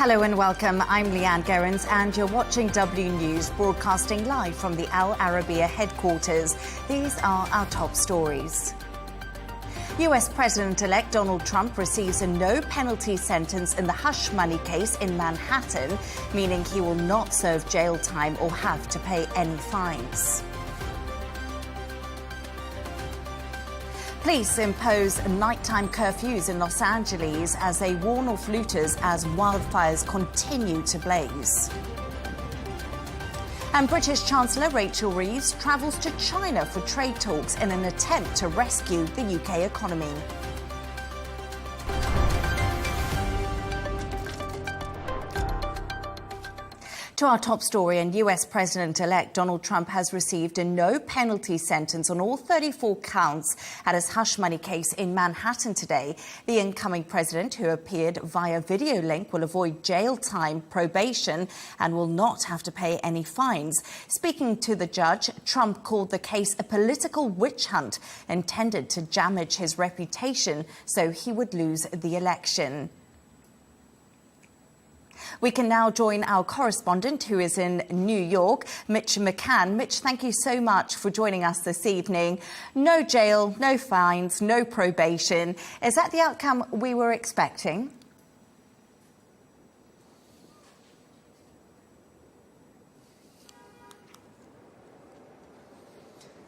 Hello and welcome. I'm Leigh Ann Gerrans and you're watching W News, broadcasting live from the Al Arabiya headquarters. These are our top stories. US President-elect Donald Trump receives a no-penalty sentence in the hush money case in Manhattan, meaning he will not serve jail time or have to pay any fines. Police impose nighttime curfews in Los Angeles as they warn off looters as wildfires continue to blaze. And British Chancellor Rachel Reeves travels to China for trade talks in an attempt to rescue the UK economy. To our top story, and US President-elect Donald Trump has received a no-penalty sentence on all 34 counts at his hush money case in Manhattan today. The incoming president, who appeared via video link, will avoid jail time, probation, and will not have to pay any fines. Speaking to the judge, Trump called the case a political witch hunt intended to damage his reputation so he would lose the election. We can now join our correspondent who is in New York, Mitch McCann. Mitch, thank you so much for joining us this evening. No jail, no fines, no probation. Is that the outcome we were expecting?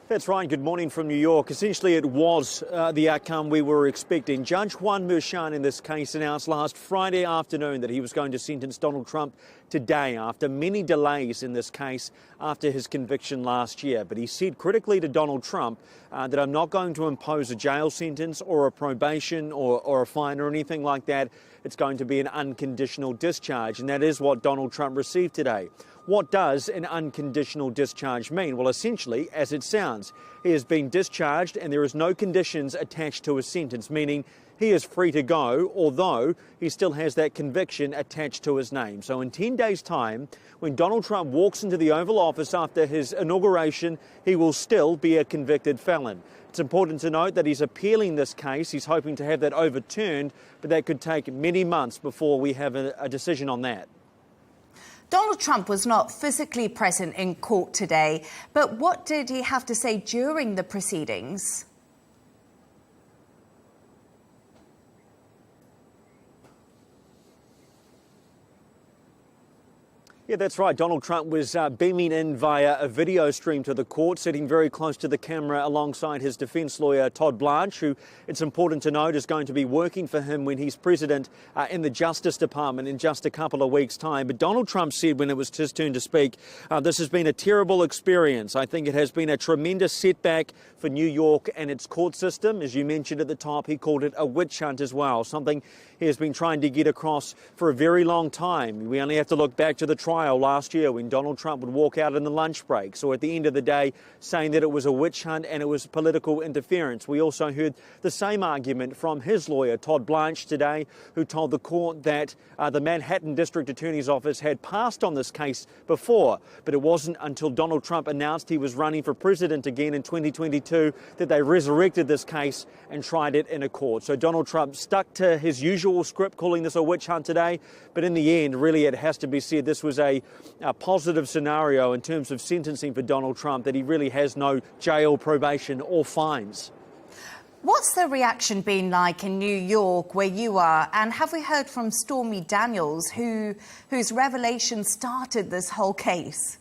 That's right. Good morning from New York. Essentially, it was the outcome we were expecting. Judge Juan Merchan in this case announced last Friday afternoon that he was going to sentence Donald Trump today after many delays in this case after his conviction last year. But he said critically to Donald Trump that I'm not going to impose a jail sentence or a probation or a fine or anything like that. It's going to be an unconditional discharge, and that is what Donald Trump received today. What does an unconditional discharge mean? Well, essentially, as it sounds, he has been discharged and there is no conditions attached to his sentence, meaning he is free to go, although he still has that conviction attached to his name. So in 10 days' time, when Donald Trump walks into the Oval Office after his inauguration, he will still be a convicted felon. It's important to note that he's appealing this case. He's hoping to have that overturned, but that could take many months before we have a decision on that. Donald Trump was not physically present in court today, but what did he have to say during the proceedings? Yeah, that's right. Donald Trump was beaming in via a video stream to the court, sitting very close to the camera alongside his defence lawyer, Todd Blanche, who, it's important to note, is going to be working for him when he's president in the Justice Department in just a couple of weeks' time. But Donald Trump said when it was his turn to speak, this has been a terrible experience. I think it has been a tremendous setback for New York and its court system. As you mentioned at the top, he called it a witch hunt as well, something he has been trying to get across for a very long time. We only have to look back to the trial last year when Donald Trump would walk out in the lunch breaks or at the end of the day saying that it was a witch hunt and it was political interference. We also heard the same argument from his lawyer, Todd Blanche, today, who told the court that the Manhattan District Attorney's Office had passed on this case before, but it wasn't until Donald Trump announced he was running for president again in 2022 that they resurrected this case and tried it in a court. So Donald Trump stuck to his usual script, calling this a witch hunt today, but in the end, really, it has to be said this was a positive scenario in terms of sentencing for Donald Trump, that he really has no jail, probation or fines. What's the reaction been like in New York, where you are? And have we heard from Stormy Daniels, whose revelation started this whole case?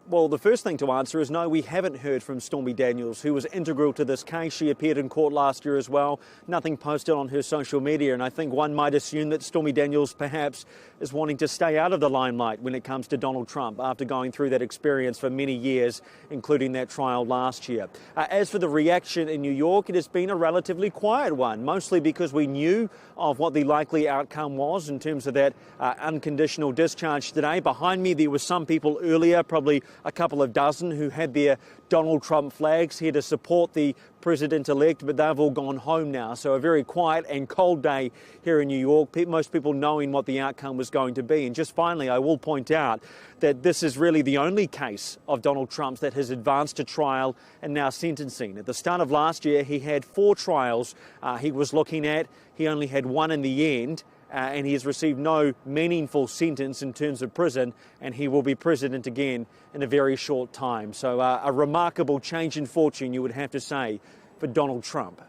Well, the first thing to answer is no, we haven't heard from Stormy Daniels, who was integral to this case. She appeared in court last year as well. Nothing posted on her social media, and I think one might assume that Stormy Daniels perhaps is wanting to stay out of the limelight when it comes to Donald Trump after going through that experience for many years, including that trial last year. As for the reaction in New York, it has been a relatively quiet one, mostly because we knew of what the likely outcome was in terms of that unconditional discharge today. Behind me, there were some people earlier, probably a couple of dozen who had their Donald Trump flags here to support the president-elect, but they've all gone home now. So a very quiet and cold day here in New York, most people knowing what the outcome was going to be. And just finally, I will point out that this is really the only case of Donald Trump's that has advanced to trial and now sentencing. At the start of last year, he had 4 trials he was looking at. He only had one in the end. And he has received no meaningful sentence in terms of prison, and he will be president again in a very short time. So a remarkable change in fortune, you would have to say, for Donald Trump.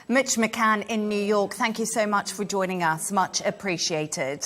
Mitch McCann in New York, thank you so much for joining us. Much appreciated.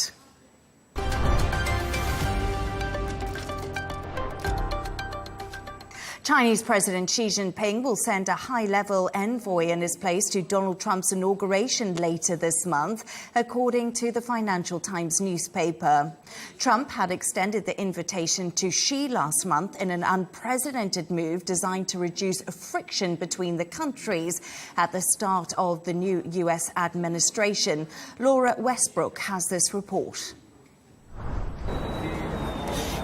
Chinese President Xi Jinping will send a high-level envoy in his place to Donald Trump's inauguration later this month, according to the Financial Times newspaper. Trump had extended the invitation to Xi last month in an unprecedented move designed to reduce friction between the countries at the start of the new U.S. administration. Laura Westbrook has this report.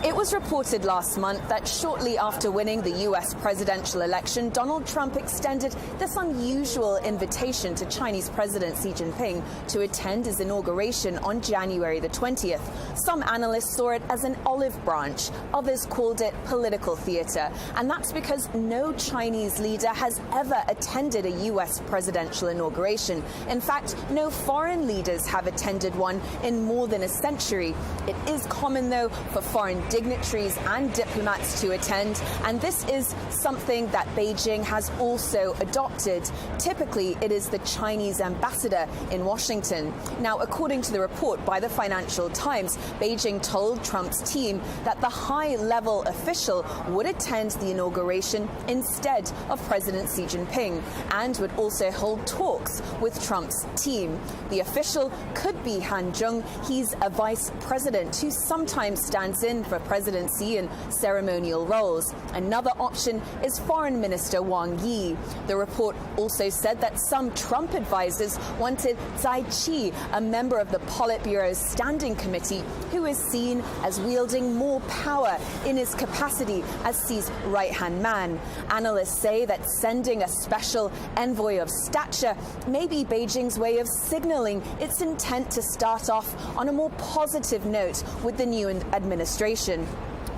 It was reported last month that shortly after winning the U.S. presidential election, Donald Trump extended this unusual invitation to Chinese President Xi Jinping to attend his inauguration on January the 20th. Some analysts saw it as an olive branch. Others called it political theater. And that's because no Chinese leader has ever attended a U.S. presidential inauguration. In fact, no foreign leaders have attended one in more than a century. It is common, though, for foreign dignitaries and diplomats to attend, and this is something that Beijing has also adopted. Typically, it is the Chinese ambassador in Washington. Now, according to the report by the Financial Times, Beijing told Trump's team that the high-level official would attend the inauguration instead of President Xi Jinping and would also hold talks with Trump's team. The official could be Han Zheng. He's a vice president who sometimes stands in for President Xi in ceremonial roles. Another option is Foreign Minister Wang Yi. The report also said that some Trump advisors wanted Zai Qi, a member of the Politburo's Standing Committee, who is seen as wielding more power in his capacity as Xi's right-hand man. Analysts say that sending a special envoy of stature may be Beijing's way of signaling its intent to start off on a more positive note with the new administration.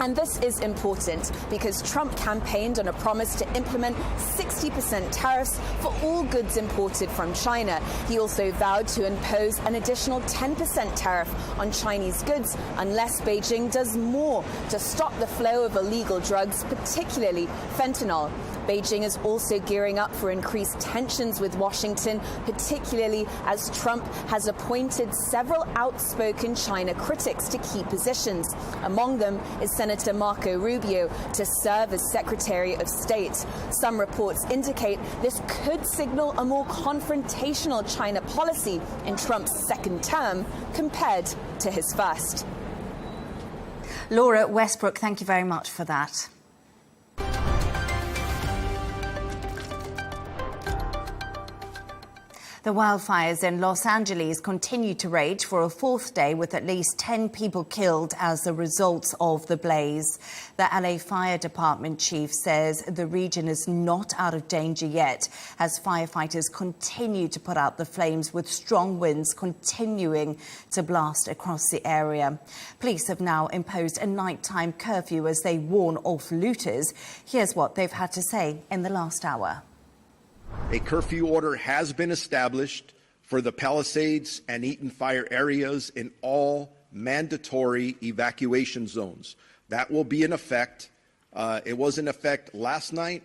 And this is important because Trump campaigned on a promise to implement 60% tariffs for all goods imported from China. He also vowed to impose an additional 10% tariff on Chinese goods unless Beijing does more to stop the flow of illegal drugs, particularly fentanyl. Beijing is also gearing up for increased tensions with Washington, particularly as Trump has appointed several outspoken China critics to key positions. Among them is Senator Marco Rubio to serve as Secretary of State. Some reports indicate this could signal a more confrontational China policy in Trump's second term compared to his first. Laura Westbrook, thank you very much for that. The wildfires in Los Angeles continue to rage for a 4th day, with at least 10 people killed as a result of the blaze. The LA Fire Department chief says the region is not out of danger yet, as firefighters continue to put out the flames, with strong winds continuing to blast across the area. Police have now imposed a nighttime curfew as they warn off looters. Here's what they've had to say in the last hour. A curfew order has been established for the Palisades and Eaton fire areas in all mandatory evacuation zones. That will be in effect. It was in effect last night,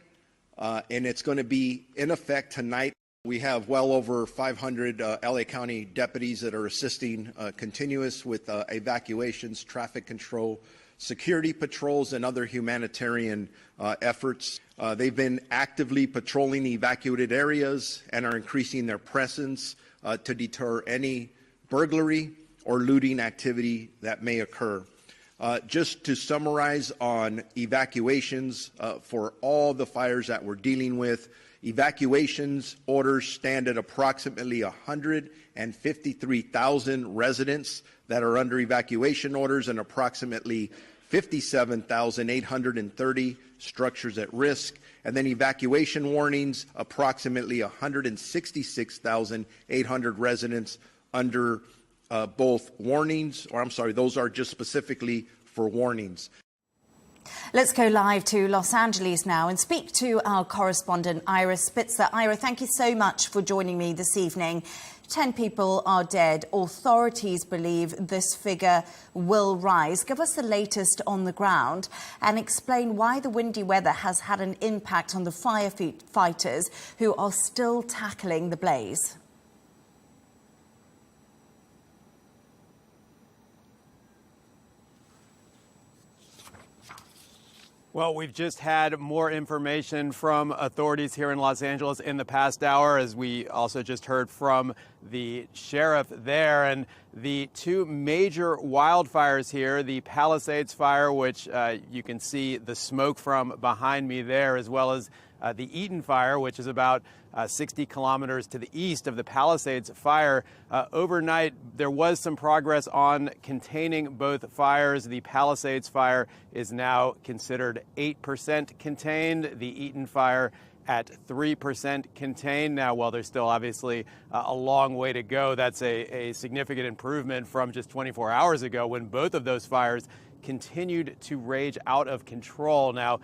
and it's going to be in effect tonight. We have well over 500 LA County deputies that are assisting continuous with evacuations, traffic control, security patrols, and other humanitarian efforts. They've been actively patrolling evacuated areas and are increasing their presence to deter any burglary or looting activity that may occur. Just to summarize on evacuations for all the fires that we're dealing with, evacuations orders stand at approximately 153,000 residents that are under evacuation orders, and approximately 57,830 structures at risk, and then evacuation warnings, approximately 166,800 residents under both warnings, those are just specifically for warnings. Let's go live to Los Angeles now and speak to our correspondent, Ira Spitzer. Ira, thank you so much for joining me this evening. 10 people are dead. Authorities believe this figure will rise. Give us the latest on the ground and explain why the windy weather has had an impact on the firefighters who are still tackling the blaze. Well, we've just had more information from authorities here in Los Angeles in the past hour, as we also just heard from the sheriff there. And the two major wildfires here, the Palisades fire, which you can see the smoke from behind me there, as well as the Eaton fire, which is about 60 kilometers to the east of the Palisades fire. Overnight, there was some progress on containing both fires. The Palisades fire is now considered 8% contained. The Eaton fire at 3% contained. Now, while there's still obviously a long way to go, that's a significant improvement from just 24 hours ago when both of those fires continued to rage out of control. Now,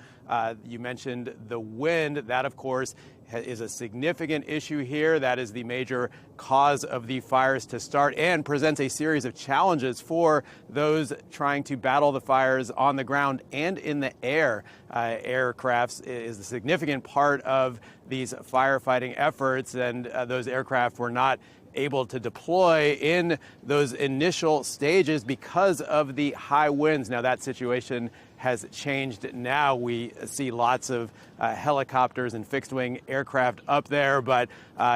you mentioned the wind. That, of course, is a significant issue here. That is the major cause of the fires to start and presents a series of challenges for those trying to battle the fires on the ground and in the air. Aircrafts is a significant part of these firefighting efforts, and those aircraft were not able to deploy in those initial stages because of the high winds. Now, that situation has changed. Now we see lots of helicopters and fixed-wing aircraft up there, but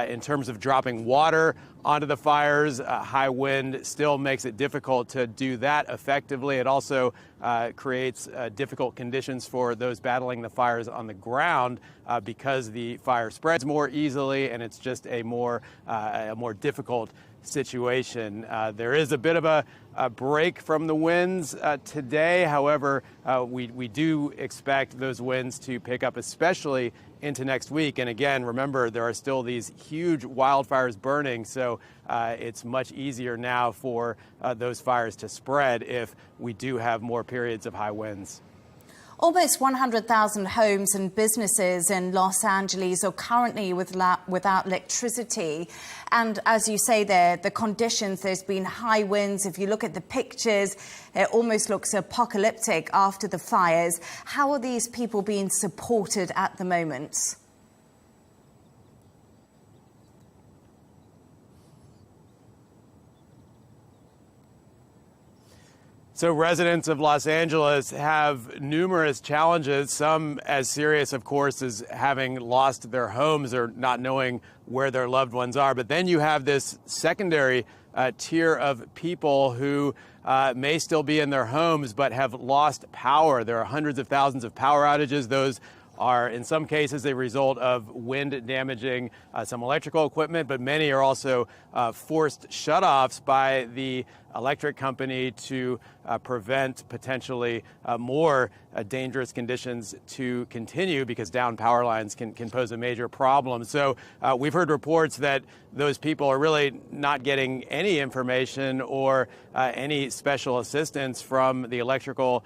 in terms of dropping water onto the fires, high wind still makes it difficult to do that effectively. It also creates difficult conditions for those battling the fires on the ground because the fire spreads more easily, and it's just a more difficult situation. There is a bit of a break from the winds today. However, we do expect those winds to pick up, especially into next week. And again, remember, there are still these huge wildfires burning, so it's much easier now for those fires to spread if we do have more periods of high winds. Almost 100,000 homes and businesses in Los Angeles are currently without electricity. And as you say there, the conditions, there's been high winds. If you look at the pictures, it almost looks apocalyptic after the fires. How are these people being supported at the moment? So residents of Los Angeles have numerous challenges, some as serious, of course, as having lost their homes or not knowing where their loved ones are. But then you have this secondary tier of people who may still be in their homes but have lost power. There are hundreds of thousands of power outages. Those are in some cases a result of wind damaging some electrical equipment, but many are also forced shutoffs by the electric company to prevent potentially more dangerous conditions to continue, because down power lines can pose a major problem. So we've heard reports that those people are really not getting any information or any special assistance from the electrical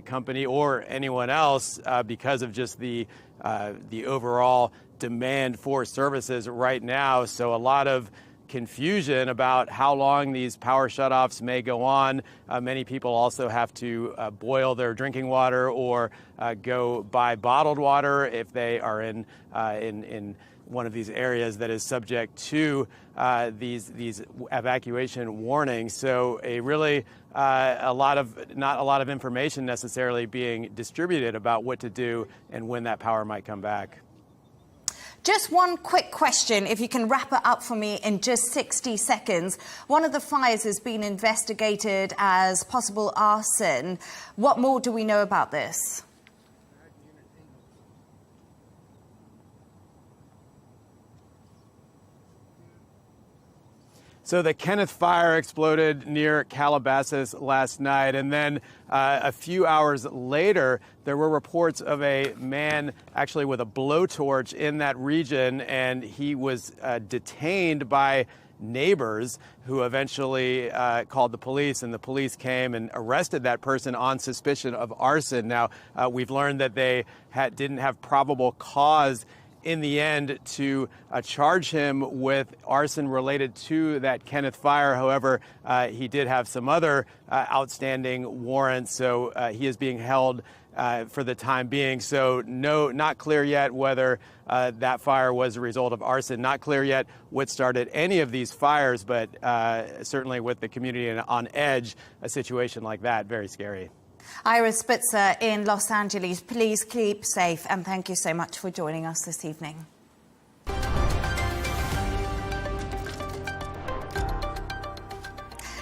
company or anyone else because of just the overall demand for services right now. So a lot of confusion about how long these power shutoffs may go on. Many people also have to boil their drinking water or go buy bottled water if they are in one of these areas that is subject to these evacuation warnings. So not a lot of information necessarily being distributed about what to do and when that power might come back. Just one quick question, if you can wrap it up for me in just 60 seconds. One of the fires has been investigated as possible arson. What more do we know about this? So the Kenneth fire exploded near Calabasas last night, and then a few hours later, there were reports of a man actually with a blowtorch in that region, and he was detained by neighbors who eventually called the police, and the police came and arrested that person on suspicion of arson. Now, we've learned that they didn't have probable cause in the end to charge him with arson related to that Kenneth fire. However, he did have some other outstanding warrants, so he is being held for the time being. So not clear yet whether that fire was a result of arson. Not clear yet what started any of these fires, but certainly with the community on edge, a situation like that, very scary. Ira Spitzer in Los Angeles, please keep safe, and thank you so much for joining us this evening.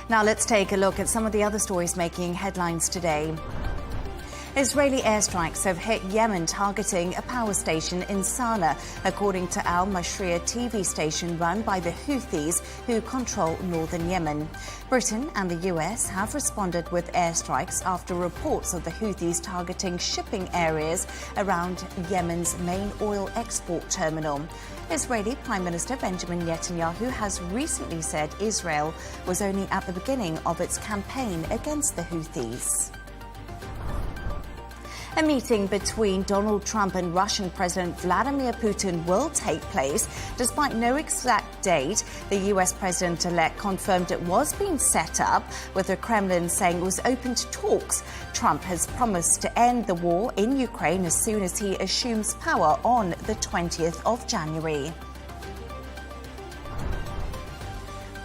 Now let's take a look at some of the other stories making headlines today. Israeli airstrikes have hit Yemen, targeting a power station in Sana'a, according to Al Mashriya TV station run by the Houthis, who control northern Yemen. Britain and the US have responded with airstrikes after reports of the Houthis targeting shipping areas around Yemen's main oil export terminal. Israeli Prime Minister Benjamin Netanyahu has recently said Israel was only at the beginning of its campaign against the Houthis. A meeting between Donald Trump and Russian President Vladimir Putin will take place. Despite no exact date, the US president-elect confirmed it was being set up, with the Kremlin saying it was open to talks. Trump has promised to end the war in Ukraine as soon as he assumes power on the 20th of January.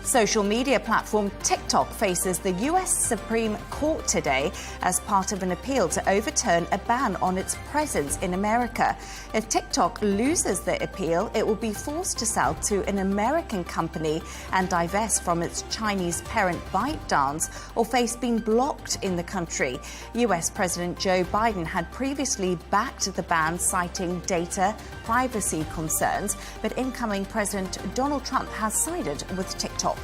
Social media platform TikTok faces the US Supreme Court today as part of an appeal to overturn a ban on its presence in America. If TikTok loses the appeal, it will be forced to sell to an American company and divest from its Chinese parent ByteDance, or face being blocked in the country. US President Joe Biden had previously backed the ban, citing data privacy concerns, but incoming President Donald Trump has sided with TikTok.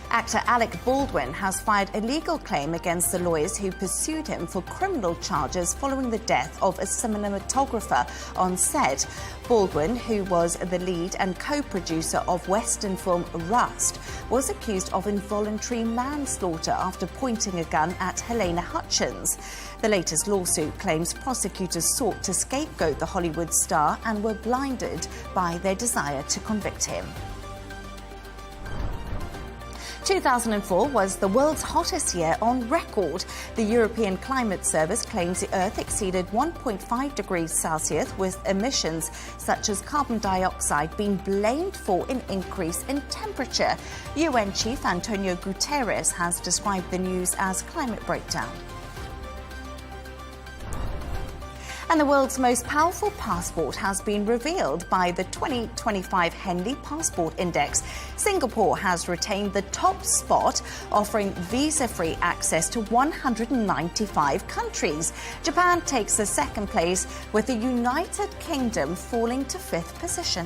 Actor Alec Baldwin has filed a legal claim against the lawyers who pursued him for criminal charges following the death of a cinematographer on set. Baldwin, who was the lead and co-producer of Western film Rust, was accused of involuntary manslaughter after pointing a gun at Helena Hutchins. The latest lawsuit claims prosecutors sought to scapegoat the Hollywood star and were blinded by their desire to convict him. 2004 was the world's hottest year on record. The European Climate Service claims the Earth exceeded 1.5 degrees Celsius, with emissions such as carbon dioxide being blamed for an increase in temperature. UN Chief Antonio Guterres has described the news as climate breakdown. And the world's most powerful passport has been revealed by the 2025 Henley Passport Index. Singapore has retained the top spot, offering visa-free access to 195 countries. Japan takes the second place, with the United Kingdom falling to fifth position.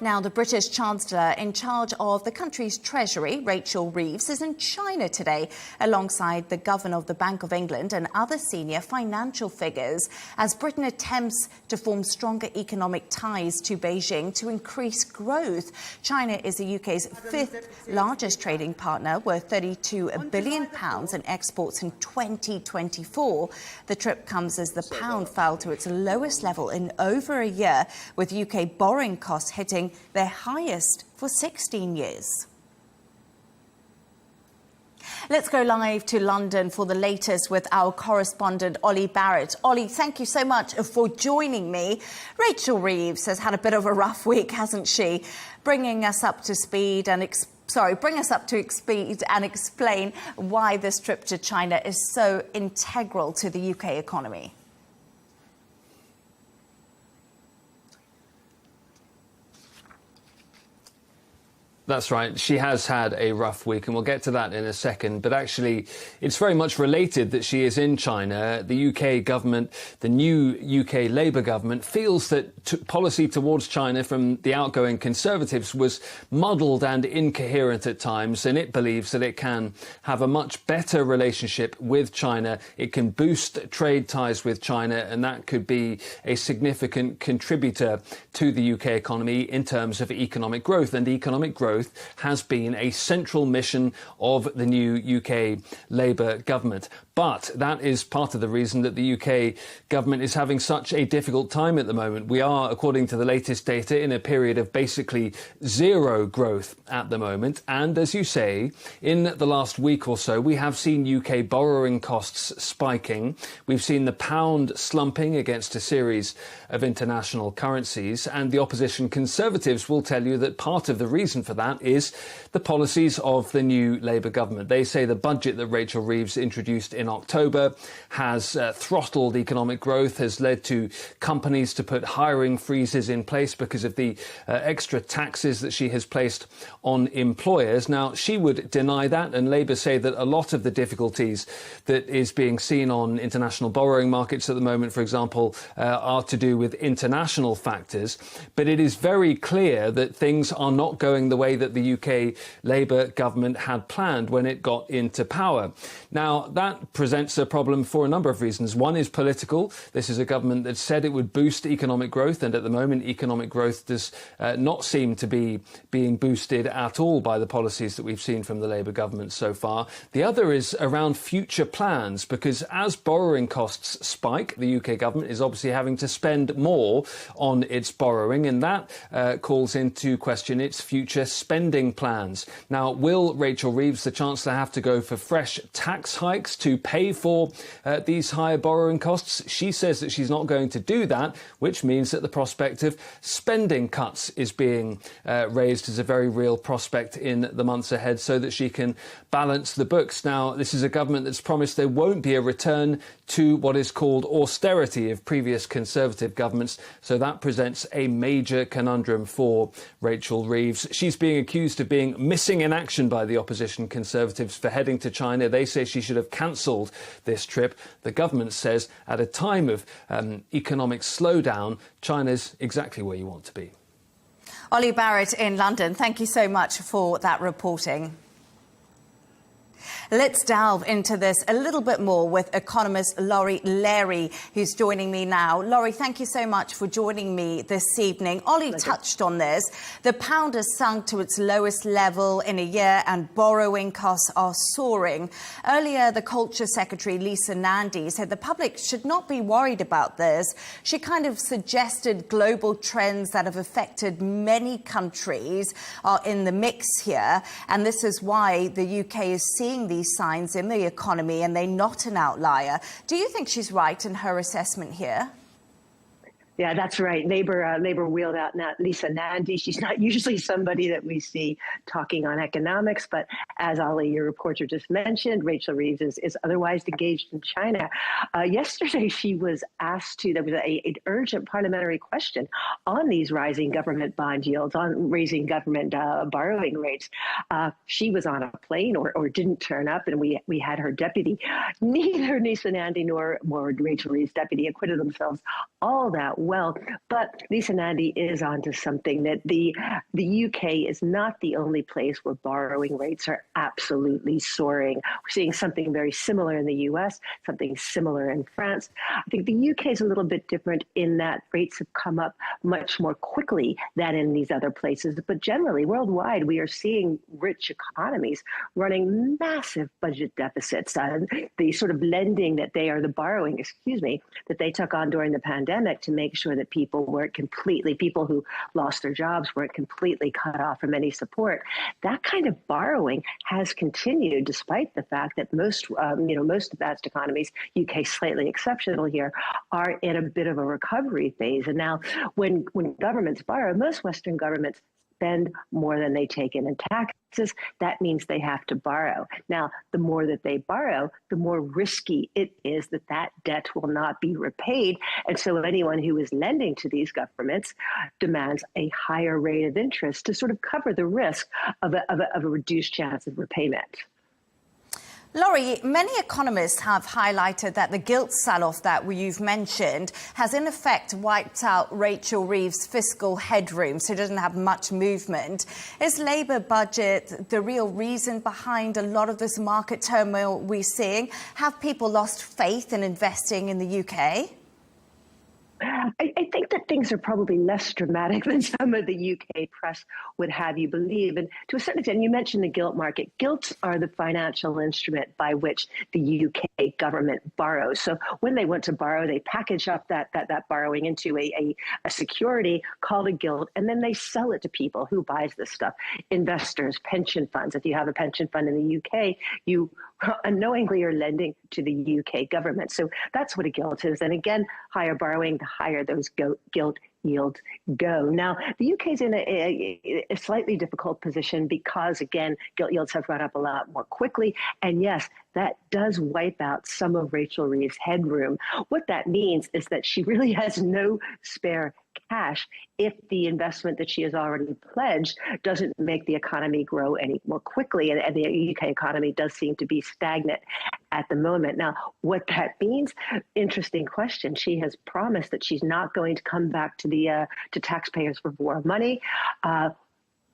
Now, the British Chancellor in charge of the country's Treasury, Rachel Reeves, is in China today alongside the Governor of the Bank of England and other senior financial figures as Britain attempts to form stronger economic ties to Beijing to increase growth. China is the UK's fifth largest trading partner, worth £32 billion in exports in 2024. The trip comes as the pound fell to its lowest level in over a year, with UK borrowing costs hitting their highest for 16 years. Let's go live to London for the latest with our correspondent, Olly Barratt. Olly, thank you so much for joining me. Rachel Reeves has had a bit of a rough week, hasn't she? Bring us up to speed and explain why this trip to China is so integral to the UK economy. That's right. She has had a rough week, and we'll get to that in a second. But actually, it's very much related that she is in China. The UK government, the new UK Labour government, feels that policy towards China from the outgoing Conservatives was muddled and incoherent at times, and it believes that it can have a much better relationship with China. It can boost trade ties with China, and that could be a significant contributor to the UK economy in terms of economic growth. And economic growth has been a central mission of the new UK Labour government. But that is part of the reason that the UK government is having such a difficult time at the moment. We are, according to the latest data, in a period of basically zero growth at the moment. And as you say, in the last week or so, we have seen UK borrowing costs spiking. We've seen the pound slumping against a series of international currencies. And the opposition Conservatives will tell you that part of the reason for that is the policies of the new Labour government. They say the budget that Rachel Reeves introduced in October has throttled economic growth, has led to companies to put hiring freezes in place because of the extra taxes that she has placed on employers. Now, she would deny that, and Labour say that a lot of the difficulties that is being seen on international borrowing markets at the moment, for example, are to do with international factors. But it is very clear that things are not going the way that the UK Labour government had planned when it got into power. Now, that presents a problem for a number of reasons. One is political. This is a government that said it would boost economic growth, and at the moment economic growth does not seem to be being boosted at all by the policies that we've seen from the Labour government so far. The other is around future plans, because as borrowing costs spike, the UK government is obviously having to spend more on its borrowing, and that calls into question its future spending plans. Now, will Rachel Reeves, the Chancellor, have to go for fresh tax hikes to pay for these higher borrowing costs? She says that she's not going to do that, which means that the prospect of spending cuts is being raised as a very real prospect in the months ahead so that she can balance the books. Now, this is a government that's promised there won't be a return to what is called austerity of previous Conservative governments, so that presents a major conundrum for Rachel Reeves. She's being accused of being missing in action by the opposition Conservatives for heading to China. They say she should have cancelled this trip. The government says at a time of economic slowdown, China's exactly where you want to be. Olly Barratt in London, thank you so much for that reporting. Let's delve into this a little bit more with economist Leigh, who's joining me now. Leigh, thank you so much for joining me this evening. Olly touched on this. The pound has sunk to its lowest level in a year and borrowing costs are soaring. Earlier, the Culture Secretary, Lisa Nandy, said the public should not be worried about this. She kind of suggested global trends that have affected many countries are in the mix here. And this is why the UK is seeing these signs in the economy and they're not an outlier. Do you think she's right in her assessment here? Yeah, that's right. Labour wheeled out Lisa Nandy. She's not usually somebody that we see talking on economics, but as Olly, your reporter, just mentioned, Rachel Reeves is otherwise engaged in China. Yesterday, she was asked to, there was an urgent parliamentary question on these rising government bond yields, on raising government borrowing rates. She was on a plane or didn't turn up, and we had her deputy. Neither Lisa Nandy nor Rachel Reeves' deputy acquitted themselves all that well. But Lisa Nandy is onto something, that the UK is not the only place where borrowing rates are absolutely soaring. We're seeing something very similar in the US, something similar in France. I think the UK is a little bit different in that rates have come up much more quickly than in these other places. But generally, worldwide, we are seeing rich economies running massive budget deficits. The sort of lending that the borrowing, that they took on during the pandemic to make sure that people who lost their jobs weren't completely cut off from any support. That kind of borrowing has continued despite the fact that most advanced economies, UK slightly exceptional here, are in a bit of a recovery phase. And now when governments borrow, most Western governments spend more than they take in taxes. That means they have to borrow. Now, the more that they borrow, the more risky it is that that debt will not be repaid. And so anyone who is lending to these governments demands a higher rate of interest to sort of cover the risk of a reduced chance of repayment. Laurie, many economists have highlighted that the gilt sell-off that you've mentioned has in effect wiped out Rachel Reeves' fiscal headroom, so it doesn't have much movement. Is Labour budget the real reason behind a lot of this market turmoil we're seeing? Have people lost faith in investing in the UK? I think that things are probably less dramatic than some of the UK press would have you believe. And to a certain extent, you mentioned the gilt market. Gilts are the financial instrument by which the UK government borrows. So when they want to borrow, they package up that borrowing into a security called a gilt, and then they sell it to people. Who buys this stuff? Investors, pension funds. If you have a pension fund in the UK, you unknowingly are lending to the UK government. So that's what a gilt is. And again, higher borrowing, the higher those gilt yields go. Now, the UK is in a slightly difficult position because, again, gilt yields have run up a lot more quickly. And yes, that does wipe out some of Rachel Reeves' headroom. What that means is that she really has no spare cash if the investment that she has already pledged doesn't make the economy grow any more quickly. And the UK economy does seem to be stagnant at the moment. Now, what that means, interesting question. She has promised that she's not going to come back to to taxpayers for more money.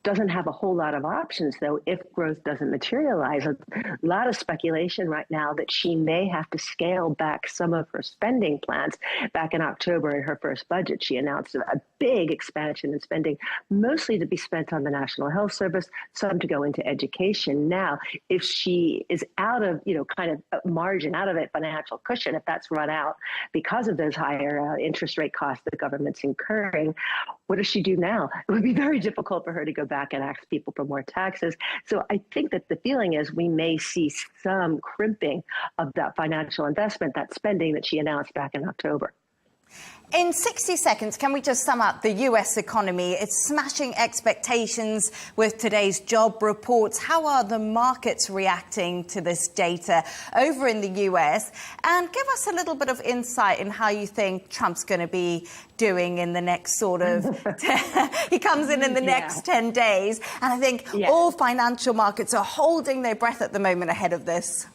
Doesn't have a whole lot of options, though, if growth doesn't materialize. A lot of speculation right now that she may have to scale back some of her spending plans. Back in October, in her first budget, she announced a big expansion in spending, mostly to be spent on the National Health Service, some to go into education. Now, if she is out of, kind of margin, out of a financial cushion, if that's run out because of those higher interest rate costs the government's incurring, what does she do now? It would be very difficult for her to go back and ask people for more taxes. So I think that the feeling is we may see some crimping of that financial investment, that spending that she announced back in October. In 60 seconds, can we just sum up the US economy? It's smashing expectations with today's job reports. How are the markets reacting to this data over in the US? And give us a little bit of insight in how you think Trump's going to be doing in the next sort of... he comes in the next 10 days. And I think all financial markets are holding their breath at the moment ahead of this.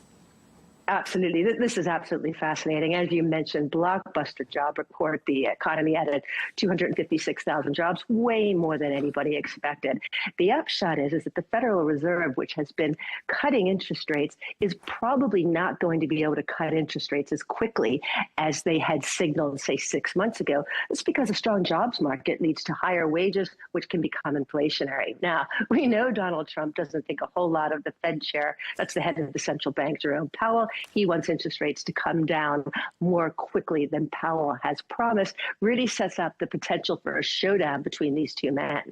Absolutely. This is absolutely fascinating. As you mentioned, blockbuster job report. The economy added 256,000 jobs, way more than anybody expected. The upshot is that the Federal Reserve, which has been cutting interest rates, is probably not going to be able to cut interest rates as quickly as they had signaled, say, 6 months ago. It's because a strong jobs market leads to higher wages, which can become inflationary. Now, we know Donald Trump doesn't think a whole lot of the Fed chair. That's the head of the central bank, Jerome Powell. He wants interest rates to come down more quickly than Powell has promised. Really sets up the potential for a showdown between these two men.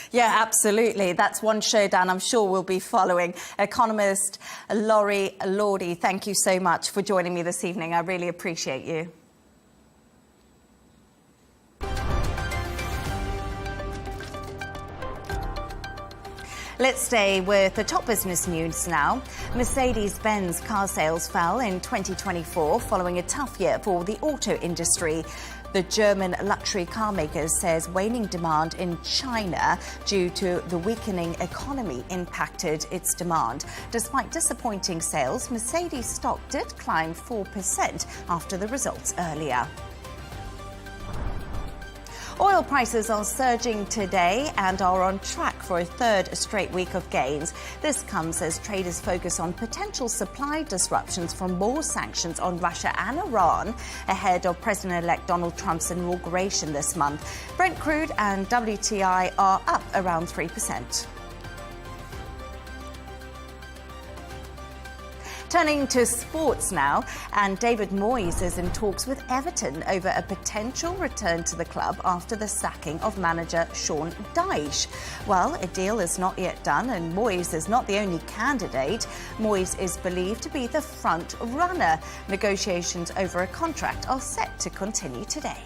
Yeah, absolutely. That's one showdown I'm sure we'll be following. Economist Olly, thank you so much for joining me this evening. I really appreciate you. Let's stay with the top business news now. Mercedes-Benz car sales fell in 2024 following a tough year for the auto industry. The German luxury car maker says waning demand in China due to the weakening economy impacted its demand. Despite disappointing sales, Mercedes stock did climb 4% after the results earlier. Oil prices are surging today and are on track for a third straight week of gains. This comes as traders focus on potential supply disruptions from more sanctions on Russia and Iran ahead of President-elect Donald Trump's inauguration this month. Brent crude and WTI are up around 3%. Turning to sports now, and David Moyes is in talks with Everton over a potential return to the club after the sacking of manager Sean Dyche. Well, a deal is not yet done, and Moyes is not the only candidate. Moyes is believed to be the front runner. Negotiations over a contract are set to continue today.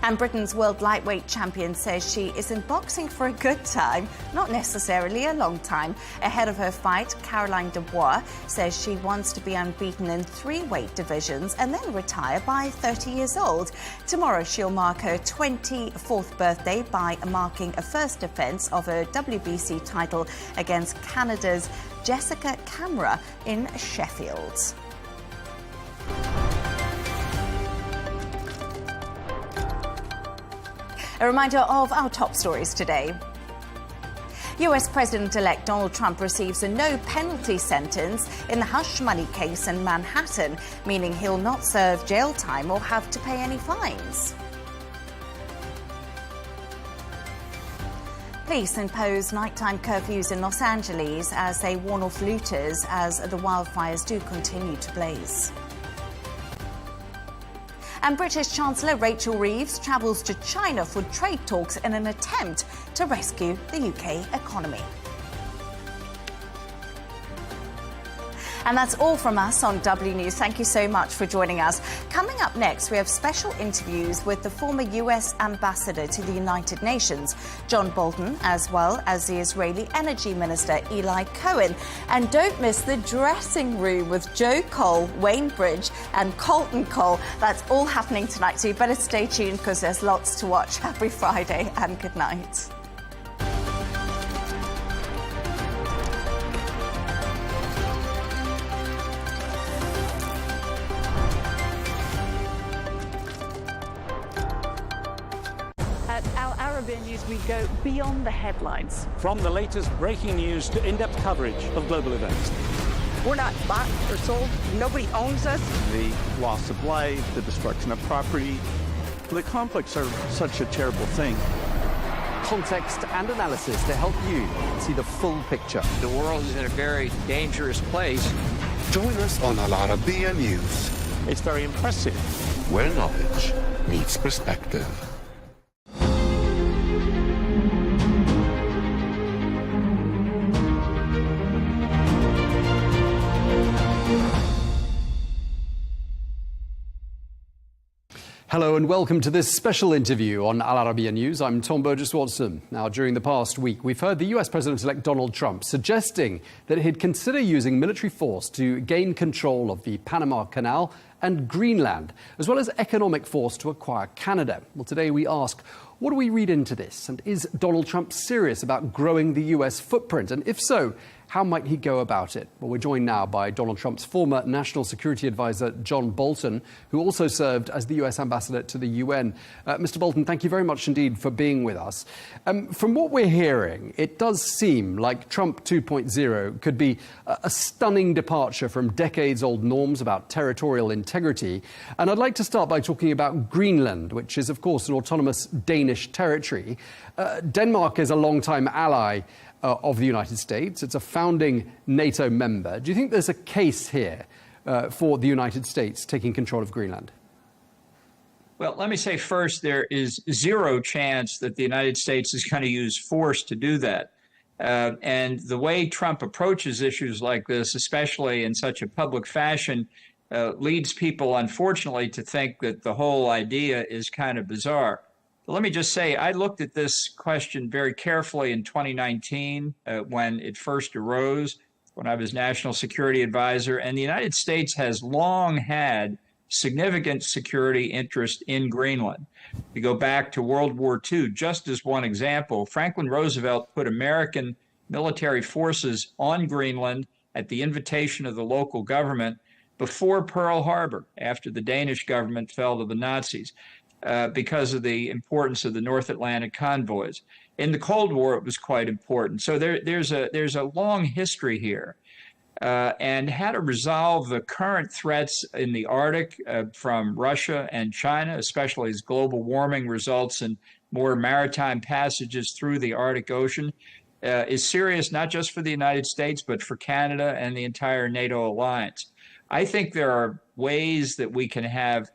And Britain's world lightweight champion says she is in boxing for a good time, not necessarily a long time. Ahead of her fight, Caroline Dubois says she wants to be unbeaten in 3 weight divisions and then retire by 30 years old. Tomorrow she'll mark her 24th birthday by marking a first defence of her WBC title against Canada's Jessica Camera in Sheffield. A reminder of our top stories today. US President-elect Donald Trump receives a no-penalty sentence in the hush money case in Manhattan, meaning he'll not serve jail time or have to pay any fines. Police impose nighttime curfews in Los Angeles as they warn off looters as the wildfires do continue to blaze. And British Chancellor Rachel Reeves travels to China for trade talks in an attempt to rescue the UK economy. And that's all from us on W News. Thank you so much for joining us. Coming up next, we have special interviews with the former US ambassador to the United Nations, John Bolton, as well as the Israeli Energy Minister, Eli Cohen. And don't miss the dressing room with Joe Cole, Wayne Bridge and Carlton Cole. That's all happening tonight, so you better stay tuned because there's lots to watch. Happy Friday and good night. Arabiya News, we go beyond the headlines. From the latest breaking news to in-depth coverage of global events. We're not bought or sold. Nobody owns us. The loss of life, the destruction of property. The conflicts are such a terrible thing. Context and analysis to help you see the full picture. The world is in a very dangerous place. Join us on Arabiya News. It's very impressive. Where knowledge meets perspective. Hello and welcome to this special interview on Arabiya News. I'm Tom Burges Watson. Now, during the past week, we've heard the US President-elect Donald Trump suggesting that he'd consider using military force to gain control of the Panama Canal and Greenland, as well as economic force to acquire Canada. Well, today we ask, what do we read into this? And is Donald Trump serious about growing the US footprint? And if so, how might he go about it? Well, we're joined now by Donald Trump's former National Security Advisor, John Bolton, who also served as the US Ambassador to the UN. Mr. Bolton, thank you very much indeed for being with us. From what we're hearing, it does seem like Trump 2.0 could be a stunning departure from decades-old norms about territorial integrity. And I'd like to start by talking about Greenland, which is, of course, an autonomous Danish territory. Denmark is a long-time ally of the United States. It's a founding NATO member. Do you think there's a case here for the United States taking control of Greenland? Well, let me say first, there is zero chance that the United States is going to use force to do that. And the way Trump approaches issues like this, especially in such a public fashion, leads people, unfortunately, to think that the whole idea is kind of bizarre. But let me just say, I looked at this question very carefully in 2019 when it first arose, when I was National Security Advisor, and the United States has long had significant security interest in Greenland. We go back to World War II, just as one example. Franklin Roosevelt put American military forces on Greenland at the invitation of the local government before Pearl Harbor, after the Danish government fell to the Nazis. Because of the importance of the North Atlantic convoys. In the Cold War, it was quite important. So there's a long history here. And how to resolve the current threats in the Arctic from Russia and China, especially as global warming results in more maritime passages through the Arctic Ocean, is serious not just for the United States, but for Canada and the entire NATO alliance. I think there are ways that we can have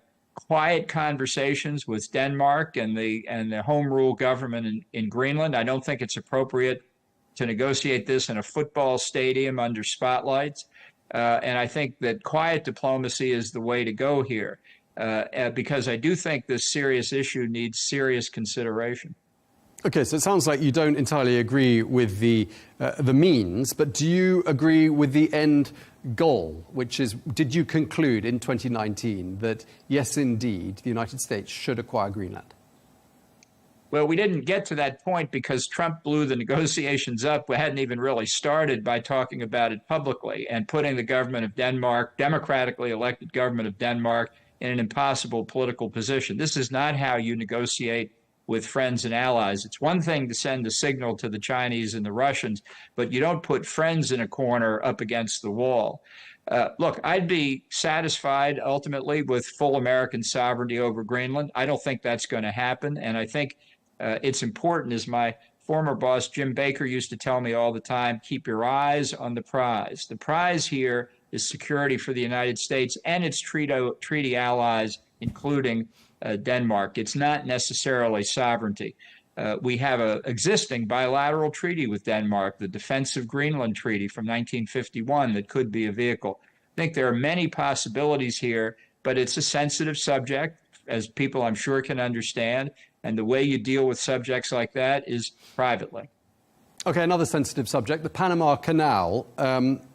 quiet conversations with Denmark and the home rule government in Greenland. I don't think it's appropriate to negotiate this in a football stadium under spotlights. And I think that quiet diplomacy is the way to go here. because I do think this serious issue needs serious consideration. Okay, so it sounds like you don't entirely agree with the means, but do you agree with the end goal, which is, did you conclude in 2019 that, yes, indeed, the United States should acquire Greenland? Well, we didn't get to that point because Trump blew the negotiations up. We hadn't even really started by talking about it publicly and putting the government of Denmark, democratically elected government of Denmark, in an impossible political position. This is not how you negotiate with friends and allies. It's one thing to send a signal to the Chinese and the Russians, but you don't put friends in a corner up against the wall. Look, I'd be satisfied ultimately with full American sovereignty over Greenland. I don't think that's going to happen. And I think it's important, as my former boss, Jim Baker, used to tell me all the time, keep your eyes on the prize. The prize here is security for the United States and its treaty allies, including Denmark. It's not necessarily sovereignty. We have an existing bilateral treaty with Denmark, the Defense of Greenland Treaty from 1951, that could be a vehicle. I think there are many possibilities here, but it's a sensitive subject, as people I'm sure can understand, and the way you deal with subjects like that is privately. Okay, another sensitive subject, the Panama Canal.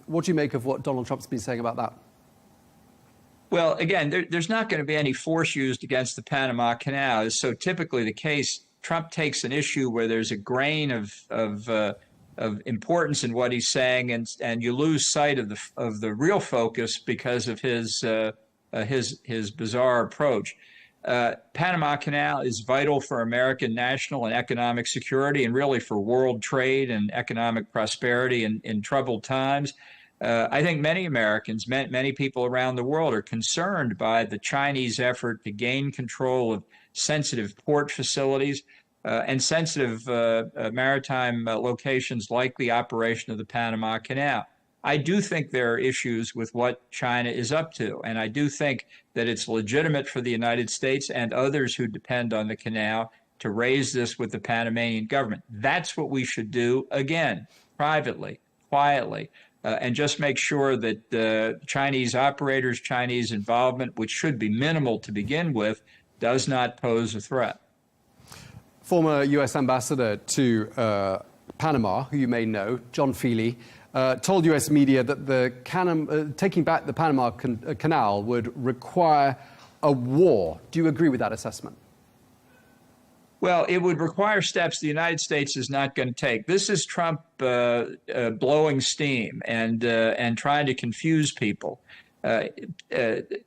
What do you make of what Donald Trump's been saying about that? Well, again, there's not going to be any force used against the Panama Canal. It's so typically the case. Trump takes an issue where there's a grain of importance in what he's saying, and you lose sight of the real focus because of his bizarre approach. Panama Canal is vital for American national and economic security, and really for world trade and economic prosperity in troubled times. I think many Americans, many people around the world, are concerned by the Chinese effort to gain control of sensitive port facilities and sensitive maritime locations like the operation of the Panama Canal. I do think there are issues with what China is up to, and I do think that it's legitimate for the United States and others who depend on the canal to raise this with the Panamanian government. That's what we should do, again, privately, quietly, and just make sure that Chinese operators, Chinese involvement, which should be minimal to begin with, does not pose a threat. Former U.S. ambassador to Panama, who you may know, John Feely, told U.S. media that taking back the Panama Canal would require a war. Do you agree with that assessment? Well, it would require steps the United States is not going to take. This is Trump blowing steam and trying to confuse people.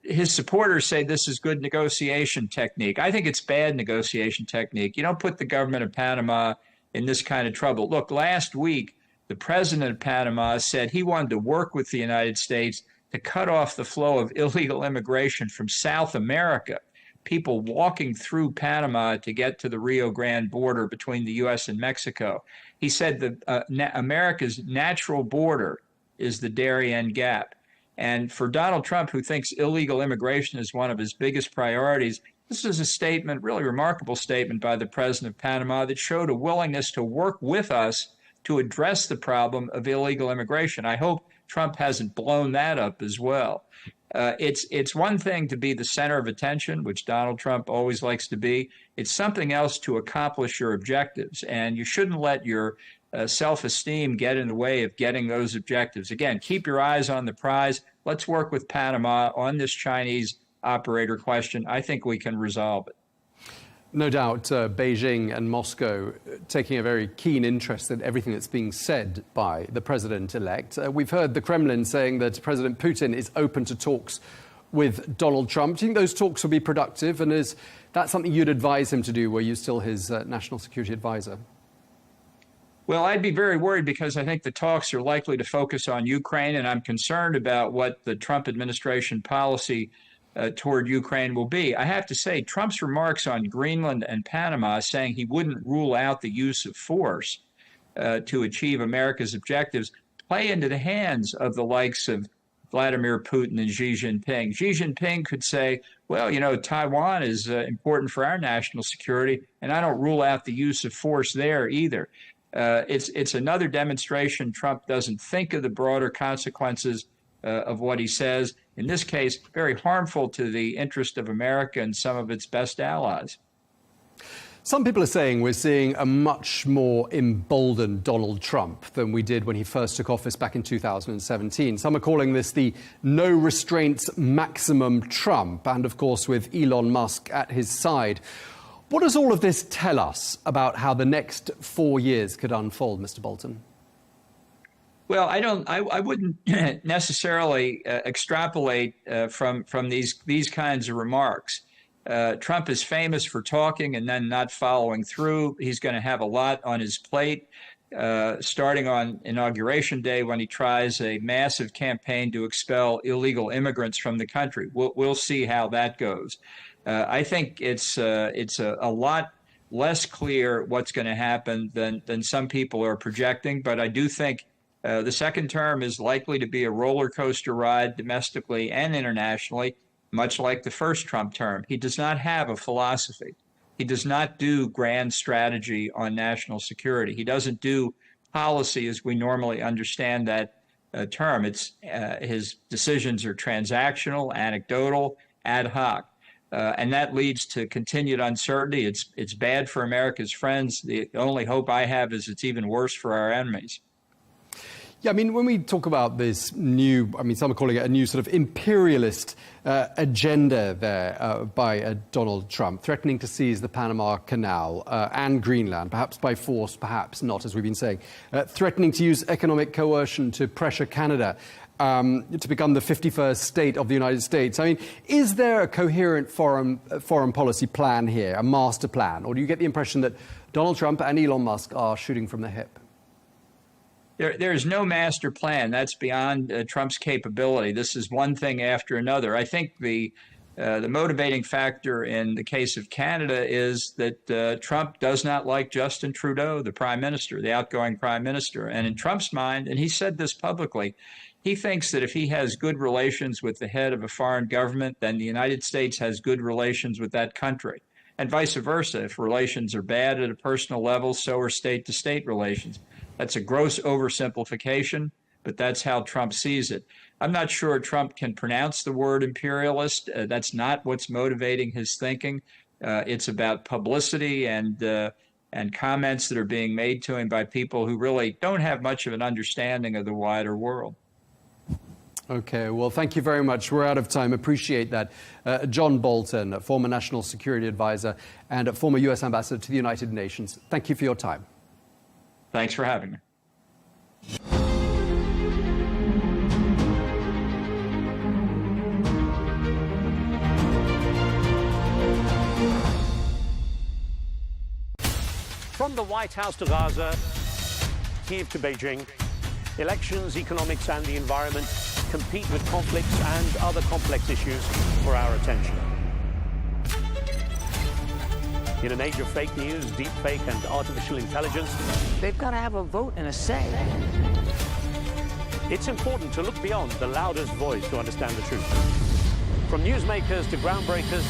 His supporters say this is good negotiation technique. I think it's bad negotiation technique. You don't put the government of Panama in this kind of trouble. Look, last week, the president of Panama said he wanted to work with the United States to cut off the flow of illegal immigration from South America, people walking through Panama to get to the Rio Grande border between the U.S. and Mexico. He said that America's natural border is the Darien Gap. And for Donald Trump, who thinks illegal immigration is one of his biggest priorities, this is a statement, really remarkable statement by the president of Panama that showed a willingness to work with us to address the problem of illegal immigration. I hope Trump hasn't blown that up as well. It's one thing to be the center of attention, which Donald Trump always likes to be. It's something else to accomplish your objectives, and you shouldn't let your self-esteem get in the way of getting those objectives. Again, keep your eyes on the prize. Let's work with Panama on this Chinese operator question. I think we can resolve it. No doubt Beijing and Moscow taking a very keen interest in everything that's being said by the president-elect. We've heard the Kremlin saying that President Putin is open to talks with Donald Trump. Do you think those talks will be productive? And is that something you'd advise him to do? Were you still his national security advisor? Well, I'd be very worried because I think the talks are likely to focus on Ukraine, and I'm concerned about what the Trump administration policy toward Ukraine will be. I have to say, Trump's remarks on Greenland and Panama, saying he wouldn't rule out the use of force to achieve America's objectives, play into the hands of the likes of Vladimir Putin and Xi Jinping. Xi Jinping could say, well, you know, Taiwan is important for our national security, and I don't rule out the use of force there either. It's another demonstration Trump doesn't think of the broader consequences of what he says. in this case, very harmful to the interest of America and some of its best allies. Some people are saying we're seeing a much more emboldened Donald Trump than we did when he first took office back in 2017. Some are calling this the no restraints maximum Trump, and of course with Elon Musk at his side. What does all of this tell us about how the next 4 years could unfold, Mr. Bolton? Well, I wouldn't necessarily extrapolate from these kinds of remarks. Trump is famous for talking and then not following through. He's going to have a lot on his plate, starting on Inauguration Day when he tries a massive campaign to expel illegal immigrants from the country. We'll see how that goes. I think it's a lot less clear what's going to happen than some people are projecting, but I do think the second term is likely to be a roller coaster ride domestically and internationally, much like the first Trump term. He does not have a philosophy. He does not do grand strategy on national security. He doesn't do policy as we normally understand that term. His decisions are transactional, anecdotal, ad hoc, and that leads to continued uncertainty. It's bad for America's friends. The only hope I have is it's even worse for our enemies. Yeah, I mean, when we talk about this new, some are calling it a new sort of imperialist agenda there by Donald Trump, threatening to seize the Panama Canal and Greenland, perhaps by force, perhaps not, as we've been saying, threatening to use economic coercion to pressure Canada to become the 51st state of the United States. I mean, is there a coherent foreign policy plan here, a master plan, or do you get the impression that Donald Trump and Elon Musk are shooting from the hip? There is no master plan. That's beyond Trump's capability. This is one thing after another. I think the motivating factor in the case of Canada is that Trump does not like Justin Trudeau, the prime minister, the outgoing prime minister. And in Trump's mind, and he said this publicly, he thinks that if he has good relations with the head of a foreign government, then the United States has good relations with that country. And vice versa. If relations are bad at a personal level, so are state-to-state relations. That's a gross oversimplification, but that's how Trump sees it. I'm not sure Trump can pronounce the word imperialist. That's not what's motivating his thinking. It's about publicity and comments that are being made to him by people who really don't have much of an understanding of the wider world. Okay, well, thank you very much. We're out of time. Appreciate that. John Bolton, a former National Security Advisor and a former U.S. Ambassador to the United Nations. Thank you for your time. Thanks for having me. From the White House to Gaza, Kyiv to Beijing, elections, economics and the environment compete with conflicts and other complex issues for our attention. In an age of fake news, deep fake and artificial intelligence, they've got to have a vote and a say. It's important to look beyond the loudest voice to understand the truth. From newsmakers to groundbreakers.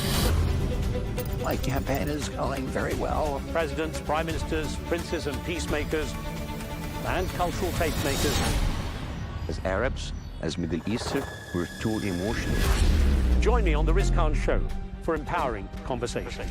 My campaign is going very well. Presidents, prime ministers, princes and peacemakers, and cultural tastemakers. As Arabs, as Middle Eastern, we're too emotional. Join me on The Riz Khan Show for empowering conversation.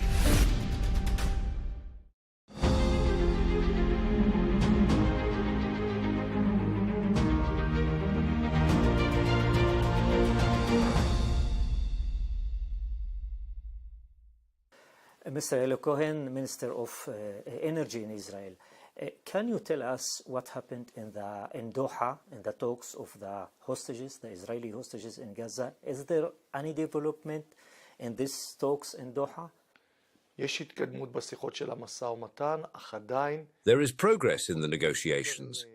Mr. Eli Cohen, Minister of Energy in Israel, can you tell us what happened in Doha, in the talks of the hostages, the Israeli hostages in Gaza? Is there any development in these talks in Doha? There is progress in the negotiations,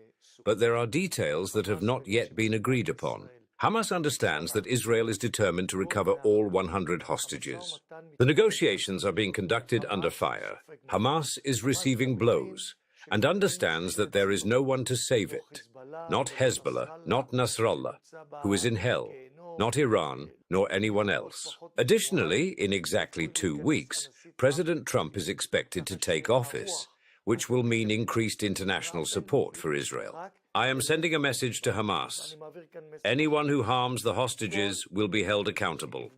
but there are details that have not yet been agreed upon. Hamas understands that Israel is determined to recover all 100 hostages. The negotiations are being conducted under fire. Hamas is receiving blows and understands that there is no one to save it. Not Hezbollah, not Nasrallah, who is in hell, not Iran, nor anyone else. Additionally, in exactly 2 weeks, President Trump is expected to take office, which will mean increased international support for Israel. I am sending a message to Hamas. Anyone who harms the hostages will be held accountable.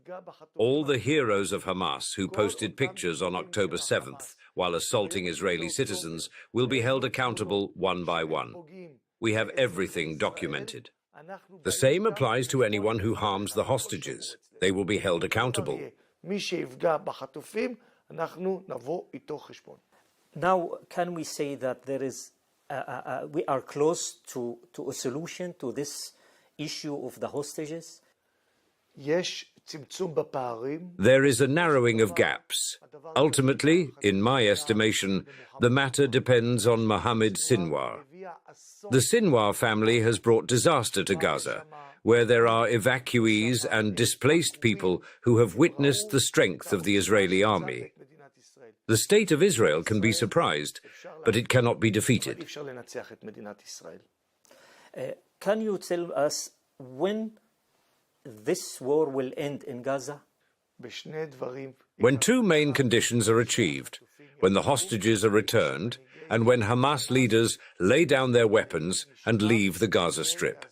All the heroes of Hamas who posted pictures on October 7th while assaulting Israeli citizens will be held accountable one by one. We have everything documented. The same applies to anyone who harms the hostages. They will be held accountable. Now, can we say that there is we are close to a solution to this issue of the hostages? There is a narrowing of gaps. Ultimately, in my estimation, the matter depends on Mohammed Sinwar. The Sinwar family has brought disaster to Gaza, where there are evacuees and displaced people who have witnessed the strength of the Israeli army. The state of Israel can be surprised, but it cannot be defeated. Can you tell us when this war will end in Gaza? When two main conditions are achieved, when the hostages are returned, and when Hamas leaders lay down their weapons and leave the Gaza Strip.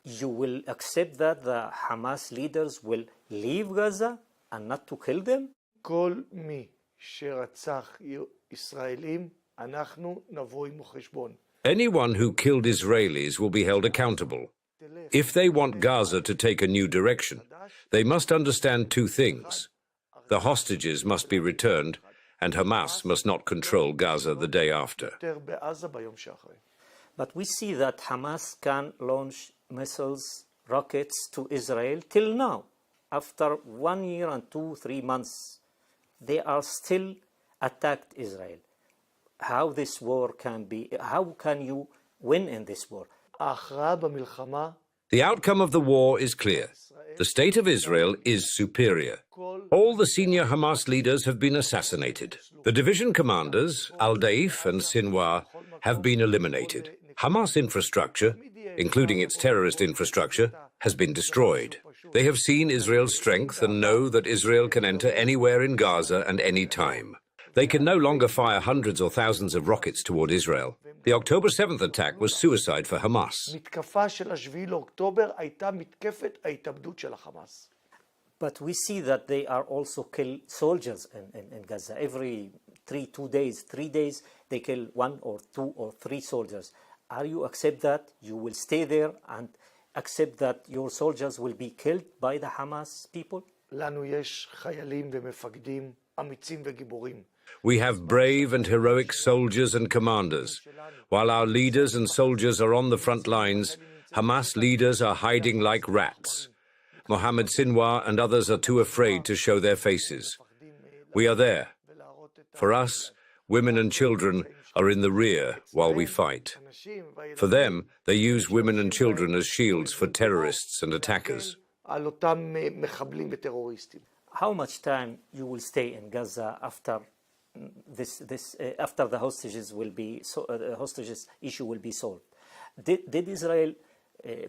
You will accept that the Hamas leaders will leave Gaza and not to kill them? Anyone who killed Israelis will be held accountable. If they want Gaza to take a new direction, they must understand two things. The hostages must be returned, and Hamas must not control Gaza the day after. But we see that Hamas can launch missiles, rockets to Israel till now. After 1 year and 2-3 months, they are still attacked Israel. How this war can be, how can you win in this war? The outcome of the war is clear. The state of Israel is superior. All the senior Hamas leaders have been assassinated. The division commanders, Al-Daif and Sinwar, have been eliminated. Hamas infrastructure, including its terrorist infrastructure, has been destroyed. They have seen Israel's strength and know that Israel can enter anywhere in Gaza and any time. They can no longer fire hundreds or thousands of rockets toward Israel. The October 7th attack was suicide for Hamas. But we see that they are also kill soldiers in Gaza. Every 3 days, they kill 1 or 2 or 3 soldiers. Are you accept that? You will stay there and accept that your soldiers will be killed by the Hamas people? We have brave and heroic soldiers and commanders. While our leaders and soldiers are on the front lines, Hamas leaders are hiding like rats. Mohammed Sinwar and others are too afraid to show their faces. We are there. For us, women and children are in the rear while we fight. For them, they use women and children as shields for terrorists and attackers. How much time you will stay in Gaza after after the hostages will be hostages issue will be solved? Did Israel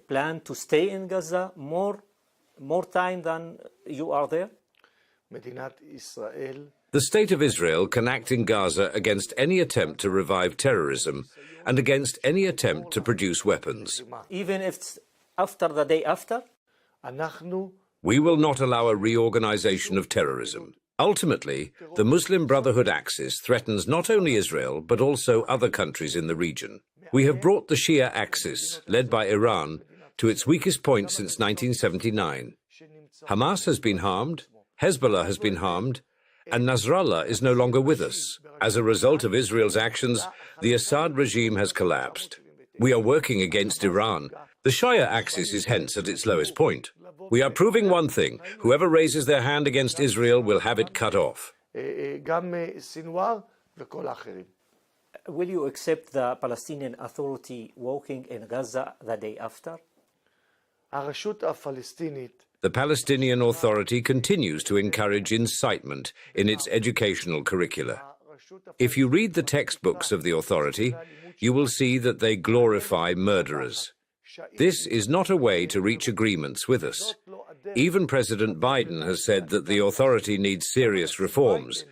plan to stay in Gaza more time than you are there? The state of Israel can act in Gaza against any attempt to revive terrorism and against any attempt to produce weapons. Even if it's after the day after? We will not allow a reorganization of terrorism. Ultimately, the Muslim Brotherhood axis threatens not only Israel, but also other countries in the region. We have brought the Shia axis, led by Iran, to its weakest point since 1979. Hamas has been harmed, Hezbollah has been harmed, and Nasrallah is no longer with us. As a result of Israel's actions, the Assad regime has collapsed. We are working against Iran. The Shia axis is hence at its lowest point. We are proving one thing: whoever raises their hand against Israel will have it cut off. Will you accept the Palestinian Authority walking in Gaza the day after? The Palestinian Authority continues to encourage incitement in its educational curricula. If you read the textbooks of the Authority, you will see that they glorify murderers. This is not a way to reach agreements with us. Even President Biden has said that the Authority needs serious reforms,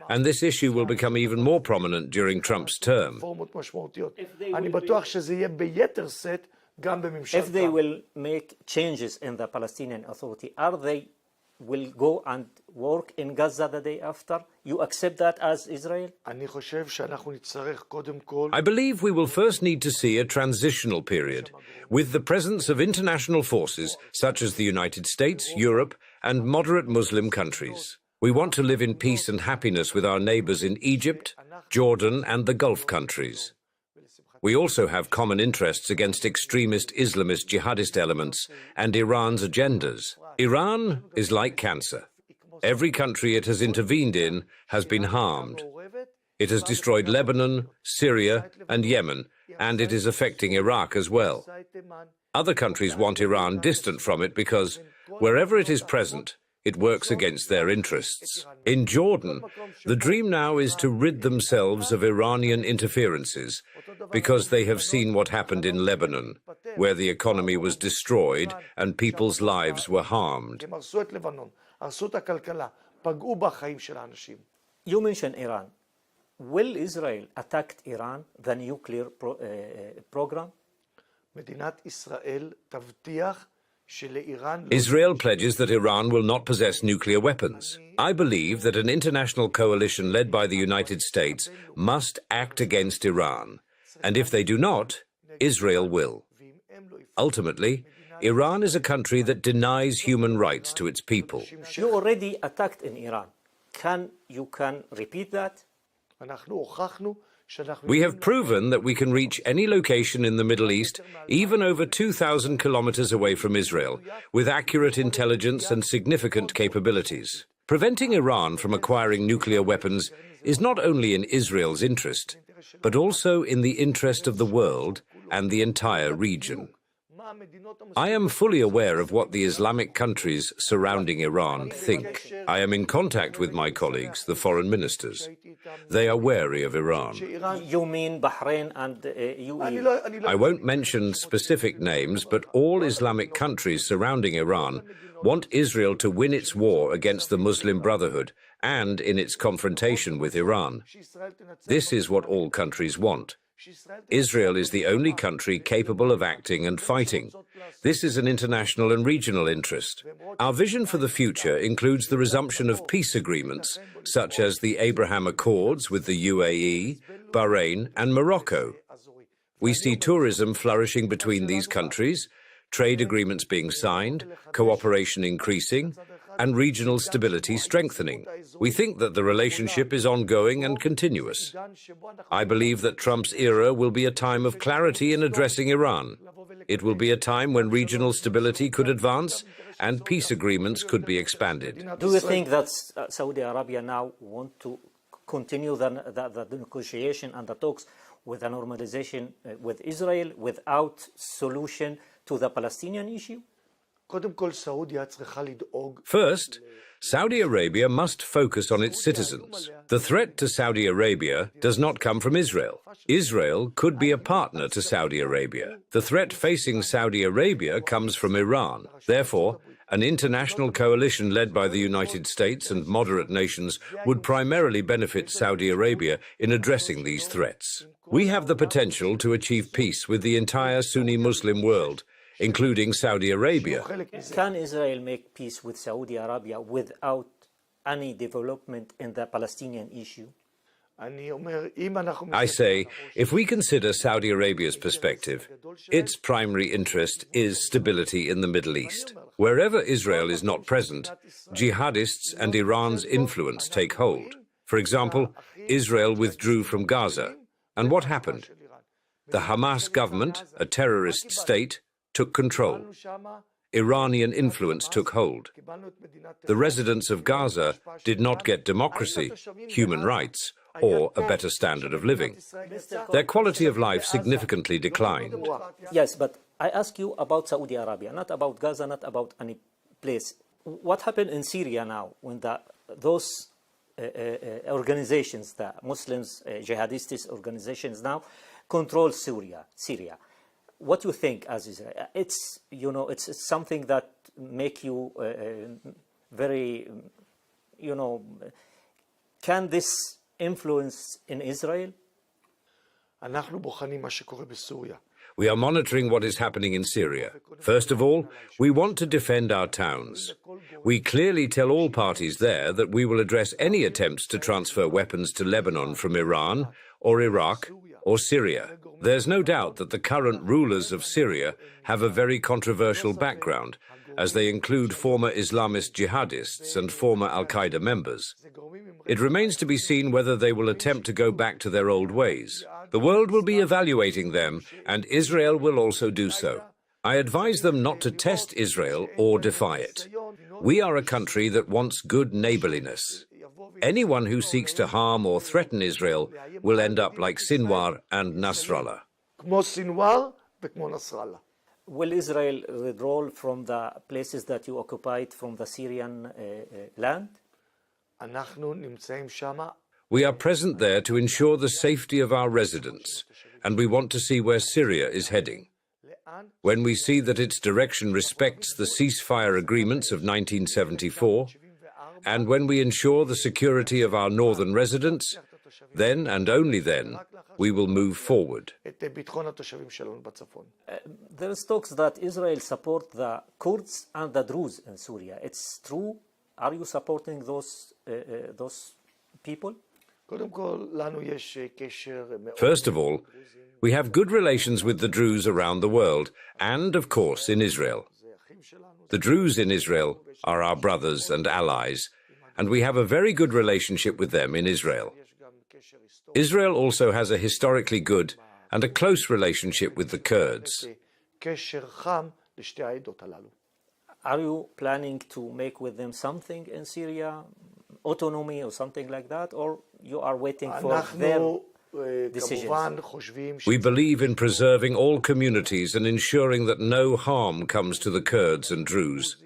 and this issue will become even more prominent during Trump's term. If they will make changes in the Palestinian Authority, are they will go and work in Gaza the day after? You accept that as Israel? I believe we will first need to see a transitional period with the presence of international forces such as the United States, Europe, and moderate Muslim countries. We want to live in peace and happiness with our neighbors in Egypt, Jordan, and the Gulf countries. We also have common interests against extremist Islamist jihadist elements and Iran's agendas. Iran is like cancer. Every country it has intervened in has been harmed. It has destroyed Lebanon, Syria, and Yemen, and it is affecting Iraq as well. Other countries want Iran distant from it because, wherever it is present, it works against their interests. In Jordan, the dream now is to rid themselves of Iranian interferences because they have seen what happened in Lebanon, where the economy was destroyed and people's lives were harmed. You mentioned Iran. Will Israel attack Iran, the nuclear program? Israel pledges that Iran will not possess nuclear weapons. I believe that an international coalition led by the United States must act against Iran, and if they do not, Israel will. Ultimately, Iran is a country that denies human rights to its people. You already attacked in Iran. You can repeat that? We have proven that we can reach any location in the Middle East, even over 2,000 kilometers away from Israel, with accurate intelligence and significant capabilities. Preventing Iran from acquiring nuclear weapons is not only in Israel's interest, but also in the interest of the world and the entire region. I am fully aware of what the Islamic countries surrounding Iran think. I am in contact with my colleagues, the foreign ministers. They are wary of Iran. You mean Bahrain and UAE? I won't mention specific names, but all Islamic countries surrounding Iran want Israel to win its war against the Muslim Brotherhood and in its confrontation with Iran. This is what all countries want. Israel is the only country capable of acting and fighting. This is an international and regional interest. Our vision for the future includes the resumption of peace agreements, such as the Abraham Accords with the UAE, Bahrain, and Morocco. We see tourism flourishing between these countries, trade agreements being signed, cooperation increasing, and regional stability strengthening. We think that the relationship is ongoing and continuous. I believe that Trump's era will be a time of clarity in addressing Iran. It will be a time when regional stability could advance and peace agreements could be expanded. Do you think that Saudi Arabia now want to continue the negotiation and the talks with a normalization with Israel without solution to the Palestinian issue? First, Saudi Arabia must focus on its citizens. The threat to Saudi Arabia does not come from Israel. Israel could be a partner to Saudi Arabia. The threat facing Saudi Arabia comes from Iran. Therefore, an international coalition led by the United States and moderate nations would primarily benefit Saudi Arabia in addressing these threats. We have the potential to achieve peace with the entire Sunni Muslim world, including Saudi Arabia. Can Israel make peace with Saudi Arabia without any development in the Palestinian issue? I say, if we consider Saudi Arabia's perspective, its primary interest is stability in the Middle East. Wherever Israel is not present, jihadists and Iran's influence take hold. For example, Israel withdrew from Gaza. And what happened? The Hamas government, a terrorist state, took control. Iranian influence took hold. The residents of Gaza did not get democracy, human rights, or a better standard of living. Their quality of life significantly declined. Yes, but I ask you about Saudi Arabia, not about Gaza, not about any place. What happened in Syria now when those organizations, the Muslims, jihadist organizations now, control Syria? What do you think as Israel? It's something that make you very, Can this influence in Israel? We are monitoring what is happening in Syria. First of all, we want to defend our towns. We clearly tell all parties there that we will address any attempts to transfer weapons to Lebanon from Iran or Iraq or Syria. There's no doubt that the current rulers of Syria have a very controversial background, as they include former Islamist jihadists and former Al-Qaeda members. It remains to be seen whether they will attempt to go back to their old ways. The world will be evaluating them, and Israel will also do so. I advise them not to test Israel or defy it. We are a country that wants good neighborliness. Anyone who seeks to harm or threaten Israel will end up like Sinwar and Nasrallah. Will Israel withdraw from the places that you occupied from the Syrian land? We are present there to ensure the safety of our residents, and we want to see where Syria is heading. When we see that its direction respects the ceasefire agreements of 1974, and when we ensure the security of our northern residents, then and only then we will move forward. There is talks that Israel support the Kurds and the Druze in Syria. It's true? Are you supporting those people? First of all, we have good relations with the Druze around the world, and of course in Israel. The Druze in Israel are our brothers and allies, and we have a very good relationship with them in Israel. Israel also has a historically good and a close relationship with the Kurds. Are you planning to make with them something in Syria, autonomy or something like that, or you are waiting for their decisions? We believe in preserving all communities and ensuring that no harm comes to the Kurds and Druze.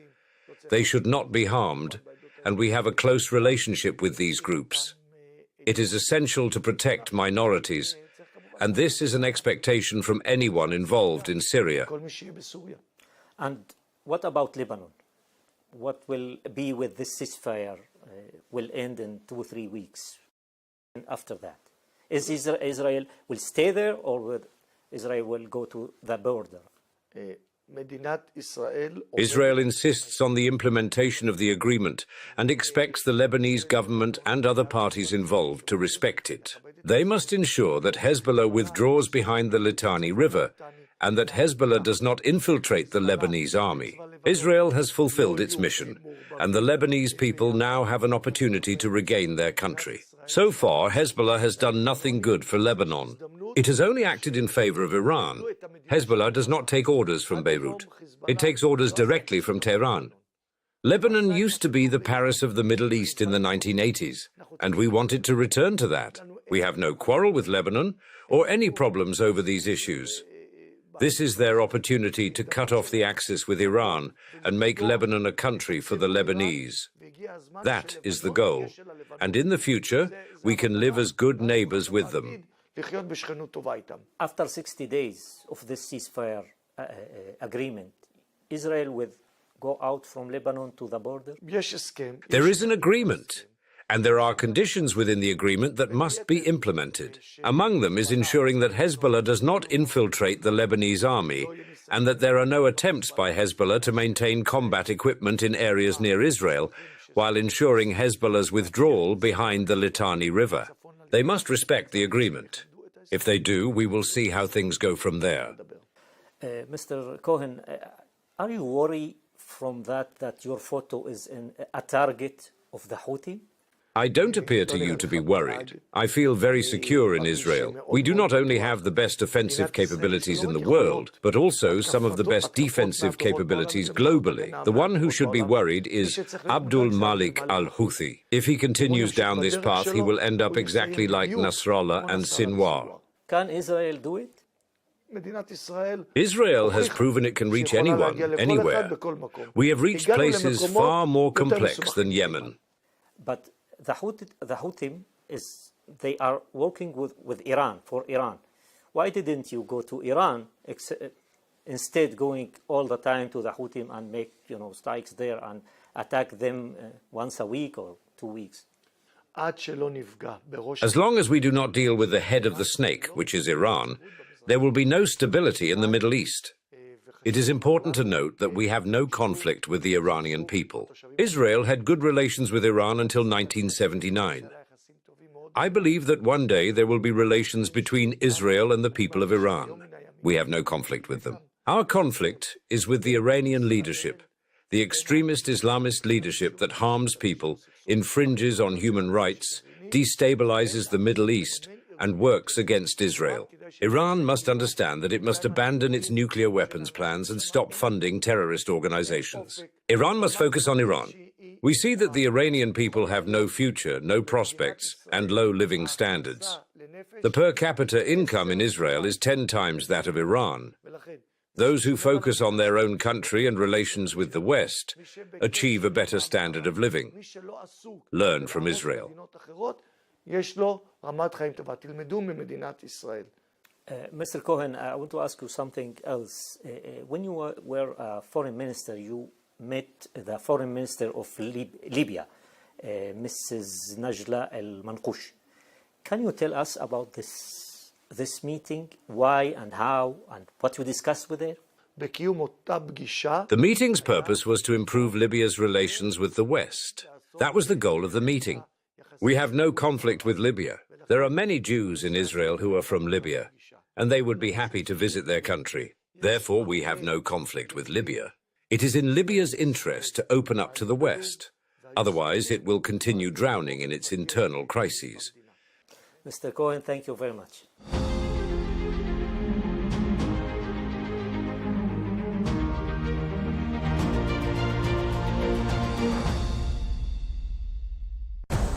They should not be harmed, and we have a close relationship with these groups. It is essential to protect minorities, and this is an expectation from anyone involved in Syria. And what about Lebanon? What will be with this ceasefire? Will end in 2 or 3 weeks. And after that, is Israel will stay there, or will Israel go to the border? Israel insists on the implementation of the agreement and expects the Lebanese government and other parties involved to respect it. They must ensure that Hezbollah withdraws behind the Litani River and that Hezbollah does not infiltrate the Lebanese army. Israel has fulfilled its mission, and the Lebanese people now have an opportunity to regain their country. So far, Hezbollah has done nothing good for Lebanon. It has only acted in favor of Iran. Hezbollah does not take orders from Beirut. It takes orders directly from Tehran. Lebanon used to be the Paris of the Middle East in the 1980s, and we wanted to return to that. We have no quarrel with Lebanon or any problems over these issues. This is their opportunity to cut off the axis with Iran and make Lebanon a country for the Lebanese. That is the goal. And in the future, we can live as good neighbors with them. After 60 days of this ceasefire agreement, Israel will go out from Lebanon to the border? There is an agreement, and there are conditions within the agreement that must be implemented. Among them is ensuring that Hezbollah does not infiltrate the Lebanese army and that there are no attempts by Hezbollah to maintain combat equipment in areas near Israel while ensuring Hezbollah's withdrawal behind the Litani River. They must respect the agreement. If they do, we will see how things go from there. Mr. Cohen, are you worried from that your photo is a target of the Houthi? I don't appear to you to be worried. I feel very secure in Israel. We do not only have the best offensive capabilities in the world, but also some of the best defensive capabilities globally. The one who should be worried is Abdul Malik al-Houthi. If he continues down this path, he will end up exactly like Nasrallah and Sinwar. Can Israel do it? Israel has proven it can reach anyone, anywhere. We have reached places far more complex than Yemen. But the Houthi they are working with Iran, for Iran. Why didn't you go to Iran instead going all the time to the Houthi and make strikes there and attack them once a week or 2 weeks? As long as we do not deal with the head of the snake, which is Iran, there will be no stability in the Middle East. It is important to note that we have no conflict with the Iranian people. Israel had good relations with Iran until 1979. I believe that one day there will be relations between Israel and the people of Iran. We have no conflict with them. Our conflict is with the Iranian leadership, the extremist Islamist leadership that harms people, infringes on human rights, destabilizes the Middle East, and works against Israel. Iran must understand that it must abandon its nuclear weapons plans and stop funding terrorist organizations. Iran must focus on Iran. We see that the Iranian people have no future, no prospects, and low living standards. The per capita income in Israel is 10 times that of Iran. Those who focus on their own country and relations with the West achieve a better standard of living. Learn from Israel. Mr. Cohen, I want to ask you something else. When you were a foreign minister, you met the foreign minister of Libya, Mrs. Najla El-Manqoush. Can you tell us about this meeting, why and how, and what you discussed with her? The meeting's purpose was to improve Libya's relations with the West. That was the goal of the meeting. We have no conflict with Libya. There are many Jews in Israel who are from Libya, and they would be happy to visit their country. Therefore, we have no conflict with Libya. It is in Libya's interest to open up to the West. Otherwise, it will continue drowning in its internal crises. Mr. Cohen, thank you very much.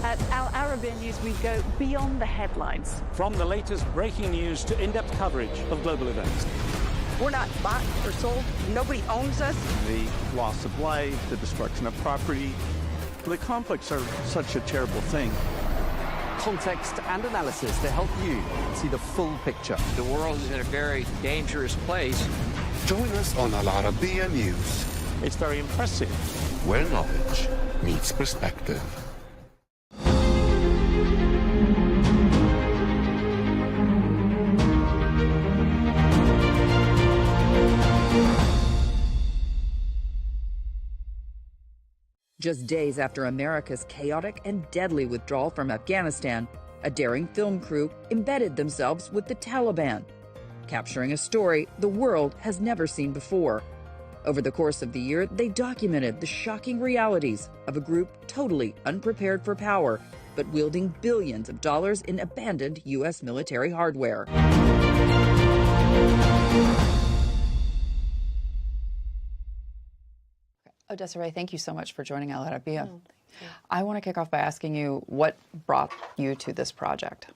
At Arabiya News, we go beyond the headlines. From the latest breaking news to in-depth coverage of global events. We're not bought or sold. Nobody owns us. The loss of life, the destruction of property. The conflicts are such a terrible thing. Context and analysis to help you see the full picture. The world is in a very dangerous place. Join us on Arabiya News, It's very impressive. where knowledge meets perspective. Just days after America's chaotic and deadly withdrawal from Afghanistan, a daring film crew embedded themselves with the Taliban, capturing a story the world has never seen before. Over the course of the year, they documented the shocking realities of a group totally unprepared for power, but wielding billions of dollars in abandoned U.S. military hardware. Desiree, thank you so much for joining Al Arabiya. I want to kick off by asking you what brought you to this project.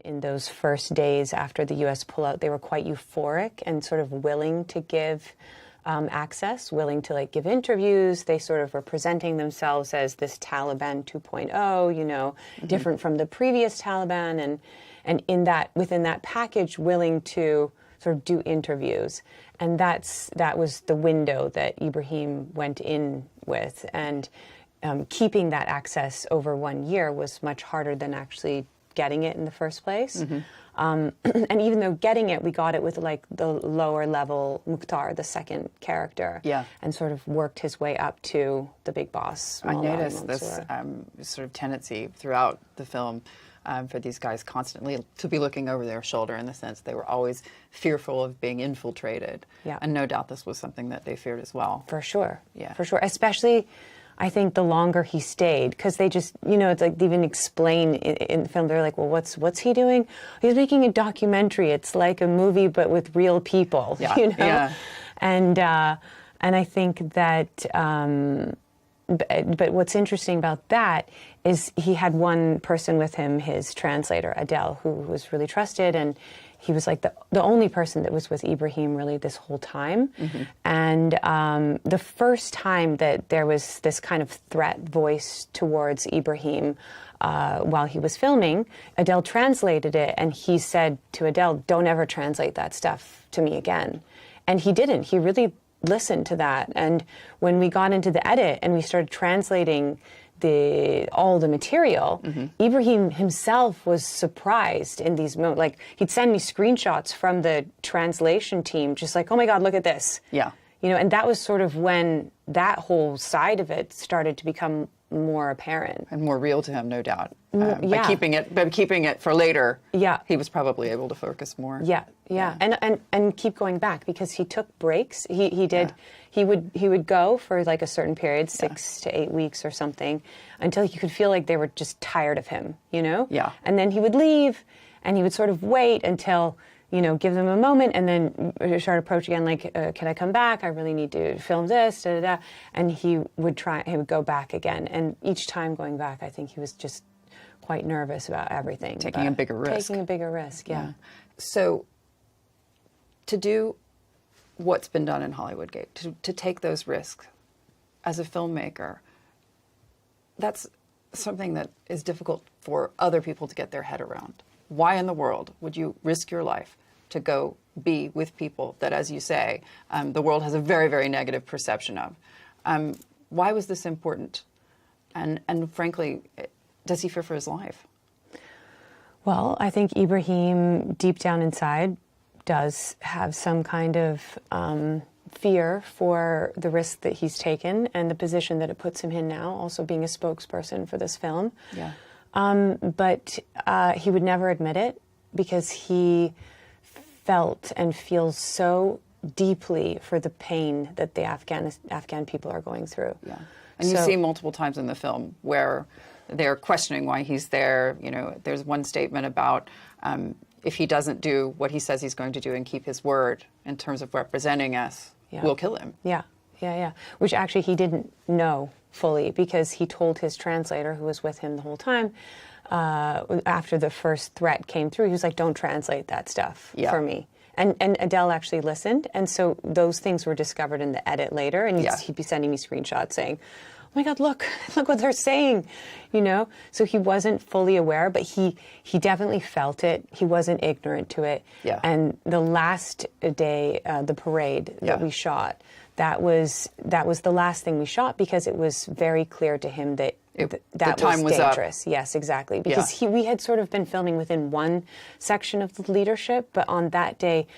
In those first days after the U.S. pullout, they were quite euphoric and sort of willing to give access, willing to give interviews. They sort of were presenting themselves as this Taliban 2.0, you know, different from the previous Taliban, and within that package, willing to sort of do interviews. And that was the window that Ibrahim went in with. And keeping that access over 1 year was much harder than actually getting it in the first place. And even though getting it, we got it with the lower level Mukhtar, the second character, and sort of worked his way up to the big boss. I noticed this sort of tendency throughout the film for these guys constantly to be looking over their shoulder, in the sense they were always fearful of being infiltrated. And no doubt this was something that they feared as well. For sure. For sure. Especially, I think, the longer he stayed, because they just, you know, it's like they even explain in the film, they're like, well, what's he doing? He's making a documentary. It's like a movie, but with real people, you know? And I think that, but what's interesting about that is he had one person with him, his translator, Adele, who was really trusted, and he was like the only person that was with Ibrahim really this whole time. And the first time that there was this kind of threat voiced towards Ibrahim while he was filming, Adele translated it, and he said to Adele, don't ever translate that stuff to me again. And he didn't. He really listened to that. And when we got into the edit and we started translating all the material, Ibrahim himself was surprised in these moments. Like, he'd send me screenshots from the translation team, just like, oh my God, look at this. Yeah. You know, and that was sort of when that whole side of it started to become more apparent. And more real to him, no doubt. Yeah. But keeping it for later, yeah, he was probably able to focus more. Yeah. And keep going back, because he took breaks. He would go for like a certain period, 6 to 8 weeks or something, until you could feel like they were just tired of him, you know? Yeah. And then he would leave, and he would sort of wait until, you know, give them a moment, and then start approaching again, like, can I come back? I really need to film this, da, da, da. And he would go back again. And each time going back, I think he was just quite nervous about everything. Taking a bigger risk. Taking a bigger risk, yeah. So to do what's been done in Hollywoodgate, to take those risks as a filmmaker, that's something that is difficult for other people to get their head around. Why in the world would you risk your life to go be with people that, as you say, the world has a very, very negative perception of? Why was this important? And frankly, does he fear for his life? Well, I think Ibrahim, deep down inside, does have some kind of fear for the risk that he's taken and the position that it puts him in now, also being a spokesperson for this film. Yeah. But he would never admit it, because he felt and feels so deeply for the pain that the Afghan people are going through. Yeah. And you see multiple times in the film where they're questioning why he's there. You know, there's one statement about if he doesn't do what he says he's going to do and keep his word in terms of representing us, we'll kill him. Yeah. Which actually he didn't know fully, because he told his translator, who was with him the whole time, after the first threat came through, he was like, don't translate that stuff for me. And Adele actually listened, and so those things were discovered in the edit later, and he'd be sending me screenshots saying, oh my God, look what they're saying, you know? So he wasn't fully aware, but he definitely felt it. He wasn't ignorant to it. Yeah. And the last day, the parade that we shot, that was the last thing we shot, because it was very clear to him that that was dangerous. Yes, exactly. Because we had sort of been filming within one section of the leadership, but on that day,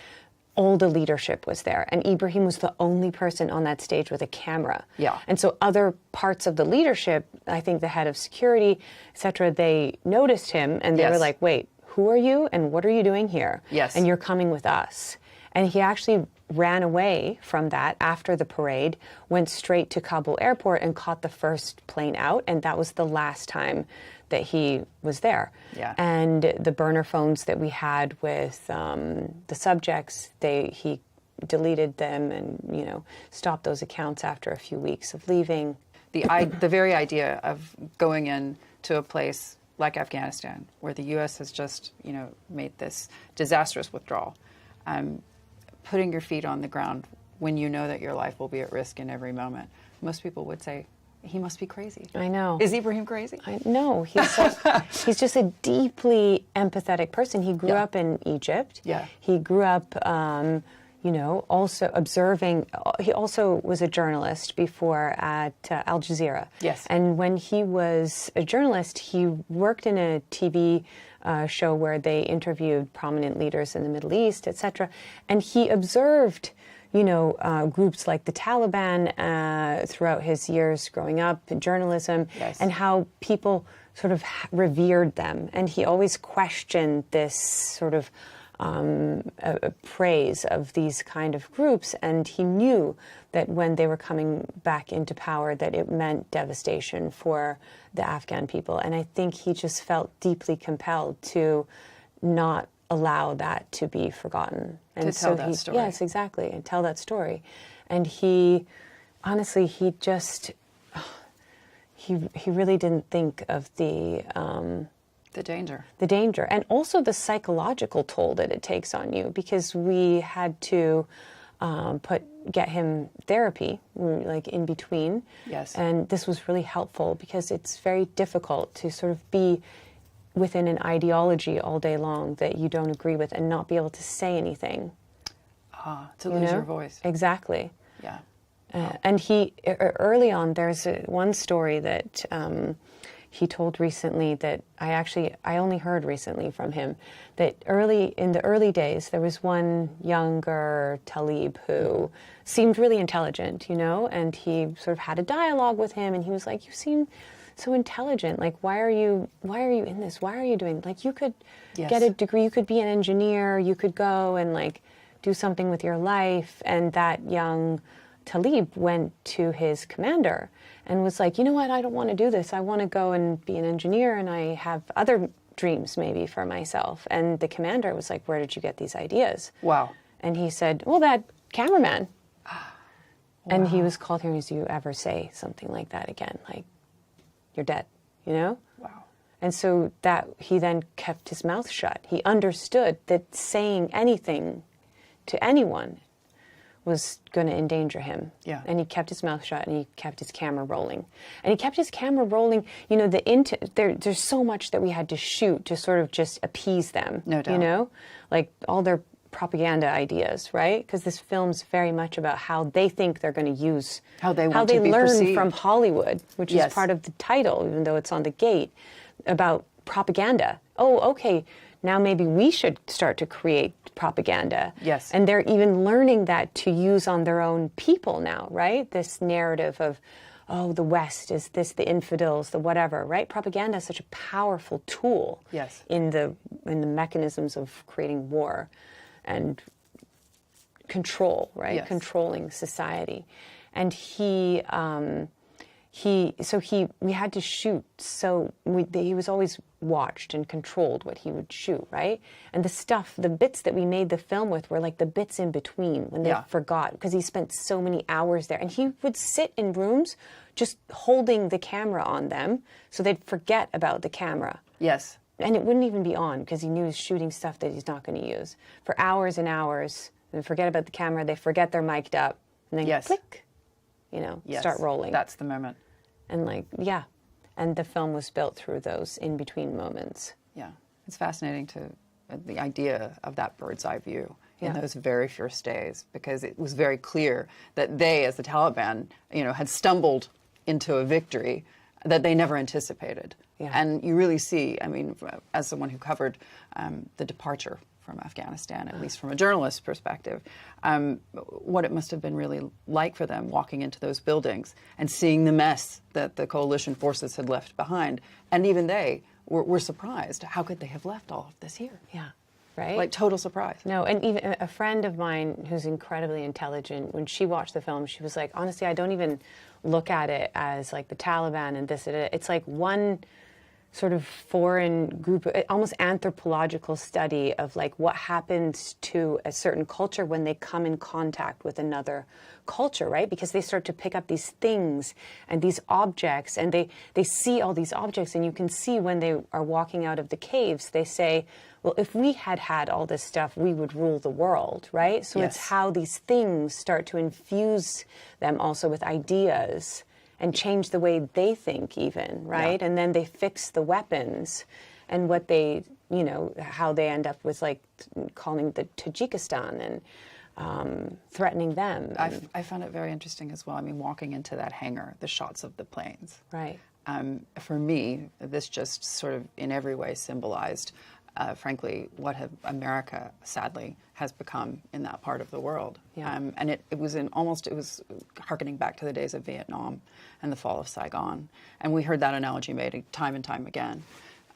all the leadership was there. And Ibrahim was the only person on that stage with a camera. Yeah. And so other parts of the leadership, I think the head of security, et cetera, they noticed him, and they were like, wait, who are you and what are you doing here? Yes. And you're coming with us. And he actually ran away from that after the parade, went straight to Kabul airport and caught the first plane out, and that was the last time that he was there. Yeah. And the burner phones that we had with the subjects, he deleted them and, you know, stopped those accounts after a few weeks of leaving. The very idea of going in to a place like Afghanistan, where the U.S. has just, you know, made this disastrous withdrawal, putting your feet on the ground when you know that your life will be at risk in every moment, most people would say, he must be crazy. I know. Is Ibrahim crazy? No, he's just a deeply empathetic person. He grew up in Egypt. Yeah. He grew up, you know, also observing. He also was a journalist before at Al Jazeera. Yes. And when he was a journalist, he worked in a TV show where they interviewed prominent leaders in the Middle East, etc. And he observed, you know, groups like the Taliban throughout his years growing up in journalism, and how people sort of revered them. And he always questioned this sort of praise of these kind of groups. And he knew that when they were coming back into power, that it meant devastation for the Afghan people. And I think he just felt deeply compelled to not allow that to be forgotten. And to tell that story. Yes, exactly, and tell that story. And he, honestly, he just, he really didn't think of the danger. The danger, and also the psychological toll that it takes on you, because we had to get him therapy, like in between. Yes. And this was really helpful, because it's very difficult to sort of be within an ideology all day long that you don't agree with and not be able to say anything. To lose your voice. Exactly. Yeah. And he, early on, there's one story that he told recently that I only heard recently from him, that in the early days, there was one younger Talib who seemed really intelligent, you know, and he sort of had a dialogue with him, and he was like, you seem so intelligent, like, why are you in this? Why are you doing, like, you could get a degree, you could be an engineer, you could go and, like, do something with your life. And that young Talib went to his commander and was like, you know what, I don't want to do this. I want to go and be an engineer, and I have other dreams maybe for myself. And the commander was like, where did you get these ideas? Wow. And he said, well, that cameraman. And he was called here, and do you ever say something like that again? Like, you're dead, you know? Wow. And so that he then kept his mouth shut. He understood that saying anything to anyone was going to endanger him. Yeah. And he kept his mouth shut, and he kept his camera rolling. And he kept his camera rolling, you know, there's so much that we had to shoot to sort of just appease them. No doubt. You know? Like all their propaganda ideas, right? Because this film's very much about how they think they're going to use, how they learn perceived from Hollywood, which is part of the title, even though it's on the gate, about propaganda. Oh, okay, now maybe we should start to create propaganda. Yes. And they're even learning that to use on their own people now, right? This narrative of, oh, the West is this, the infidels, the whatever, right? Propaganda is such a powerful tool in the mechanisms of creating war and control, right? Yes. Controlling society. And we had to shoot. So he was always watched and controlled what he would shoot, right? And the bits that we made the film with were like the bits in between when they forgot, because he spent so many hours there. And he would sit in rooms just holding the camera on them so they'd forget about the camera. Yes. And it wouldn't even be on because he knew he was shooting stuff that he's not going to use for hours and hours. They forget about the camera. They forget they're mic'd up. And then click, you know, start rolling. That's the moment. And and the film was built through those in-between moments. Yeah. It's fascinating the idea of that bird's eye view in those very first days, because it was very clear that they, as the Taliban, you know, had stumbled into a victory that they never anticipated. Yeah. And you really see, I mean, as someone who covered the departure from Afghanistan, at least from a journalist's perspective, what it must have been really like for them walking into those buildings and seeing the mess that the coalition forces had left behind. And even they were surprised. How could they have left all of this here? Yeah. Right? Like total surprise. No, and even a friend of mine who's incredibly intelligent, when she watched the film, she was like, honestly, I don't even look at it as like the Taliban and this and that. It's like one sort of foreign group, almost anthropological study of like what happens to a certain culture when they come in contact with another culture, right? Because they start to pick up these things and these objects, and they see all these objects, and you can see when they are walking out of the caves, they say, well, if we had all this stuff, we would rule the world, right? So it's how these things start to infuse them also with ideas and change the way they think even, right? Yeah. And then they fix the weapons and what they, you know, how they end up with like calling the Tajikistan and threatening them. I found it very interesting as well. I mean, walking into that hangar, the shots of the planes. Right. For me, this just sort of in every way symbolized, frankly, what America, sadly, has become in that part of the world. Yeah. And it was hearkening back to the days of Vietnam and the fall of Saigon. And we heard that analogy made time and time again.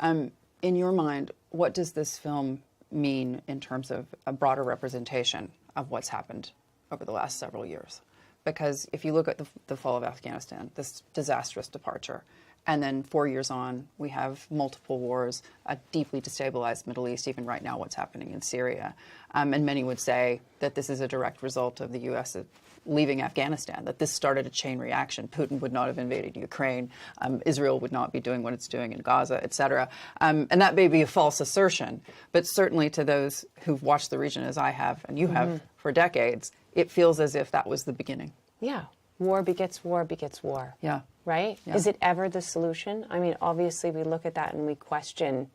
In your mind, what does this film mean in terms of a broader representation of what's happened over the last several years? Because if you look at the fall of Afghanistan, this disastrous departure, and then 4 years on, we have multiple wars, a deeply destabilized Middle East, even right now what's happening in Syria. And many would say that this is a direct result of the U.S. leaving Afghanistan, that this started a chain reaction. Putin would not have invaded Ukraine. Israel would not be doing what it's doing in Gaza, et cetera. And that may be a false assertion, but certainly to those who've watched the region as I have and you have for decades, it feels as if that was the beginning. Yeah. War begets war begets war. Yeah. Right? Yeah. Is it ever the solution? I mean, obviously we look at that and we question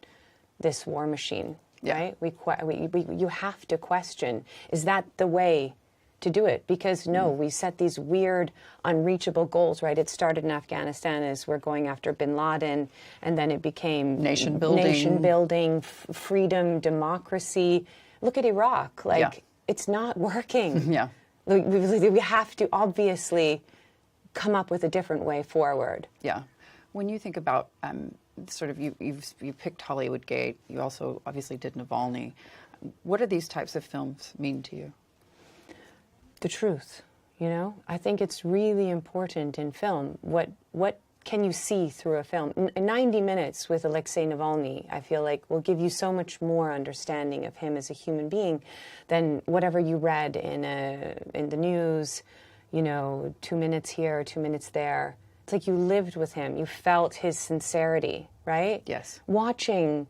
this war machine, right? You have to question, is that the way to do it, because we set these weird, unreachable goals, right? It started in Afghanistan as we're going after bin Laden, and then it became nation building, freedom, democracy. Look at Iraq. It's not working. Yeah. We have to obviously come up with a different way forward. Yeah. When you think about sort of, you picked Hollywood Gate, you also obviously did Navalny. What do these types of films mean to you? The truth, I think it's really important in film. What can you see through a film? 90 minutes with Alexei Navalny, I feel like, will give you so much more understanding of him as a human being than whatever you read in the news, 2 minutes here, 2 minutes there. It's like you lived with him. You felt his sincerity, right? Yes. Watching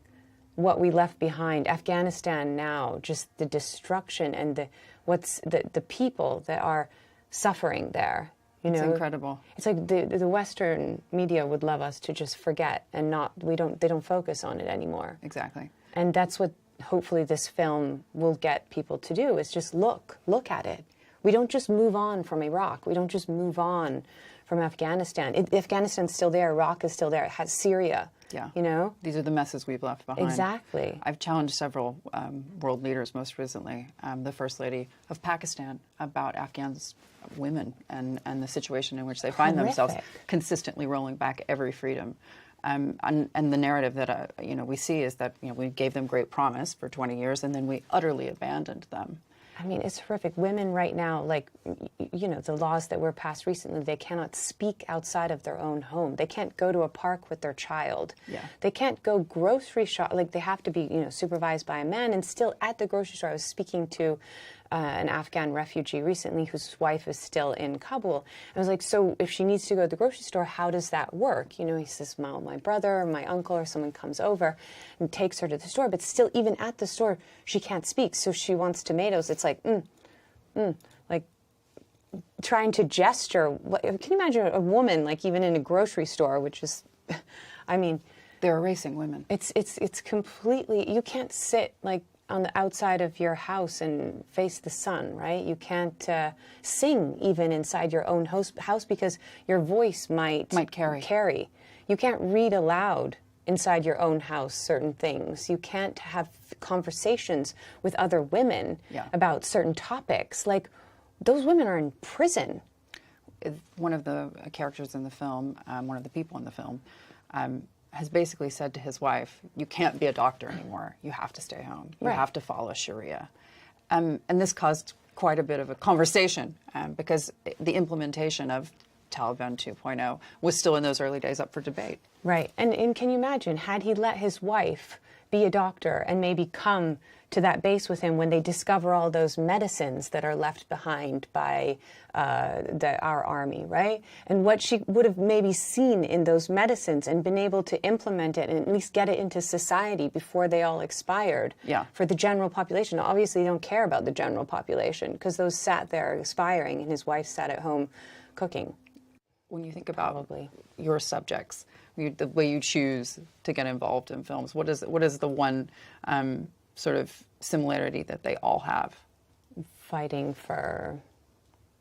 what we left behind, Afghanistan now, just the destruction and the people that are suffering there. It's incredible. It's like the Western media would love us to just forget and they don't focus on it anymore. Exactly. And that's what hopefully this film will get people to do, is just look at it. We don't just move on from Iraq. We don't just move on from Afghanistan. Afghanistan's still there. Iraq is still there. It has Syria. Yeah. These are the messes we've left behind. Exactly. I've challenged several world leaders, most recently the First Lady of Pakistan, about Afghans women and the situation in which they find themselves, consistently rolling back every freedom. And the narrative that we see is that we gave them great promise for 20 years and then we utterly abandoned them. I mean, it's horrific. Women right now, the laws that were passed recently, they cannot speak outside of their own home. They can't go to a park with their child. Yeah. They can't go grocery shop. They have to be, supervised by a man. And still at the grocery store, I was speaking to an Afghan refugee recently whose wife is still in Kabul. I was like, so if she needs to go to the grocery store, how does that work? He says, my brother or my uncle or someone comes over and takes her to the store. But still, even at the store, she can't speak. So she wants tomatoes. It's like, like trying to gesture. Can you imagine a woman, even in a grocery store, which is, I mean. They're erasing women. It's completely, you can't sit on the outside of your house and face the sun, right? You can't sing even inside your own house because your voice might carry. You can't read aloud inside your own house certain things. You can't have conversations with other women about certain topics. Those women are in prison. One of the characters in the film, one of the people in the film, has basically said to his wife, you can't be a doctor anymore. You have to stay home. You have to follow Sharia. And this caused quite a bit of a conversation because the implementation of Taliban 2.0 was still in those early days up for debate. Right. And can you imagine, had he let his wife be a doctor and maybe come to that base with him when they discover all those medicines that are left behind by our army, right? And what she would have maybe seen in those medicines and been able to implement it and at least get it into society before they all expired for the general population. Obviously, they don't care about the general population because those sat there expiring and his wife sat at home cooking. When you think about your subjects, the way you choose to get involved in films, what is the one sort of similarity that they all have? Fighting for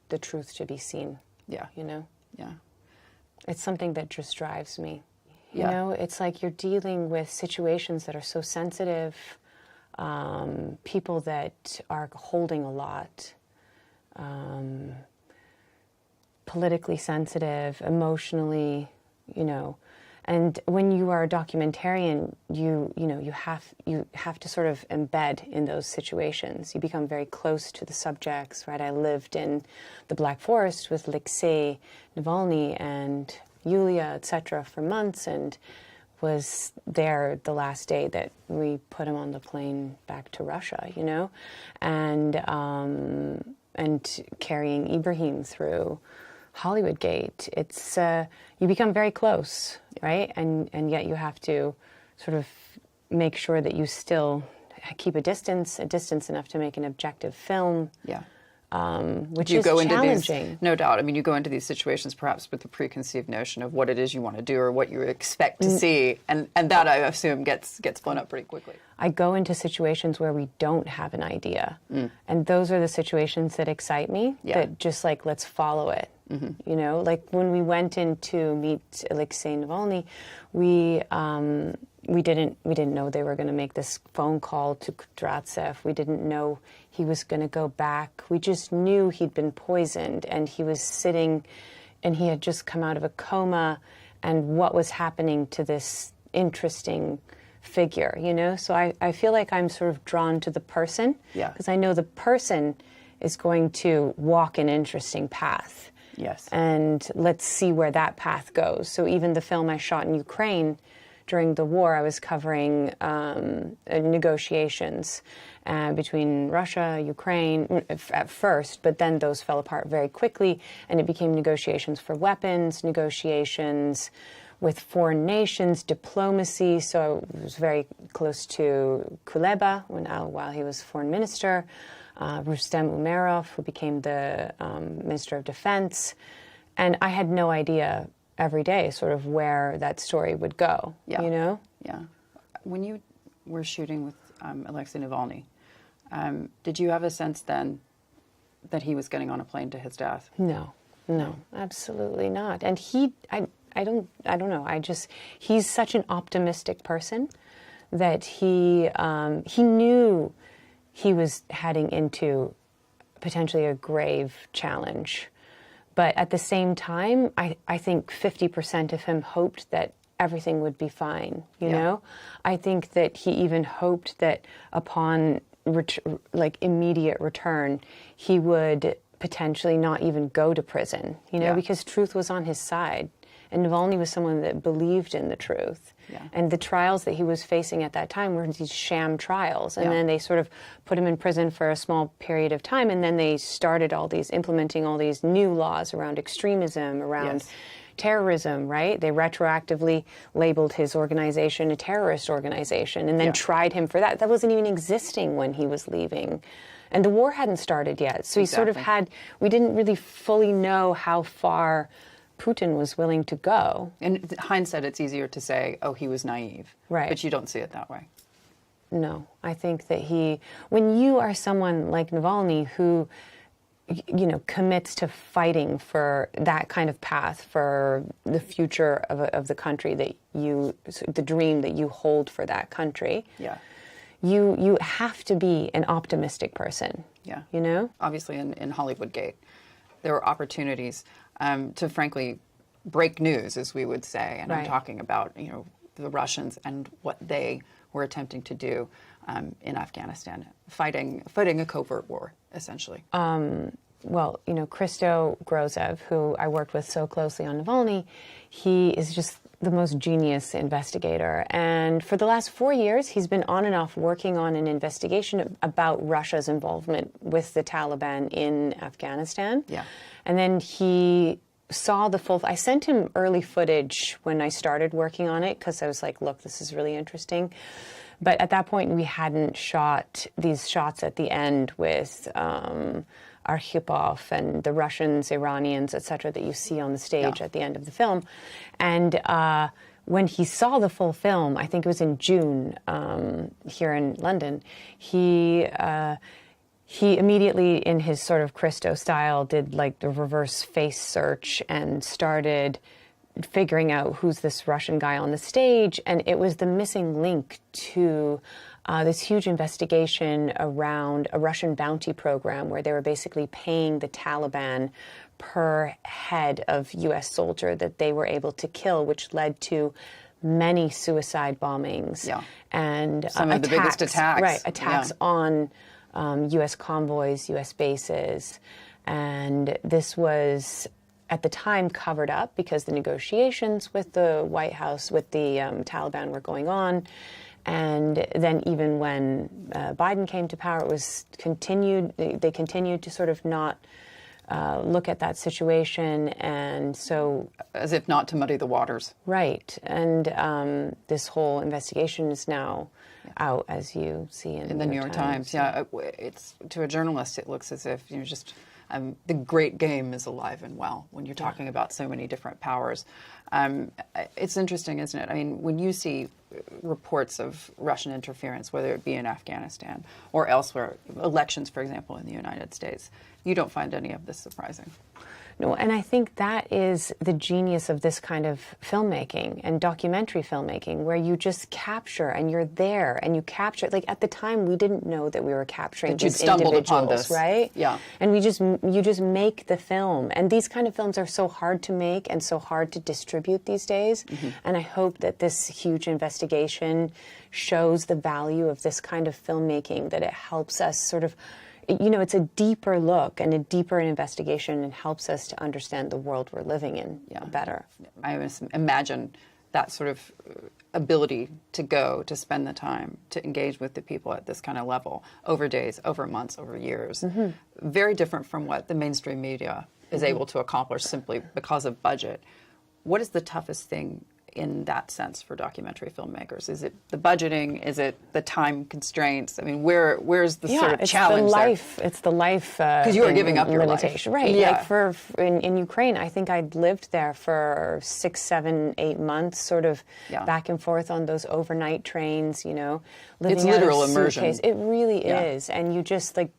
the truth to be seen. Yeah. Yeah. It's something that just drives me. You know, it's like you're dealing with situations that are so sensitive, people that are holding a lot, politically sensitive, emotionally, and when you are a documentarian, you have to sort of embed in those situations. You become very close to the subjects, right? I lived in the Black Forest with Alexei Navalny and Yulia, etc., for months, and was there the last day that we put him on the plane back to Russia, and carrying Ibrahim through Hollywood Gate. It's you become very close, right? And yet you have to sort of make sure that you still keep a distance enough to make an objective film. Yeah. Which is challenging. No doubt. I mean, you go into these situations perhaps with the preconceived notion of what it is you want to do or what you expect to see, and that, I assume, gets blown up pretty quickly. I go into situations where we don't have an idea. And those are the situations that excite me, that just like, let's follow it. You know, like when we went in to meet Alexei Navalny, we didn't know they were going to make this phone call to Kudratsev. We didn't know he was going to go back. We just knew he'd been poisoned, and he was sitting, and he had just come out of a coma, and what was happening to this interesting figure, you know? So I feel like I'm sort of drawn to the person, because I know the person is going to walk an interesting path. Yes. And let's see where that path goes. So even the film I shot in Ukraine during the war, I was covering negotiations between Russia, Ukraine at first, but then those fell apart very quickly, and it became negotiations for weapons, negotiations with foreign nations, diplomacy. So I was very close to Kuleba while he was foreign minister. Rustem Umerov, who became the Minister of Defense. And I had no idea every day sort of where that story would go, you know? Yeah. When you were shooting with Alexei Navalny, did you have a sense then that he was getting on a plane to his death? No, absolutely not. And I don't know. He's such an optimistic person that he knew he was heading into potentially a grave challenge. But at the same time, I think 50% of him hoped that everything would be fine, you know? I think that he even hoped that upon immediate return, he would potentially not even go to prison, you know, because truth was on his side. And Navalny was someone that believed in the truth. And the trials that he was facing at that time were these sham trials. And then they sort of put him in prison for a small period of time. And then they started implementing all these new laws around extremism, around terrorism, right? They retroactively labeled his organization a terrorist organization and then tried him for that. That wasn't even existing when he was leaving. And the war hadn't started yet. So he sort of we didn't really fully know how far Putin was willing to go. In hindsight, it's easier to say, oh, he was naive. Right. But you don't see it that way. No, I think that when you are someone like Navalny who, you know, commits to fighting for that kind of path, for the future of the country the dream that you hold for that country, you have to be an optimistic person. Yeah. You know? Obviously, in Hollywood Gate, there were opportunities to frankly break news, as we would say. And I'm talking about, you know, the Russians and what they were attempting to do in Afghanistan, fighting a covert war, essentially. Well, you know, Christo Grozev, who I worked with so closely on Navalny, he is just the most genius investigator. And for the last 4 years, he's been on and off working on an investigation about Russia's involvement with the Taliban in Afghanistan. And then he saw the full... I sent him early footage when I started working on it because I was like, look, this is really interesting. But at that point, we hadn't shot these shots at the end with Arkhipov and the Russians, Iranians, et cetera, that you see on the stage at the end of the film. And when he saw the full film, I think it was in June here in London, he immediately, in his sort of Christo style, did like the reverse face search and started figuring out who's this Russian guy on the stage. And it was the missing link to this huge investigation around a Russian bounty program where they were basically paying the Taliban per head of U.S. soldier that they were able to kill, which led to many suicide bombings and some of the biggest attacks. Right, attacks on U.S. convoys, U.S. bases. And this was, at the time, covered up because the negotiations with the White House, with the Taliban were going on. And then even when Biden came to power, it was continued. They continued to sort of not look at that situation. And so... as if not to muddy the waters. Right. And this whole investigation is now out, as you see in the New York Times. Yeah, it's, to a journalist, it looks as if, you know, just The great game is alive and well when you're talking about so many different powers. It's interesting, isn't it? I mean, when you see reports of Russian interference, whether it be in Afghanistan or elsewhere, elections, for example, in the United States, you don't find any of this surprising. No, and I think that is the genius of this kind of filmmaking and documentary filmmaking, where you just capture and you're there and you capture. Like at the time, we didn't know that we were capturing these individuals, right? Yeah. And you just make the film, and these kind of films are so hard to make and so hard to distribute these days. And I hope that this huge investigation shows the value of this kind of filmmaking, that it helps us sort of. You know, it's a deeper look and a deeper investigation, and helps us to understand the world we're living in better. I imagine that sort of ability to go, to spend the time, to engage with the people at this kind of level over days, over months, over years. Very different from what the mainstream media is able to accomplish simply because of budget. What is the toughest thing in that sense for documentary filmmakers? Is it the budgeting? Is it the time constraints? I mean, where's the sort of challenge there? It's the life. Because you are giving up your limitation, life. right? Yeah. Like in Ukraine, I think I'd lived there for 6, 7, 8 months, sort of back and forth on those overnight trains. You know, living it's out literal of immersion. suitcase. It really is, and you just like,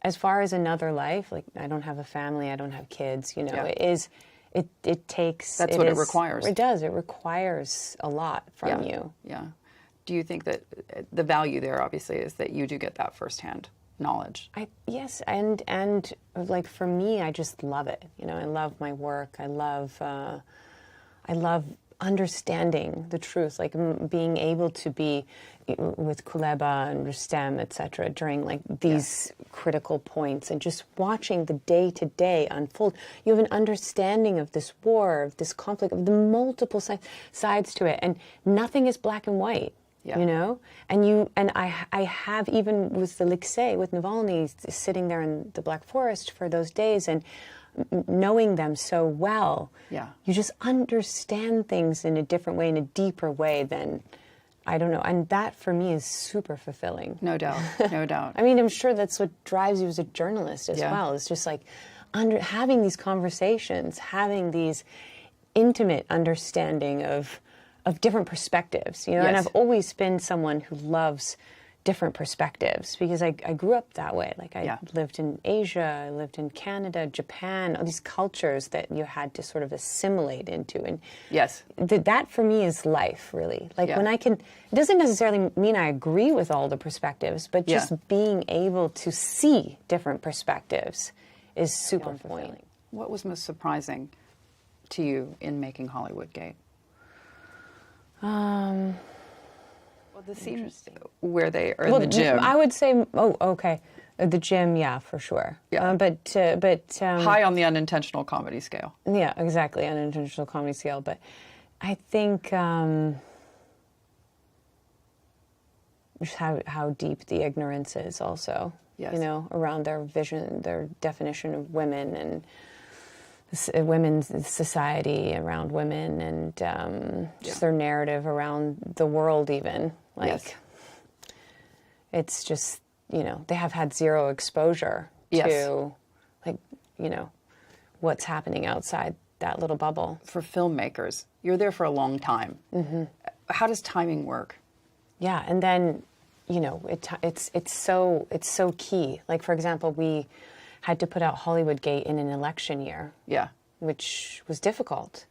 as far as another life, like I don't have a family, I don't have kids. You know, it is. It takes... That's what it requires. It does. It requires a lot from you. Yeah. Do you think that the value there, obviously, is that you do get that firsthand knowledge? Yes, and like for me, I just love it. You know, I love my work. I love understanding the truth, like being able to be with Kuleba and Rustem, etc., during like these critical points, and just watching the day-to-day unfold. You have an understanding of this war, of this conflict, of the multiple sides to it, and nothing is black and white. You know, and I have, even with the Alexei, with Navalny, sitting there in the Black Forest for those days and knowing them so well, you just understand things in a different way, in a deeper way than, I don't know. And that for me is super fulfilling. No doubt, no doubt. I mean, I'm sure that's what drives you as a journalist as well. It's just like having these conversations, having these intimate understanding of different perspectives, you know. And I've always been someone who loves different perspectives because I grew up that way. Like I lived in Asia, I lived in Canada, Japan, all these cultures that you had to sort of assimilate into. And that for me is life, really. Like when I can, it doesn't necessarily mean I agree with all the perspectives, but just being able to see different perspectives is super important. What was most surprising to you in making Hollywood Gate? Well, the scenes where they are in the gym. I would say, the gym, for sure. But high on the unintentional comedy scale. Yeah, exactly, unintentional comedy scale. But I think just how deep the ignorance is, also. You know, around their vision, their definition of women and women's society around women, and just their narrative around the world, even. Like, it's just, you know, they have had zero exposure to, like, you know, what's happening outside that little bubble. For filmmakers, you're there for a long time. How does timing work? Yeah, and then, you know, it's so key. Like, for example, we had to put out Hollywood Gate in an election year. Which was difficult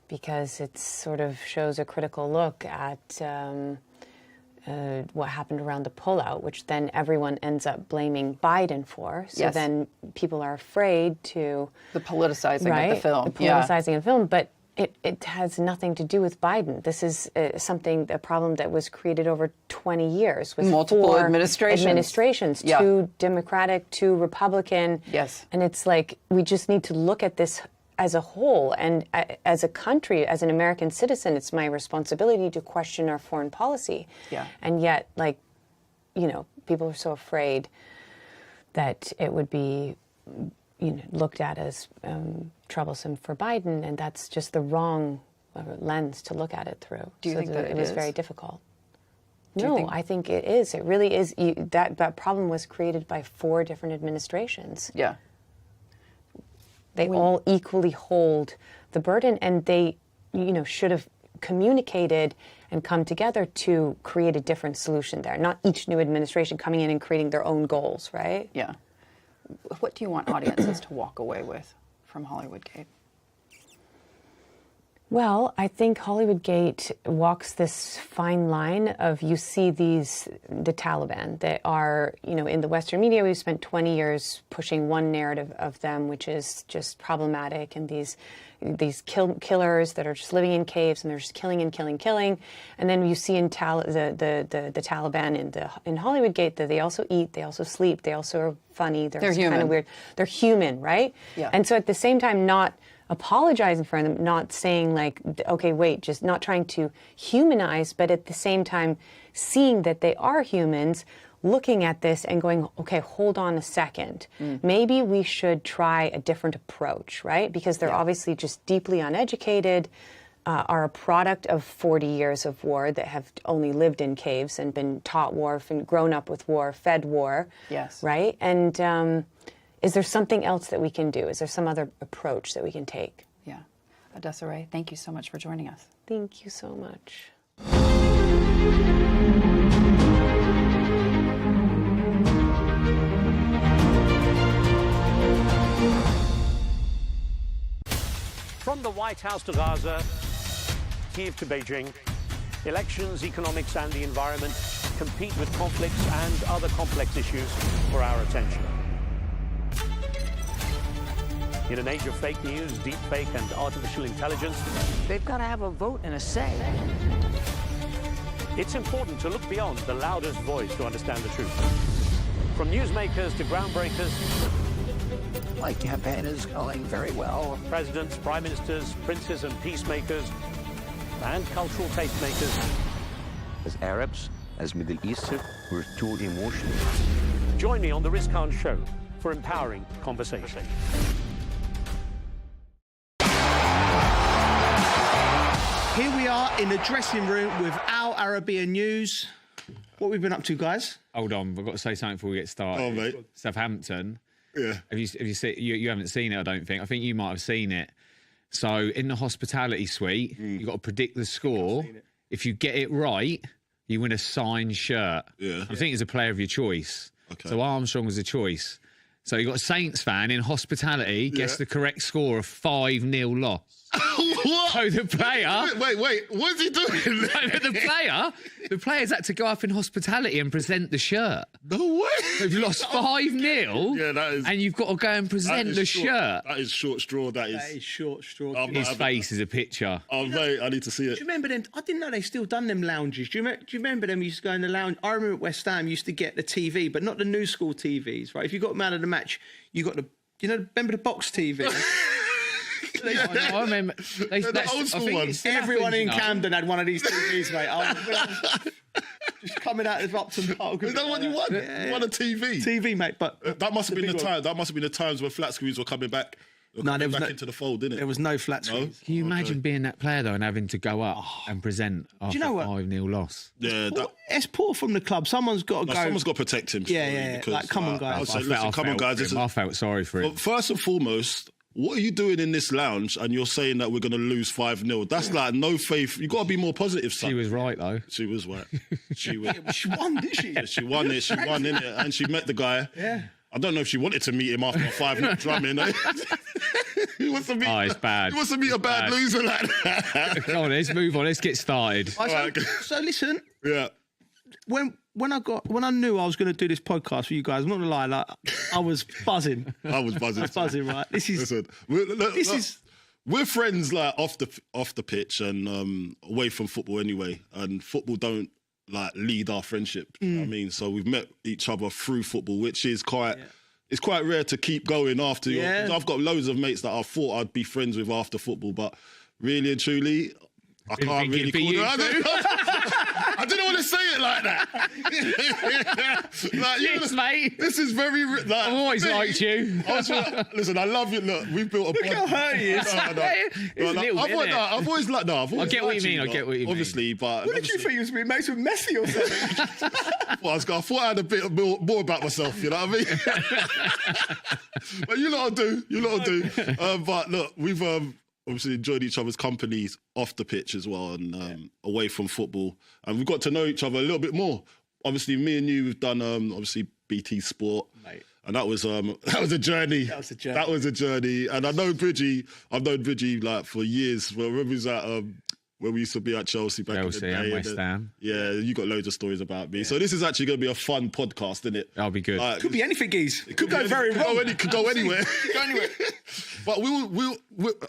because it sort of shows a critical look at what happened around the pullout, which then everyone ends up blaming Biden for. So then people are afraid to... The politicizing of the film. The politicizing of the film, but it has nothing to do with Biden. This is a problem that was created over 20 years with multiple 4 administrations. 2 Democratic, 2 Republican. And it's like, we just need to look at this as a whole, and as a country, as an American citizen, it's my responsibility to question our foreign policy. And yet, like, you know, people are so afraid that it would be, you know, looked at as troublesome for Biden, and that's just the wrong lens to look at it through. Do you think that it was very difficult? No, I think it is. It really is. That problem was created by 4 different administrations. They all equally hold the burden, and they, should have communicated and come together to create a different solution there. Not each new administration coming in and creating their own goals, right? Yeah. What do you want audiences to walk away with from Hollywoodgate? Well, I think Hollywoodgate walks this fine line of, you see the Taliban that are, in the Western media, we've spent 20 years pushing one narrative of them, which is just problematic, and these killers that are just living in caves and they're just killing and killing, killing. And then you see in the Taliban in Hollywoodgate that they also eat, they also sleep, they also are funny. They're human. Kind of weird. They're human, right? Yeah. And so at the same time, not apologizing for them, not saying like, okay, wait, just not trying to humanize, but at the same time seeing that they are humans, looking at this and going, okay, hold on a second. Maybe we should try a different approach, right? Because they're obviously just deeply uneducated, are a product of 40 years of war, that have only lived in caves and been taught war and grown up with war, fed war. Yes. Right? And is there something else that we can do? Is there some other approach that we can take? Yeah. Desiree, thank you so much for joining us. Thank you so much. From the White House to Gaza, Kiev to Beijing, elections, economics and the environment compete with conflicts and other complex issues for our attention. In an age of fake news, deep fake and artificial intelligence, They've got to have a vote and a say. it's important to look beyond the loudest voice to understand the truth. From newsmakers to groundbreakers, My campaign is going very well. presidents, prime ministers, princes and peacemakers, and cultural tastemakers. As Arabs, as Middle Eastern, we're too emotional. Join me on the Rizkan Show for empowering conversation. Here we are in the dressing room with Arabiya News. What have we been up to, guys? Hold on, I've got to say something before we get started. Oh, mate. Southampton. Yeah. Have you seen? You haven't seen it, I don't think. I think you might have seen it. So in the hospitality suite, you've got to predict the score. If you get it right, you win a signed shirt. Yeah. I think it's a player of your choice. Okay. So Armstrong was a choice. So you got a Saints fan in hospitality, gets the correct score of 5-0 loss. What? So the player... Wait, what's he doing? The players had to go up in hospitality and present the shirt. No way. They've lost 5-0. Yeah, that is... And you've got to go and present the shirt. That is short straw, that is. That is short straw. His face is a picture. Oh, mate, I need to see it. Do you remember them? I didn't know they still done them lounges. Do you remember them? You used to go in the lounge. I remember at West Ham used to get the TV, but not the new school TVs, right? If you got man of the match, you got the, remember the box TV? I remember. The old school ones. Everyone in Camden had one of these TVs, mate. Just coming out of Upton Park. Is that what you want? Yeah. You want a TV? TV, mate. But that must have been the time. That must have been the times when flat screens were coming back. No, there was back into the fold, didn't it? There was no flat screens. Can you imagine being that player though and having to go up and present after 5-0 loss? Yeah, it's poor from the club. Someone's got to go. Someone's got to protect him. Yeah. Like, come on, guys. Come on, guys. I felt sorry for him. First and foremost, what are you doing in this lounge and you're saying that we're going to lose 5-0? That's like no faith. You've got to be more positive, son. She was right, though. She was right. She won, didn't she? Yeah, she won it. She won, innit? And she met the guy. Yeah. I don't know if she wanted to meet him after a 5-0 drumming. He wants to meet. Oh, it's bad. He wants to meet a bad loser like that. Come on, let's move on. Let's get started. So listen. Yeah. When I knew I was going to do this podcast for you guys, I'm not going to lie, like, I was buzzing. I was buzzing. Right? This is. Listen, we're friends like off the pitch and away from football anyway. And football don't like lead our friendship. You know what I mean, so we've met each other through football, which is quite. It's quite rare to keep going after. I've got loads of mates that I thought I'd be friends with after football, but really and truly, I can't really call them. I didn't want to say it like that. Like, Yes, mate. This is very. Like, I've always liked you. Listen, I love you. Look, we've built a. Look how hurt he is. I've always liked. No, I've always. I get what you mean. I get what you mean. Obviously, but what did you think you was being mates with Messi or something? Well, I thought I had a bit more about myself. You know what I mean? But you lot will do. But look, we've obviously enjoyed each other's companies off the pitch as well, and away from football, and we've got to know each other a little bit more. Obviously, me and you, we've done obviously BT Sport, mate. And that was a journey. That was a journey. And I've known Bridgie like for years. Well, remember he was at when we used to be at Chelsea back in the day. And West Ham. Yeah, you got loads of stories about me. Yeah. So this is actually going to be a fun podcast, isn't it? That'll be good. Could be anything, Geese. It could go very wrong. It could go anywhere. Go anywhere. But we'll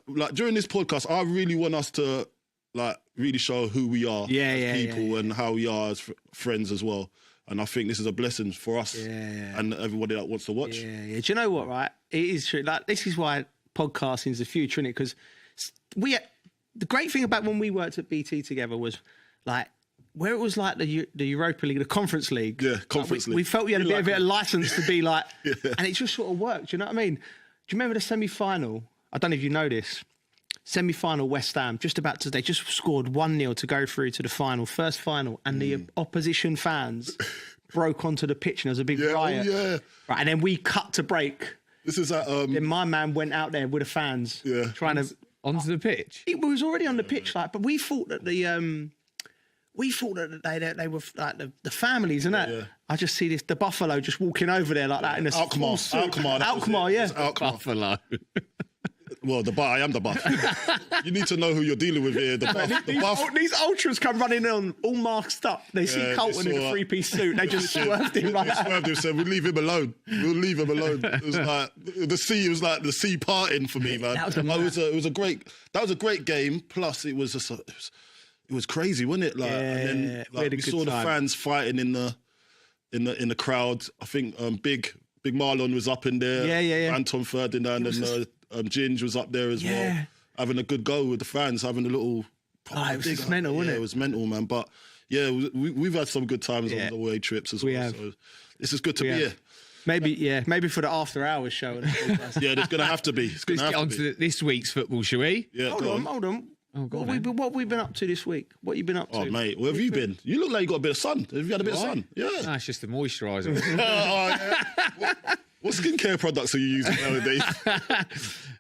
like during this podcast, I really want us to like really show who we are as people and how we are as friends as well. And I think this is a blessing for us and everybody that wants to watch. Yeah. Do you know what, right? It is true. Like, this is why podcasting is the future, isn't it? Because the great thing about when we worked at BT together was, like, where it was like the Europa League, the Conference League. Yeah, Conference League. We felt we had a bit of license to be like, and it just sort of worked. Do you know what I mean? Do you remember the semi-final? I don't know if you know this. Semi-final West Ham, they just scored 1-0 to go through to the first final, and the opposition fans broke onto the pitch and there was a big riot. Right, and then we cut to break. This is at then my man went out there with the fans trying to onto the pitch. It was already on the pitch, like, but we thought that they were like the families and that. I just see the Buffalo just walking over there like that in a Alkmaar, yeah. Buffalo. Well, I am the Buff. You need to know who you're dealing with here. These ultras come running on all masked up. They see Carlton in a three-piece suit. They just swerved him like that. Swerved him, said, we'll leave him alone. It was like the sea parting for me, man. It was a great game. Plus, it was crazy, wasn't it? Like, and then we saw the fans fighting in the crowd. I think Big Marlon was up in there. Yeah. Anton Ferdinand and Ginge was up there as well, having a good go with the fans, having a little. It was just mental, wasn't it? It was mental, man. But we've had some good times on the away trips as well. So this is good to be here. Maybe for the after hours show. There's going to have to be. Let's get on to this week's football, shall we? Yeah, hold on. Oh, God, what have we been up to this week? What have you been up to? Oh, mate, where have you been? You look like you got a bit of sun. Have you had a bit of sun? Yeah. No, it's just the moisturiser. What skincare products are you using nowadays?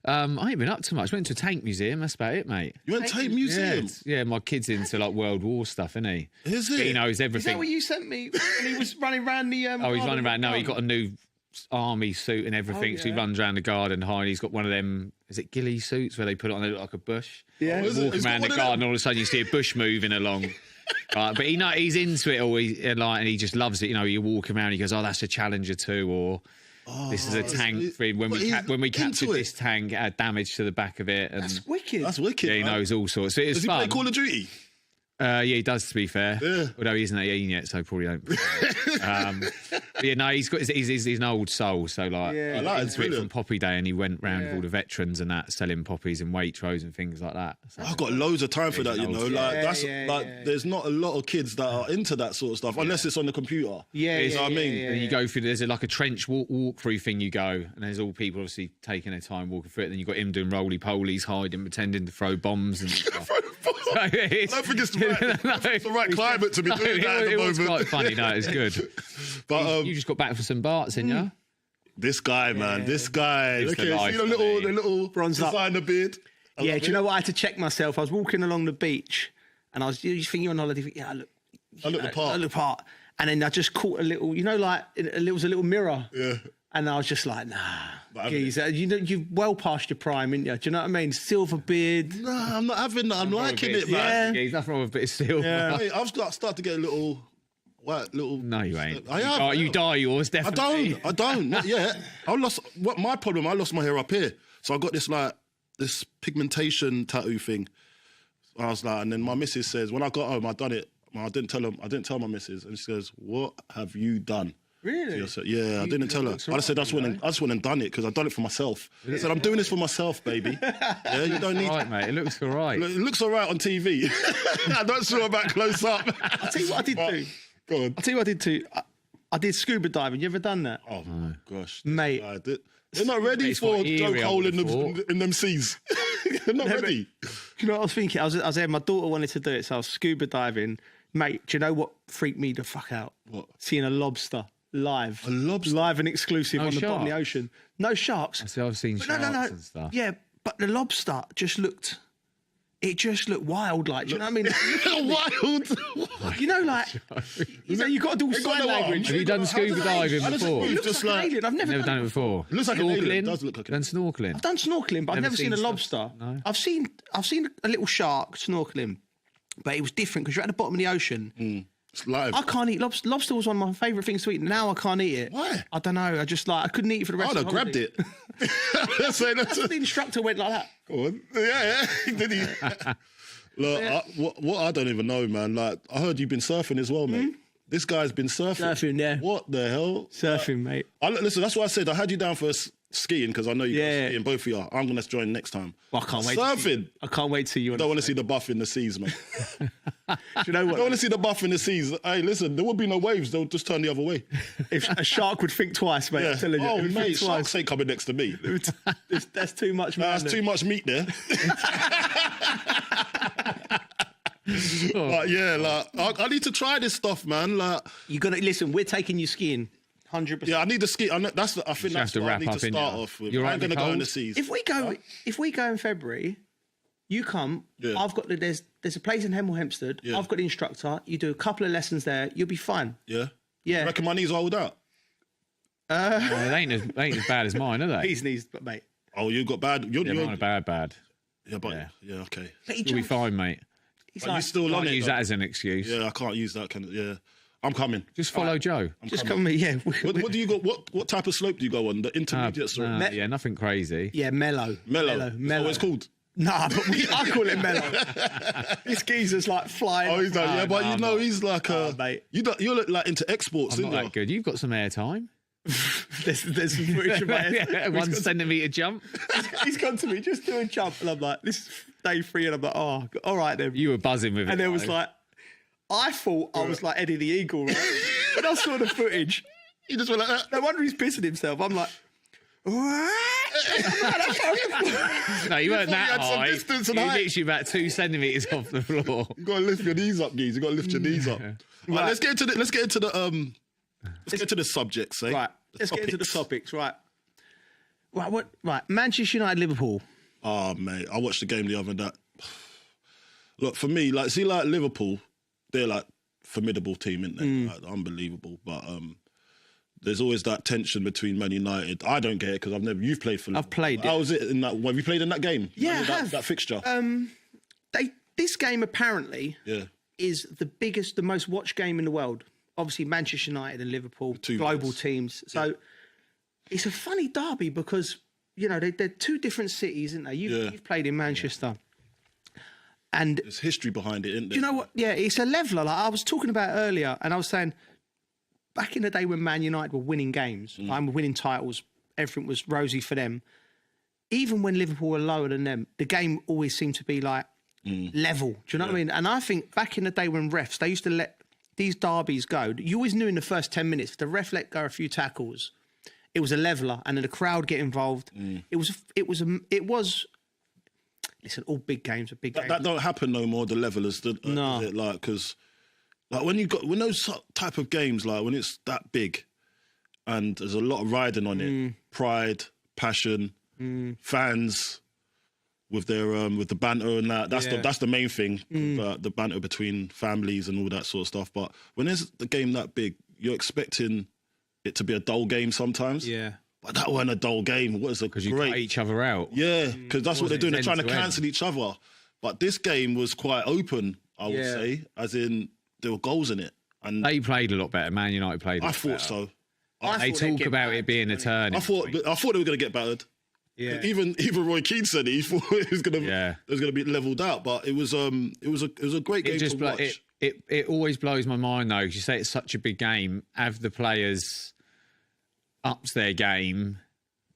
I ain't been up too much. Went to a tank museum. That's about it, mate. You went to a tank museum? Yeah, my kid's into like World War stuff, isn't he? Is it? He knows everything. Is that what you sent me when he was running around the... he's running around. No, he got a new army suit and everything, so he runs around the garden hiding. He's got one of them, is it ghillie suits where they put it on, they look like a bush? Yeah. Walking around the garden, all of a sudden you see a bush moving along. But he's into it all, and he just loves it. You know, you walk around, he goes, "Oh, that's a Challenger 2," or "This is a tank." When we captured this tank, it had damage to the back of it. And that's wicked. Yeah, he knows all sorts. So Does he play Call of Duty? Yeah, he does, to be fair. Yeah. Although he isn't 18 yet, so probably don't. But yeah, no, he's an old soul. So like, I like into it from Poppy Day, and he went round with all the veterans and that, selling poppies and Waitrose and things like that. So, I've got loads of time for that, you know. There's not a lot of kids that are into that sort of stuff unless it's on the computer. You know what I mean? And you go through. There's like a trench walk through thing. You go, and there's all people obviously taking their time walking through it. Then you got him doing roly polies, hiding, pretending to throw bombs and stuff. I don't think it's the right climate to be doing that at the moment. It was quite funny. No, it's good. But you just got back for some Barts, didn't you? This guy, man, this guy. It's Look at the little bronze designer beard. Do you know what? I had to check myself. I was walking along the beach, and I was think you're on holiday. I look the part. And then I just caught a little, like it was a little mirror. Yeah. And I was just like, nah, geez, you're well past your prime, ain't you? Do you know what I mean? Silver beard. Nah, I'm not having that. I'm liking it, man. Yeah, there's nothing wrong with a bit of silver. Yeah. Hey, I've started to get a little... No, you ain't. I have. You dye yours, definitely. I don't. Not yet. I lost my hair up here. So I got this pigmentation tattoo thing. I was like, and then my missus says, when I got home, I done it. I didn't tell my missus. And she goes, "What have you done?" Really? So I didn't tell her. I said, I just went and done it because I've done it for myself. I said, I'm doing this for myself, baby. Yeah, you don't need... All right, mate. It looks all right. It looks all right on TV. I'm not sure about close up. I'll tell you what I did do. Go on. I'll tell you what I did too. I did scuba diving. You ever done that? Oh my gosh, mate! They're not ready for Joe Cole in them seas. They're not ready. Do you know what I was thinking? I was there. My daughter wanted to do it, so I was scuba diving. Mate, do you know what freaked me the fuck out? What? Seeing a lobster live. A lobster? Live and exclusive No on the bottom of the sharks? ocean. No sharks. I see, I've seen sharks and stuff. Yeah, but the lobster just looked... It just looked wild, like, do you know what I mean? Wild? You know, like, you've got to do sign language. Have you done scuba diving before? It looks like an alien. I've never done it before. It looks like an alien. It does look like Done snorkeling? I've done snorkeling, but I've never seen a lobster. No. I've seen a little shark snorkeling, but it was different because you're at the bottom of the ocean. It's live. I can't eat lobster. Lobster was one of my favourite things to eat. Now I can't eat it. Why? I don't know. I just I couldn't eat it for the rest of the grabbed holiday. it. That's The instructor went like that. Go on. Yeah. Did he? Look, what I don't even know, man. Like, I heard you've been surfing as well, mate. This guy's been surfing. Surfing, yeah. What the hell? Surfing, mate. Listen, that's why I said I had you down for skiing because I know you go skiing, both of you. I'm going to join next time. Well, I can't wait. Surfing. I can't wait to see you. I don't want to see the buff in the seas, mate. Do you know what? I don't want to see the buff in the seas. Hey, listen, there would be no waves. They'll just turn the other way. If a shark would think twice, mate. I'm telling you. Oh, It would mate, think twice. sharks ain't coming next to me. That's too much. That's too much meat there. Like, yeah, like I need to try this stuff, man. Like, you gotta listen. We're taking you skiing, 100%. Yeah, I need to ski. I think that's what I need to start off with. I'm going to go in the seas. If we go in February, you come. Yeah. I've got there's a place in Hemel Hempstead. Yeah. I've got the instructor. You do a couple of lessons there. You'll be fine. Yeah. Yeah. You reckon my knees will hold out? They ain't as bad as mine, are they? His knees, but mate. Oh, you got bad. You're mine are bad. Yeah, but yeah, okay. You'll be fine, mate. But you still on Can't it, use though. that as an excuse. Yeah, I can't use that kind of. Yeah, I'm coming. Just follow Joe. Just come. Yeah. What do you go? What type of slope do you go on? The intermediate slope. Yeah, nothing crazy. Yeah, mellow. Mellow. That's what it's called. Nah, but I call it mellow. This geezer's like flying. Oh, he's like, yeah, but you know, he's like mate. You look like into exports, I'm didn't not you? that good. You've got some airtime. There's some footage of my head. 1 centimetre jump. He's gone to me, just do a jump. And I'm like, this is day 3. And I'm like, oh, all right then. You were buzzing with it. And there was like, I thought I was like Eddie the Eagle, right? When I saw the footage, he just went like that. No wonder he's pissing himself. I'm like, what? No, you weren't that some high. distance You and were height. literally about 2 centimetres off the floor. You got to lift your knees up, guys. You got to lift your knees up. Right, let's get into the subjects, eh? Right, let's get into the topics. Right. Manchester United, Liverpool. Oh, mate, I watched the game the other night. Look, for me, like Liverpool, they're like formidable team, isn't they? Like, unbelievable. But there's always that tension between Man United. I don't get it because you've played for Liverpool. I've played it. How was it in that? Have you played in that game? Yeah, that fixture. This game apparently Yeah. is the most watched game in the world. Obviously, Manchester United and Liverpool, global teams. So it's a funny derby because, you know, they're two different cities, aren't they? You've played in Manchester. And there's history behind it, isn't there? do you know what? Yeah, it's a leveller. Like I was talking about earlier, and I was saying, back in the day when Man United were winning games, winning titles, everything was rosy for them. Even when Liverpool were lower than them, the game always seemed to be like level. Do you know what I mean? And I think back in the day when refs, they used to let these derbies go. You always knew in the first 10 minutes, if the ref let go a few tackles, it was a leveller, and then the crowd get involved. It was. Listen, all big games are big games. That don't happen no more. The levelers, No. is it? Like, because like when those type of games, like when it's that big, and there's a lot of riding on it, pride, passion, fans with their with the banter and that. That's the main thing. The banter between families and all that sort of stuff. But when there's the game that big, you're expecting it to be a dull game sometimes. Yeah. But that wasn't a dull game. What is a Because you cut each other out. Yeah, because that's what they're doing. They're trying to end to end. cancel each other. But this game was quite open, I would say, as in there were goals in it. And They played a lot better. Man United played a lot better. I thought so. They talk about it being a turn. I thought they were going to get battered. Yeah. Even Roy Keane said it. He thought it was going to be leveled out. But it was a great game to watch. It always blows my mind though, because you say it's such a big game. Have the players upped their game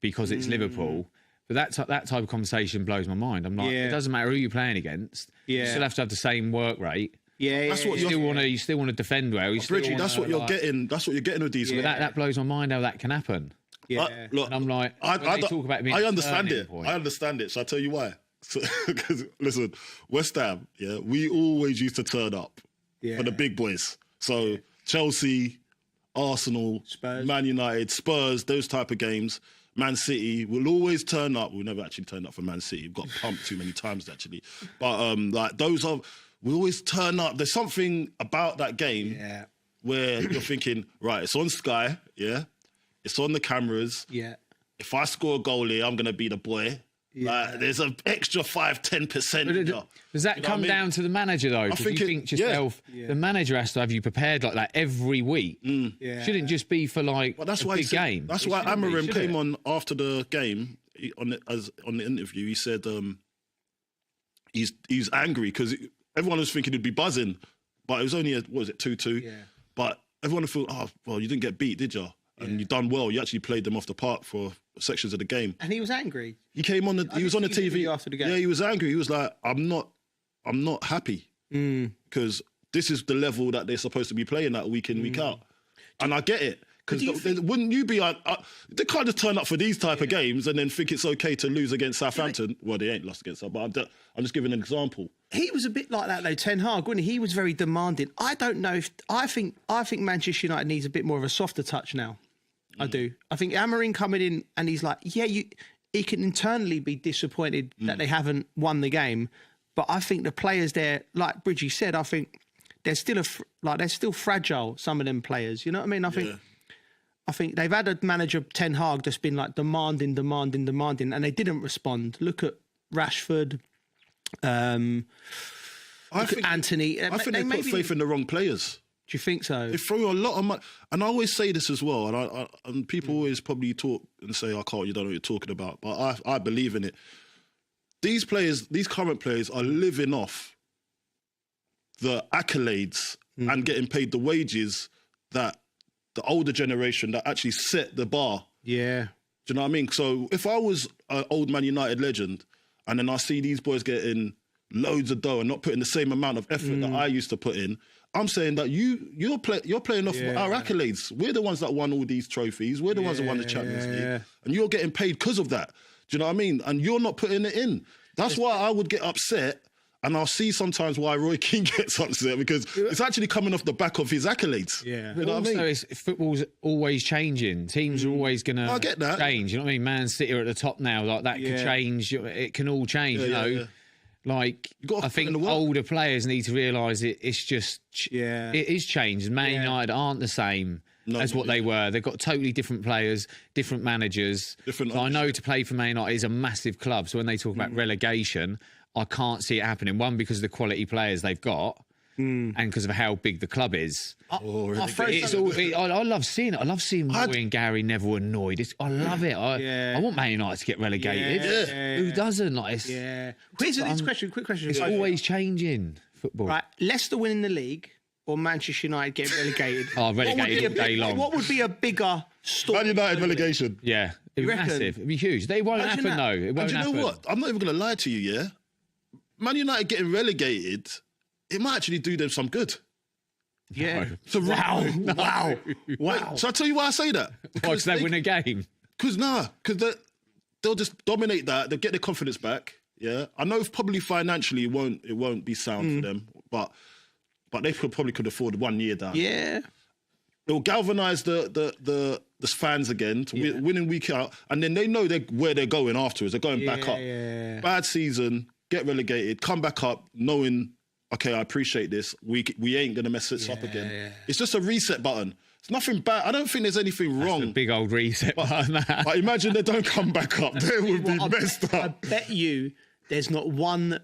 because it's Liverpool? But that type of conversation blows my mind. I'm like, it doesn't matter who you're playing against. You still have to have the same work rate. Yeah, that's what you still want to defend well. Bridgie, that's what you're getting. That's what you're getting with these. Yeah. That blows my mind how that can happen. Yeah, look, and I'm like, I talk about I understand it. I understand it. Shall I tell you why? Because listen, West Ham, we always used to turn up for the big boys. So Chelsea, Arsenal, Spurs. Man United, Spurs, those type of games. Man City will always turn up. We'll never actually turn up for Man City. We've got pumped too many times actually. But like those are, we always turn up. There's something about that game where you're thinking, right, it's on Sky, it's on the cameras. Yeah. If I score a goal here, I'm gonna be the boy. Like, there's an extra 5-10%. Does that come down to the manager though? Because you think to yourself, the manager has to have you prepared like that every week. Shouldn't just be for like a big game. That's why Amarim came on after the game on the interview. He said he's angry because everyone was thinking he'd be buzzing, but it was only 2-2. Yeah. But everyone thought, oh well, you didn't get beat, did you? And you done well. You actually played them off the park for sections of the game. And he was angry. He came on. He was on the TV after the game. Yeah, he was angry. He was like, "I'm not happy because this is the level that they're supposed to be playing at week in, week out." And I get it because wouldn't you be like, they can't just turn up for these type of games and then think it's okay to lose against Southampton? Well, they ain't lost against us, but I'm just giving an example. He was a bit like that though, Ten Hag, wasn't he? He was very demanding. I don't know if I think Manchester United needs a bit more of a softer touch now. I do. I think Amarim coming in and he's like, he can internally be disappointed that they haven't won the game, but I think the players there, like Bridgie said, I think they're still they're still fragile. Some of them players, you know what I mean? I think they've had a manager, Ten Hag, that's been like demanding, and they didn't respond. Look at Rashford. I think Anthony. I think they put faith in the wrong players. Do you think so? They throw a lot of money, and I always say this as well. And people always probably talk and say, "I can't. You don't know what you're talking about." But I believe in it. These players, these current players, are living off the accolades and getting paid the wages that the older generation that actually set the bar. Yeah. Do you know what I mean? So if I was an old Man United legend, and then I see these boys getting loads of dough and not putting the same amount of effort that I used to put in, I'm saying that you're playing off our accolades. We're the ones that won all these trophies. We're the ones that won the Champions League. And you're getting paid because of that. Do you know what I mean? And you're not putting it in. That's why I would get upset. And I'll see sometimes why Roy Keane gets upset, because it's actually coming off the back of his accolades. Yeah. You know what I mean? Football's always changing. Teams are always going to change. You know what I mean? Man City are at the top now. Like that could change. It can all change, you know? Yeah. Like, I think older players need to realise it's just, it is changed. Man United aren't the same as what they were. They've got totally different players, different managers. So I know to play for Man United is a massive club. So when they talk about relegation, I can't see it happening. One, because of the quality players they've got, and because of how big the club is. I love seeing it. I love seeing Roy and Gary Neville annoyed. I love it. I want Man United to get relegated. Who doesn't? Here's a quick question. It's always changing, football. Right, Leicester winning the league or Manchester United getting relegated? Relegated all day long. What would be a bigger story? Man United relegation. Yeah, it'd be massive. It'd be huge. They won't happen though. It won't happen. You know what? I'm not even going to lie to you, Man United getting relegated, it might actually do them some good. Yeah. So, wow. So I tell you why I say that. Because they win a game. Because they'll just dominate that. They'll get their confidence back. Yeah. I know probably financially it won't be sound for them, but they probably could afford 1 year down. Yeah. It'll galvanise the fans again to winning week out, and then they know where they're going afterwards. They're going back up. Yeah. Bad season, get relegated, come back up, knowing, okay, I appreciate this. We ain't gonna mess this up again. Yeah. It's just a reset button. It's nothing bad. I don't think there's anything wrong. That's a big old reset button. But imagine they don't come back up. They would be messed up. I bet you there's not one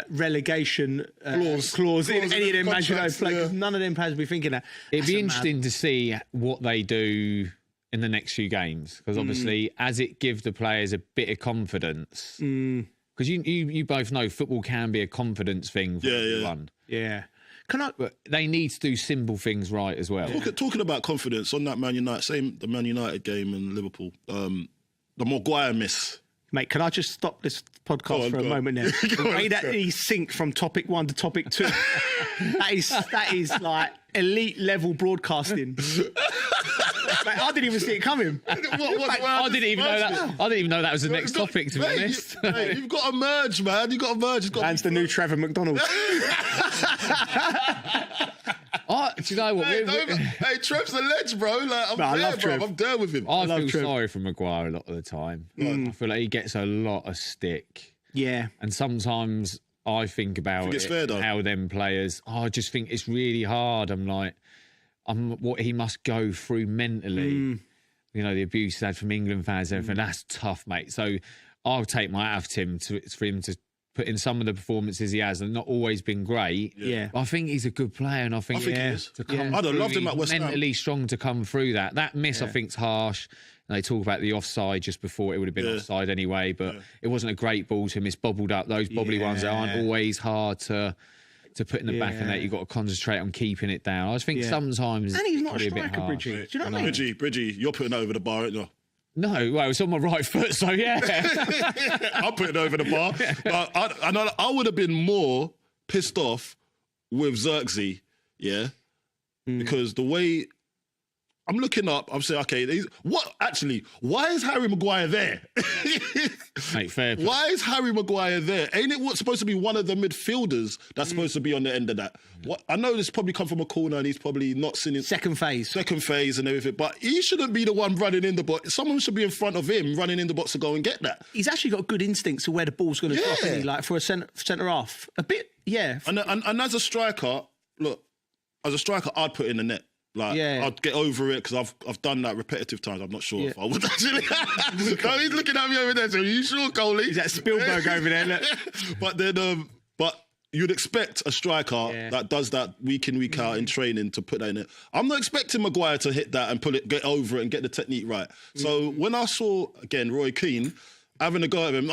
relegation clause in any of them Manchester United players. None of them players will be thinking that. It'd be interesting to see what they do in the next few games, because obviously, as it gives the players a bit of confidence. Because you both know football can be a confidence thing for everyone. Yeah. But they need to do simple things right as well. Talking about confidence on that Man United, the Man United game in Liverpool, the Maguire miss. Mate, can I just stop this podcast for a moment now? The way that he synced from topic 1 to topic 2, that is like elite level broadcasting. Mate, I didn't even see it coming. I didn't even know that was the next topic, to be honest. You've got to merge, man. You've got to merge. That's the new Trevor McDonald. Do you know what? Hey, Trev's a ledge, bro. Like, I love Trev. I'm there with him. I feel sorry for Maguire a lot of the time. I feel like he gets a lot of stick. Yeah. And sometimes I think about how them players, I just think it's really hard. I'm like, what he must go through mentally. You know, the abuse he had from England fans, everything. That's tough, mate. So I'll take my hat off to him for him to put in some of the performances he has, and not always been great. Yeah. But I think he's a good player, and I think he is. To come I'd have loved him at West Ham. Mentally strong to come through that. That miss, I think, is harsh. And they talk about the offside just before it would have been offside anyway, but it wasn't a great ball to him. It's bobbled up. Those bobbly ones that aren't always hard to put in the back of that. You've got to concentrate on keeping it down. I just think sometimes... And he's not a bit striker, harsh. Bridgie. Do you know what I mean? Bridgie, you're putting it over the bar, aren't you? No, well, it's on my right foot, so yeah. I'll put it over the bar. But I would have been more pissed off with Xerxes, because the way I'm looking up, I'm saying, okay, why is Harry Maguire there? Mate, fair play. Why is Harry Maguire there? Ain't it what's supposed to be one of the midfielders that's supposed to be on the end of that? I know this probably come from a corner and he's probably not seen it. Second phase and everything, but he shouldn't be the one running in the box. Someone should be in front of him running in the box to go and get that. He's actually got good instincts of where the ball's going to drop, isn't he? Like for a centre half. A bit, yeah. And as a striker, I'd put in the net. Like, I'd get over it because I've done that repetitive times. I'm not sure if I would actually. No, he's looking at me over there. So, are you sure, Coley? Is that Spielberg over there? Look. But then, you'd expect a striker that does that week in, week out in training to put that in it. I'm not expecting Maguire to hit that and get over it and get the technique right. So when I saw again Roy Keane having a go at him,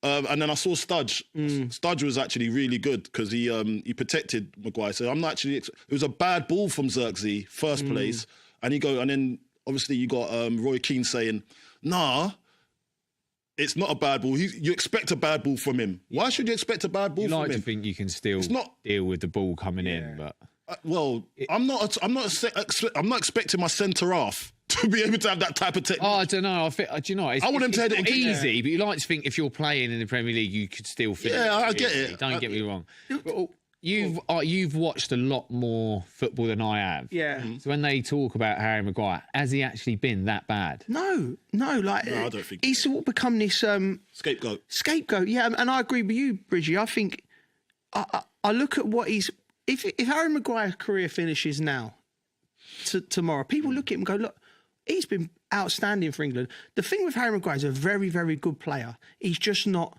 and then I saw Studge. Studge was actually really good because he protected Maguire. So I'm not actually. It was a bad ball from Xerxes, first place, and then obviously you got Roy Keane saying, "Nah, it's not a bad ball. You expect a bad ball from him. Why should you expect a bad ball from him?" You like to think you can still deal with the ball coming in, but I'm not expecting my centre half to be able to have that type of technique. I don't know. Do you know? I want him to hit it easy, but you like to think if you're playing in the Premier League, you could still finish. Yeah, I get it. Don't get me wrong. You've watched a lot more football than I have. Yeah. So when they talk about Harry Maguire, has he actually been that bad? No. I don't think he's sort of become this scapegoat. Scapegoat, yeah. And I agree with you, Bridgie. I think I look at what he's. If Harry Maguire's career finishes now, tomorrow, people look at him and go, look, he's been outstanding for England. The thing with Harry Maguire is a very, very good player. He's just not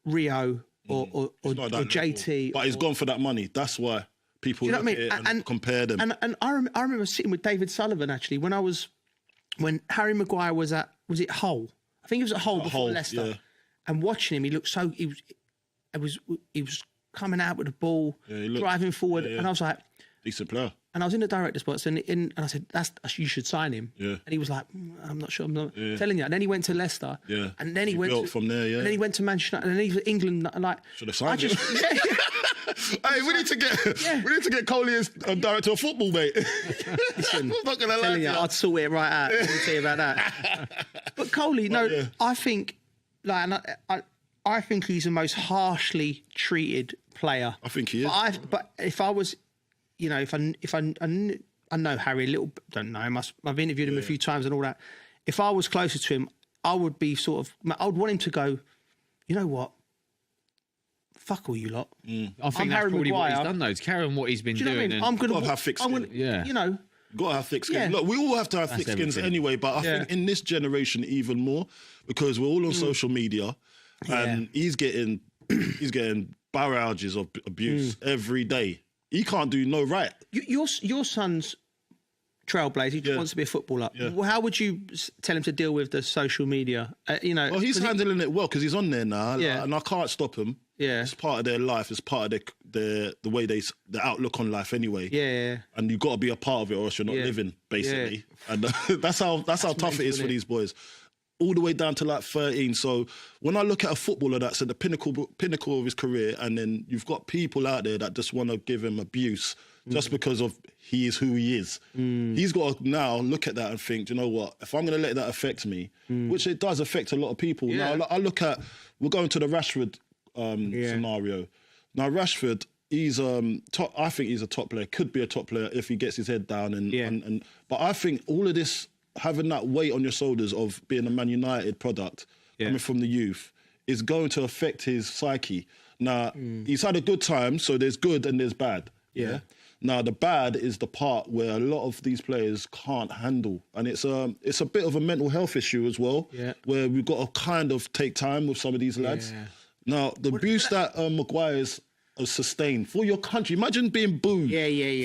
Rio or JT. But he's gone for that money. That's why people look at it and compare them. And I remember sitting with David Sullivan actually when Harry Maguire was at Hull. I think he was at Hull before Leicester. And watching him, he looked so he was coming out with the ball, driving forward, and I was like, decent player. And I was in the director's box, and I said, you should sign him. Yeah. And he was like, I'm not sure. I'm not telling you. And then he went to Leicester. Yeah. And then he went from there. Yeah. And then he went to Manchester United, and then he was England. Like, should have signed him. Hey, we need to get Coley as director of football, mate. Listen, I'm not gonna lie. I'd sort it right out. Let me tell you about that. But Coley, I think, I think he's the most harshly treated player. I think he is. But if I was, if I know Harry a little, don't know him. I've interviewed him a few times and all that. If I was closer to him, I would be I would want him to go, you know what? Fuck all you lot. I think that's probably what he's done though. To carry on what he's been doing. I'm going to have thick skin. Got to have thick skin. Look, we all have to have thick skins anyway, but I think in this generation even more because we're all on social media, and he's getting barrages of abuse every day. He can't do no right. Your son's trailblazer. He just wants to be a footballer. Yeah. Well, how would you tell him to deal with the social media? Well, he's handling it well because he's on there now, and I can't stop him. Yeah, it's part of their life. It's part of the way the outlook on life anyway. Yeah. And you've got to be a part of it, or else you're not living, basically. And that's how tough it is for these boys. all the way down to like 13. So when I look at a footballer that's at the pinnacle of his career, and then you've got people out there that just want to give him abuse just because of he is who he is. He's got to now look at that and think, you know what, if I'm going to let that affect me, which it does affect a lot of people. Now, I look at, we're going to the Rashford scenario. Now, Rashford, he's top. I think he's a top player, could be a top player if he gets his head down. But I think all of this, having that weight on your shoulders of being a Man United product, coming from the youth, is going to affect his psyche. Now, he's had a good time, so there's good and there's bad. Yeah. Now, the bad is the part where a lot of these players can't handle. And it's a bit of a mental health issue as well, where we've got to kind of take time with some of these lads. Now, the abuse that Maguire's sustained for your country. Imagine being booed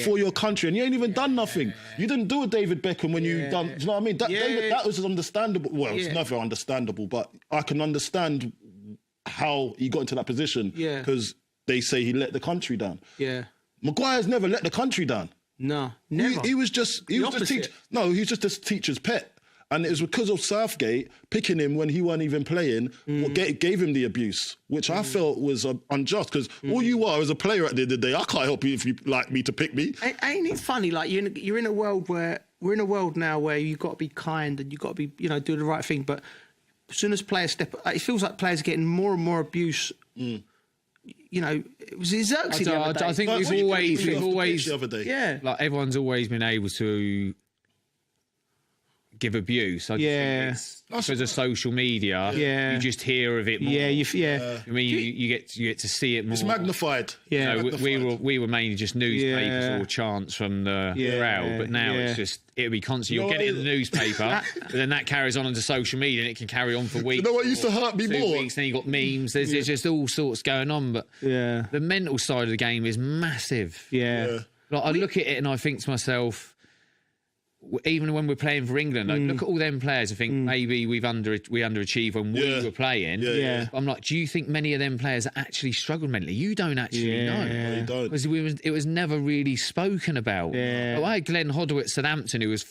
for your country and you ain't even done nothing. You didn't do a David Beckham when you done... Do you know what I mean? That was understandable. Well, it's never understandable, but I can understand how he got into that position because they say he let the country down. Maguire's never let the country down. No, never. He was just a teacher's pet. And it was because of Southgate picking him when he wasn't even playing, what gave him the abuse, which I felt was unjust. Because all you are as a player at the end of the day, I can't help you if you like me to pick me. Ain't it funny? Like you're in a world where we're in a world now where you've got to be kind and you've got to be, do the right thing. But as soon as players step, it feels like players are getting more and more abuse. It was Xerxes the other day. I think we've always the other day. Like everyone's always been able to give abuse. I think it's because of social media. You just hear of it more. I mean, you get to see it more. It's magnified. We were mainly just newspapers or chants from the crowd, but now it'll be constant. You'll get it in the newspaper, but then that carries on into social media, and it can carry on for weeks. You know what used to hurt me more? Weeks, then you got memes. There's just all sorts going on, but the mental side of the game is massive. Like I look at it and I think to myself, even when we're playing for England, like, look at all them players. I think maybe we underachieved when we were playing. I'm like, do you think many of them players actually struggled mentally? You don't actually know. No, you don't. Because it was never really spoken about. I had Glenn Hoddle at Southampton, who was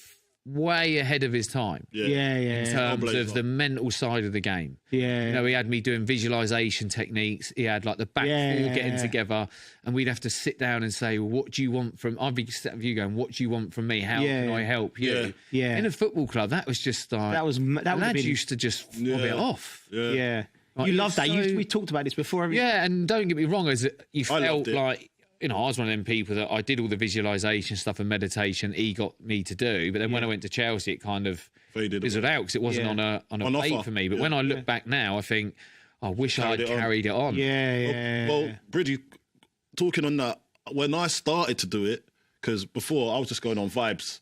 way ahead of his time. In terms of the mental side of the game. He had me doing visualisation techniques. He had like the back four getting together, and we'd have to sit down and say, well, what do you want from... I'd be sitting with you going, what do you want from me? How can I help you? In a football club, that was just like... Lads used to just fob it off. Like, you loved that. We talked about this before. And don't get me wrong, you felt like... I was one of them people that I did all the visualisation stuff and meditation he got me to do, but then when I went to Chelsea, it kind of fizzled out because it wasn't on a plate for me. But when I look back now, I think, I wish I'd carried it on. Well, Bridgie, talking on that, when I started to do it, because before I was just going on vibes.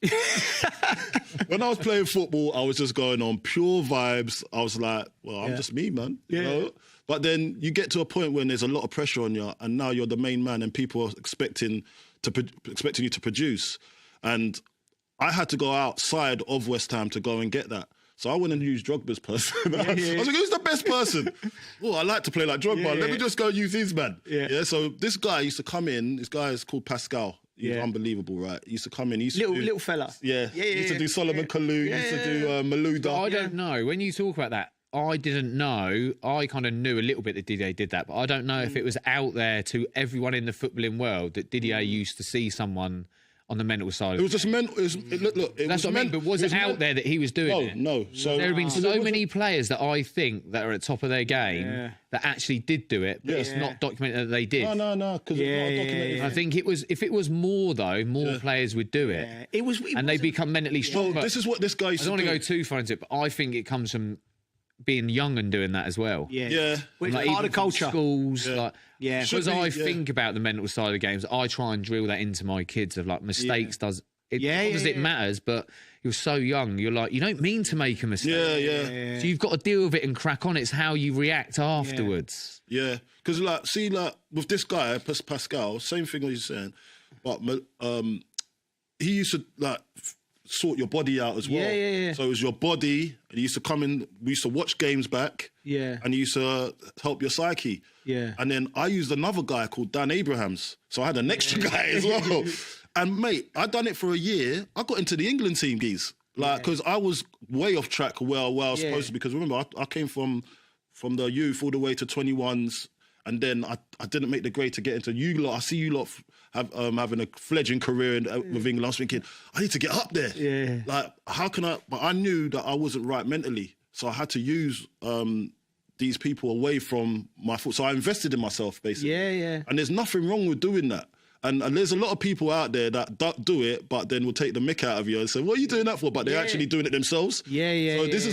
When I was playing football, I was just going on pure vibes. I was like, well, I'm just me, man. You know? But then you get to a point when there's a lot of pressure on you, and now you're the main man, and people are expecting you to produce. And I had to go outside of West Ham to go and get that. So I went and used Drogba's person. I was like, who's the best person? Oh, I like to play like Drogba. Let me just go use his man. So this guy used to come in. This guy is called Pascal. He's unbelievable, right? He used to come in. He used to little fella. He used to do Solomon Kalou. He used to do Malouda. I don't know. When you talk about that, I didn't know. I kind of knew a little bit that Didier did that, but I don't know if it was out there to everyone in the footballing world that Didier used to see someone on the mental side. It was just mental. That's what I mean. But was it out there that he was doing it? No. So there have been so many players that I think that are at the top of their game that actually did do it, but it's not documented that they did. No, because it's not documented. I think if it was more though, more players would do it. And they become mentally strong. Well, this is what this guy used to do. I don't want to go too far into it, but I think it comes from being young and doing that as well. Like part of culture. Schools, because I think about the mental side of games, I try and drill that into my kids of like mistakes it matters, but you're so young, you're like, you don't mean to make a mistake. So you've got to deal with it and crack on. It's how you react afterwards. Because with this guy, Pascal, same thing as you're saying, but he used to sort your body out as well. So it was your body, and you used to come in, we used to watch games back, and you used to help your psyche. And then I used another guy called Dan Abrahams, so I had an extra guy as well. And mate, I'd done it for a year. I got into the England team, geez. Because I was way off track where I was supposed to, because remember, I came from the youth all the way to 21s, and then I didn't make the grade to get into you lot. I see you lot having a fledgling career with England. I was thinking, I need to get up there. Yeah. Like, how can I? But I knew that I wasn't right mentally, so I had to use these people away from my foot. So I invested in myself, basically. Yeah. And there's nothing wrong with doing that. And there's a lot of people out there that don't do it, but then will take the mick out of you and say, "What are you doing that for?" But they're actually doing it themselves. So this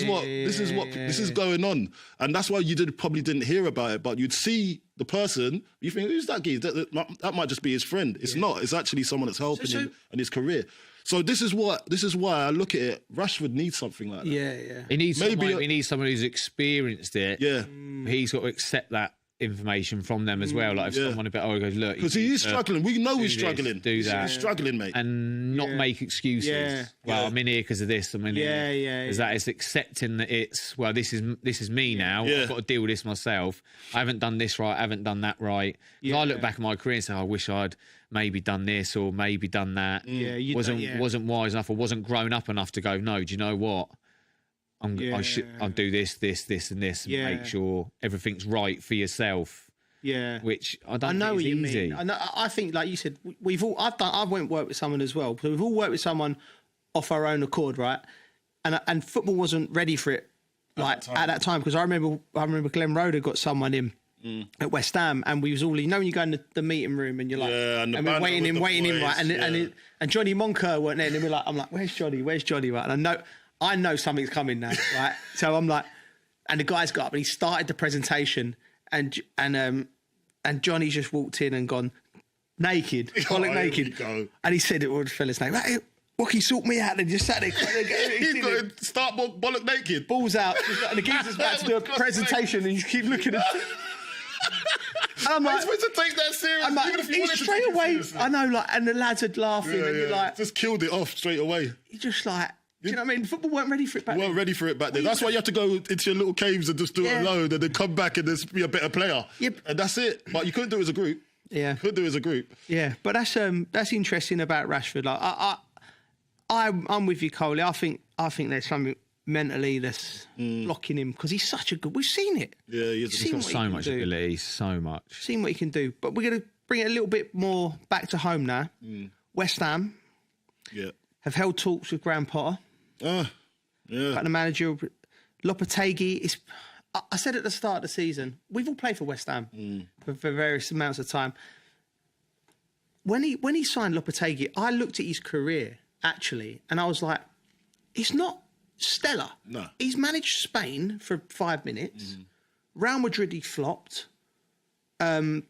is going on, and that's why you probably didn't hear about it. But you'd see the person, you think, "Who's that guy? That might just be his friend." It's not. It's actually someone that's helping him in his career. So this is why I look at it. Rashford needs something like that. Yeah. He needs someone who's experienced it. Yeah. He's got to accept that information from them as well. Like if someone goes, look, because he is struggling. We know he's struggling. Do that. He's struggling, mate, and not make excuses. Yeah. Well, I'm in here because of this. I'm in here. Is that it's accepting that it's this is me now. I've got to deal with this myself. I haven't done this right. I haven't done that right. I look back at my career and say, I wish I'd maybe done this or maybe done that. Wasn't wise enough or wasn't grown up enough to go, no, do you know what? I'll do this, and this, and make sure everything's right for yourself. Yeah, which I don't. I know think what is you easy. mean. I think, like you said, I've went work with someone as well. So we've all worked with someone off our own accord, right? And football wasn't ready for it, at that time, because I remember Glenn Roeder got someone in. At West Ham, and we was all, when you go in the meeting room and you're like, and we're waiting him, right? And Johnny Monker weren't there, and we're like, I'm like, where's Johnny, right? And I know something's coming now, right? So I'm like, and the guy's got up and he started the presentation, and Johnny just walked in and gone naked, naked, and he said it was the fella's name. Hey, Wacky, sort me out, and just sat there. He's got to start bollock naked, balls out, and the geezer's about to do a presentation, and you keep looking at. And I'm like, supposed to take that serious. I'm like, even if you wanted straight to away. I know, and the lads are laughing, and you're like, just killed it off straight away. You just like, do you know what I mean? Football weren't ready for it back then. Weren't ready for it back then. That's why you have to go into your little caves and just do it alone, and then come back and just be a better player. Yep. And that's it. But you couldn't do it as a group. Yeah, couldn't do it as a group. Yeah, but that's interesting about Rashford. Like, I'm with you, Coley. I think there's something mentally that's blocking him, because he's such a good. We've seen it. Yeah, he's got so much ability, so much. Seen what he can do, but we're going to bring it a little bit more back to home now. West Ham, have held talks with Graham Potter. About the manager, Lopetegui is. I said at the start of the season, we've all played for West Ham for various amounts of time. When he signed Lopetegui, I looked at his career actually, and I was like, it's not stellar. No. He's managed Spain for 5 minutes. Real Madrid, he flopped. There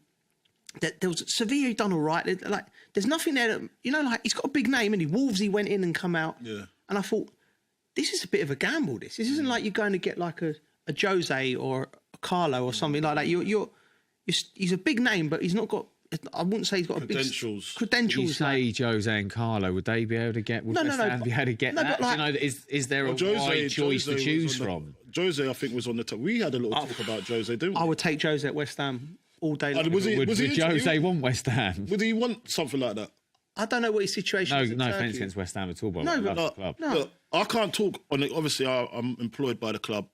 was Sevilla, he done all right. Like, there's nothing there that, he's got a big name, and Wolves, he went in and come out. Yeah. And I thought, this is a bit of a gamble, this. This isn't like you're going to get like a Jose or a Carlo or something like that. He's a big name, but he's not got, I wouldn't say he's got credentials. A big credentials. Would you say Jose and Carlo, would they be able to get? Would West Ham be able to get that? Like, do you know, is there a wide choice to choose from? Jose, I think, was on the top. We had a little talk about Jose, didn't we? I would take Jose at West Ham all day long. Would Jose want West Ham? Would he want something like that? I don't know what his situation is. No offence against West Ham at all, but I love the club. Look, I can't talk on it. Obviously, I'm employed by the club.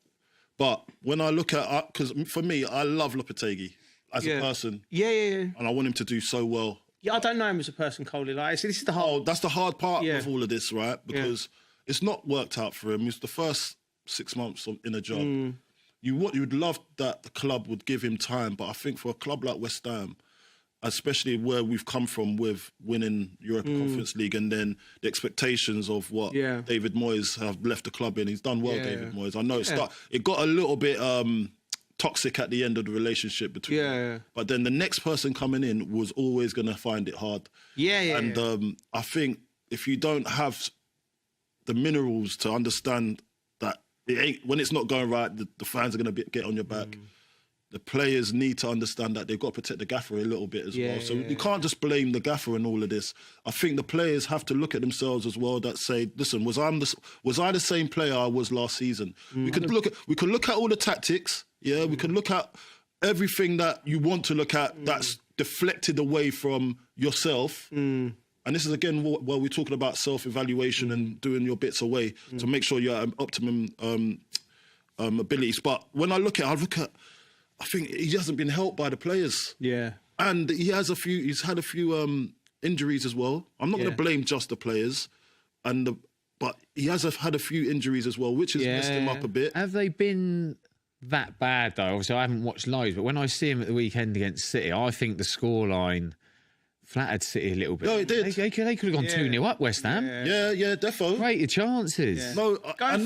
But when I look at, because for me, I love Lopetegui as a person. Yeah. And I want him to do so well. Yeah, I don't know him as a person, Coley. Like, this is the hard. That's the hard part of all of this, right? Because it's not worked out for him. It's the first 6 months in a job. You would love that the club would give him time, but I think for a club like West Ham, especially where we've come from with winning Europa Conference League, and then the expectations of what David Moyes have left the club in. He's done well, David Moyes. I know it got a little bit toxic at the end of the relationship between them. But then the next person coming in was always going to find it hard. And I think if you don't have the minerals to understand that it ain't, when it's not going right, the fans are going to get on your back. The players need to understand that they've got to protect the gaffer a little bit as well. So you can't just blame the gaffer in all of this. I think the players have to look at themselves as well. That say, listen, was I the same player I was last season? We could look at all the tactics. Yeah, we can look at everything that you want to look at that's deflected away from yourself. and this is again where we're talking about self-evaluation and doing your bits away to make sure you're at optimum abilities. But when I look at, I think he hasn't been helped by the players. Yeah, and he's had a few injuries as well. I'm not going to blame just the players, but he has had a few injuries as well, which has messed him up a bit. Have they been that bad though? Obviously, I haven't watched loads, but when I see him at the weekend against City, I think the scoreline flattered City a little bit. No, it did. They could have gone 2-0 up, West Ham. Yeah, defo. Greater chances. Yeah. No, going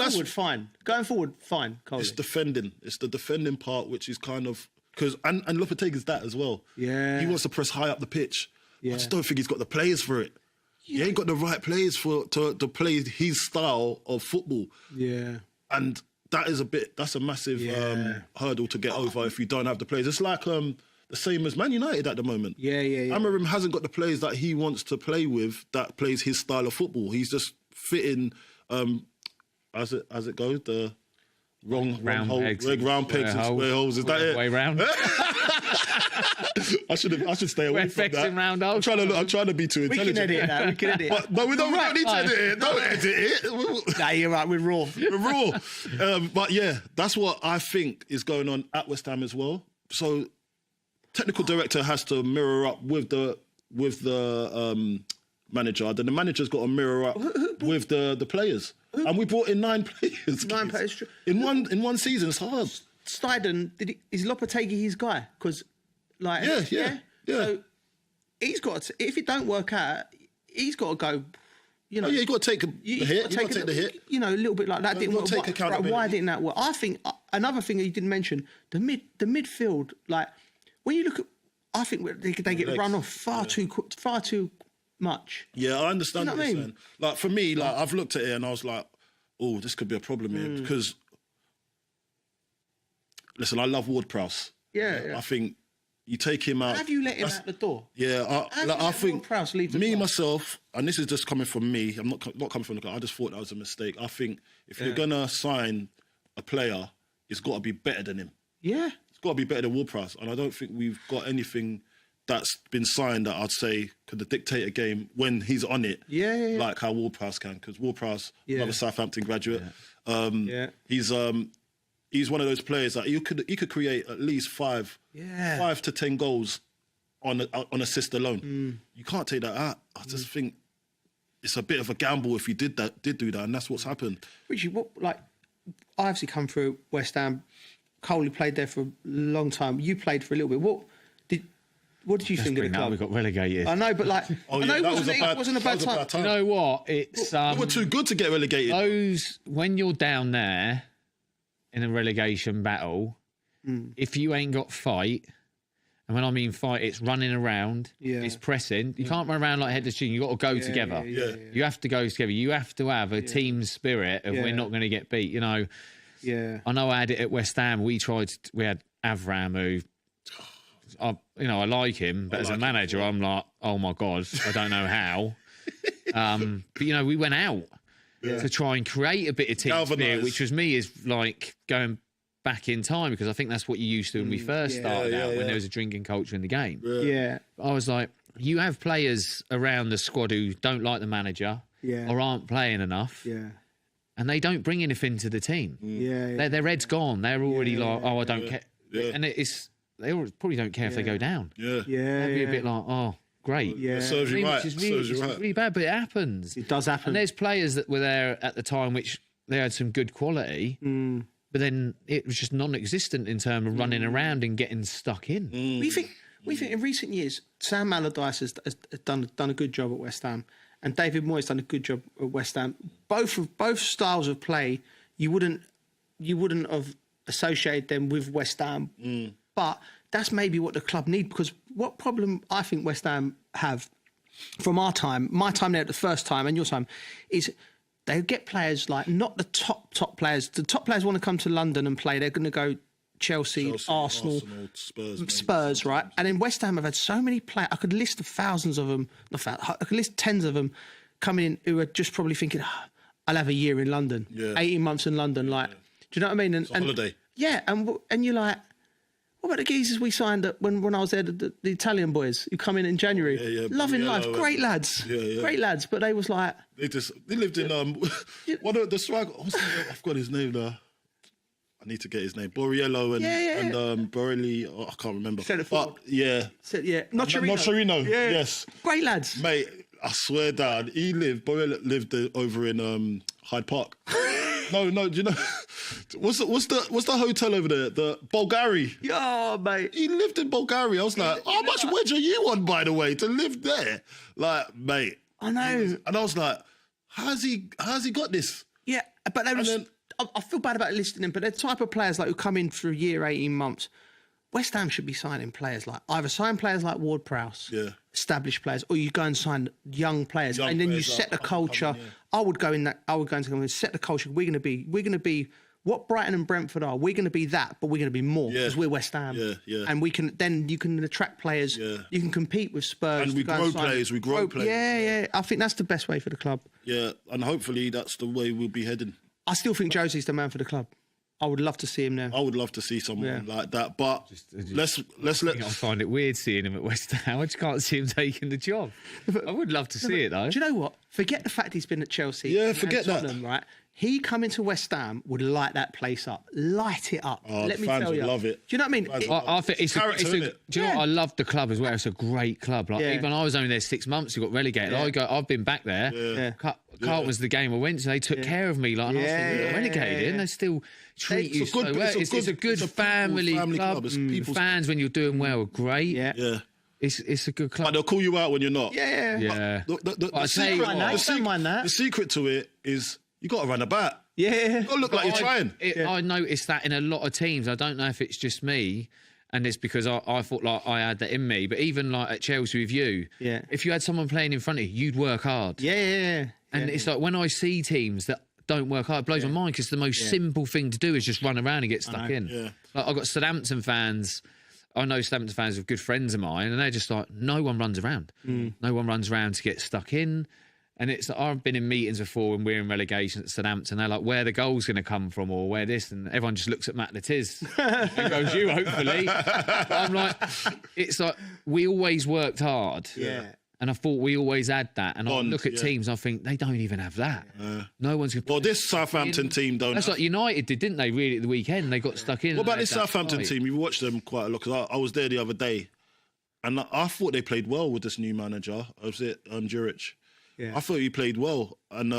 forward, fine. Coley. It's defending. It's the defending part, which is kind of because and Lopetegui's that as well. Yeah, he wants to press high up the pitch. Yeah. I just don't think he's got the players for it. He ain't got the right players to play his style of football. Yeah, and that's a massive hurdle to get over if you don't have the players. It's like the same as Man United at the moment. Yeah. Amorim hasn't got the players that he wants to play with that plays his style of football. He's just fitting as it goes, the round pegs and square holes. Is that it? Way round. I should stay away from that. Round holes. I'm trying to be too intelligent. We can edit that. We can edit. But we don't need to edit it. Don't edit it. Nah, you're right. We're raw. But yeah, that's what I think is going on at West Ham as well. So, technical director has to mirror up with the manager. Then the manager's got to mirror up with the players. And we brought in 9 players. 9 players in one season. It's hard. Steiden, is Lopetegui his guy? Because, yeah. So he's got to, if it don't work out, he's got to go. You know, you got to take the hit. You got to take the hit. You know, a little bit like that. Didn't work. Take accountability. Why didn't that work? I think another thing that you didn't mention, the midfield. Like when you look at, I think they get run off far too much. Yeah, I understand what you're saying. Like for me, like I've looked at it and I was like, oh, this could be a problem here because. Listen, I love Ward-Prowse. Yeah. I think you take him out. Have you let him out the door? Yeah, I think me myself, and this is just coming from me. I'm not coming from the club. I just thought that was a mistake. I think if you're gonna sign a player, it's got to be better than him. Yeah, it's got to be better than Ward-Prowse, and I don't think we've got anything that's been signed that I'd say could dictate a game when he's on it. Yeah. Like how Ward-Prowse can, because Ward-Prowse, another Southampton graduate. Yeah. He's one of those players that he could create at least 5 to 10 goals on assist alone. You can't take that out. I just think it's a bit of a gamble if he did do that, and that's what's happened. Richie, I obviously come through West Ham. Coley played there for a long time. You played for a little bit. What did you think of the club? We got relegated. I know, but it wasn't a bad time. You know what? It's we were too good to get relegated. When you're down there in a relegation battle, if you ain't got fight, and when I mean fight, it's running around, it's pressing. You can't run around like headless chicken. You've got to go together. You have to go together. You have to have a team spirit of we're not going to get beat. You know. Yeah. I know I had it at West Ham. We had Avram who. I like him, but as a manager, I'm like, oh my God, I don't know how. But we went out to try and create a bit of team spirit, which was me is like going back in time because I think that's what you used to when we first started out when there was a drinking culture in the game. Yeah. I was like, you have players around the squad who don't like the manager or aren't playing enough. Yeah. And they don't bring anything to the team. Their head's gone. They're already I don't care. And they probably don't care if they go down. Yeah. They'd be a bit like, oh, great. Yeah. Serves you right. Which is really bad, but it happens. It does happen. And there's players that were there at the time which they had some good quality, but then it was just non-existent in terms of running around and getting stuck in. We think in recent years, Sam Allardyce has done a good job at West Ham, and David Moyes done a good job at West Ham. Both styles of play, you wouldn't have associated them with West Ham. But that's maybe what the club need, because what problem I think West Ham have from my time there at the first time and your time, is they get players like not the top players. The top players want to come to London and play. They're going to go Chelsea, Arsenal, Spurs, right? And then West Ham have had so many players. I could list thousands of them. I could list tens of them coming in who are just probably thinking, I'll have a year in London, 18 months in London. Like, do you know what I mean? And holiday. Yeah, and you're like, What about the geezers we signed when I was there, the Italian boys who come in January? Yeah. Loving life, great lads. Yeah. Great lads, but they was like... They lived in... one of the swag... I've got his name now. I need to get his name. Borriello and Borelli... Oh, I can't remember. But, yeah. Nocerino. Yeah. Yes. Great lads. Mate, I swear down, Borelli lived over in Hyde Park. No, do you know... What's the hotel over there? The Bulgari. Yeah, mate. He lived in Bulgaria. I was like, how much wedge are you on, by the way, to live there? Like, mate. I know. And I was like, how's he got this? Yeah, but I feel bad about listing him, but they're the type of players like who come in for a year, 18 months. West Ham should be signing players like either sign players like Ward-Prowse, established players, or you go and sign young players, and then you set the culture. I would go into and set the culture. We're going to be what Brighton and Brentford are. We're going to be that, but we're going to be more because we're West Ham. And you can attract players. You can compete with Spurs. And we grow players. Yeah. I think that's the best way for the club. Yeah, and hopefully that's the way we'll be heading. I still think Josie's the man for the club. I would love to see him there. I would love to see someone like that, but let's I find it weird seeing him at West Ham. I just can't see him taking the job. I would love to see it though. Do you know what? Forget the fact he's been at Chelsea. Yeah, forget that. Right? He coming to West Ham would light that place up, light it up. Let me tell you, love it. Do you know what I mean? I think it's character, do you know what? I love the club as well. It's a great club. Like even I was only there 6 months. We got relegated. I've been back there. Carlton was the game I went to. They took care of me. Like, and I was got relegated, and they still treat you so well. It's a good family club. Fans when you're doing well are great. Yeah. It's a good club. But they'll call you out when you're not. Yeah. The secret to it is you got to run about. Yeah. You got to look like you're trying. I noticed that in a lot of teams. I don't know if it's just me, and it's because I thought like I had that in me. But even like at Chelsea with you, if you had someone playing in front of you, you'd work hard. Yeah. And it's like when I see teams that don't work hard, it blows my mind because the most simple thing to do is just run around and get stuck in. Yeah. Like I've got Southampton fans. I know Southampton fans are good friends of mine, and they're just like, no one runs around. No one runs around to get stuck in. And it's like, I've been in meetings before when we're in relegation at Southampton. They're like, where the goal's going to come from or where this. And everyone just looks at Matt Letiz and goes, you, hopefully. But I'm like, it's like, we always worked hard. Yeah. And I thought we always had that. And I look at teams, I think, they don't even have that. No one's going to... Well, this Southampton team don't... That's like United did, didn't they, really, at the weekend? They got stuck in. What about this Southampton team? You've watched them quite a lot, because I was there the other day, and I thought they played well with this new manager. Was it Juric? Yeah. I thought he played well, and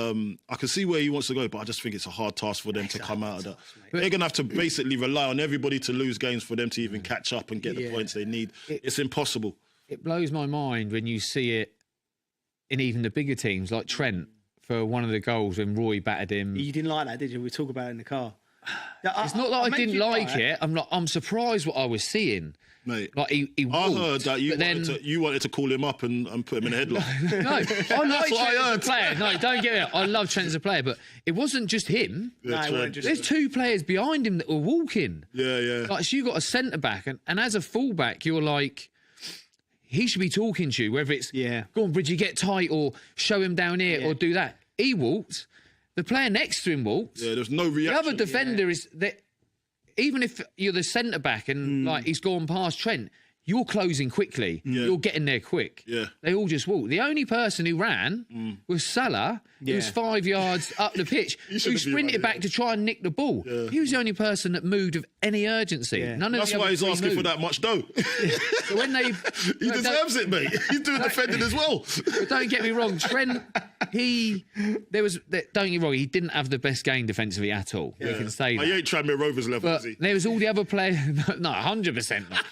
I can see where he wants to go, but I just think it's a hard task for them to come out of that. They're going to have to basically rely on everybody to lose games for them to even catch up and get the points they need. It's impossible. It blows my mind when you see it in even the bigger teams, like Trent, for one of the goals when Roy battered him. You didn't like that, did you? We talk about it in the car. It's not that I didn't like it. I'm surprised what I was seeing. Mate, like he walked, I heard that you wanted to call him up and put him in a headlock. No, I like Trent as a player. No, don't get me. I love Trent as a player, but it wasn't just him. There's two players behind him that were walking. Yeah. Like, so you got a centre back, and as a fullback, you're like, he should be talking to you. Whether it's go on, Bridgie, get tight, or show him down here, or do that. He walked. The player next to him walked. Yeah, there's no reaction. The other defender is that. Even if you're the centre back and like he's gone past Trent, you're closing quickly. You're getting there quick. They all just walked. The only person who ran was Salah, who was 5 yards up the pitch, who sprinted back to try and nick the ball. He was the only person that moved with any urgency. None of That's why he's asking for that much dough. So when they, he deserves it, mate. He's doing defending as well. But don't get me wrong, Trent. Don't get me wrong. He didn't have the best game defensively at all. We can say that. He ain't Tranmere Rovers level, but is he? There was all the other players. No, 100% not.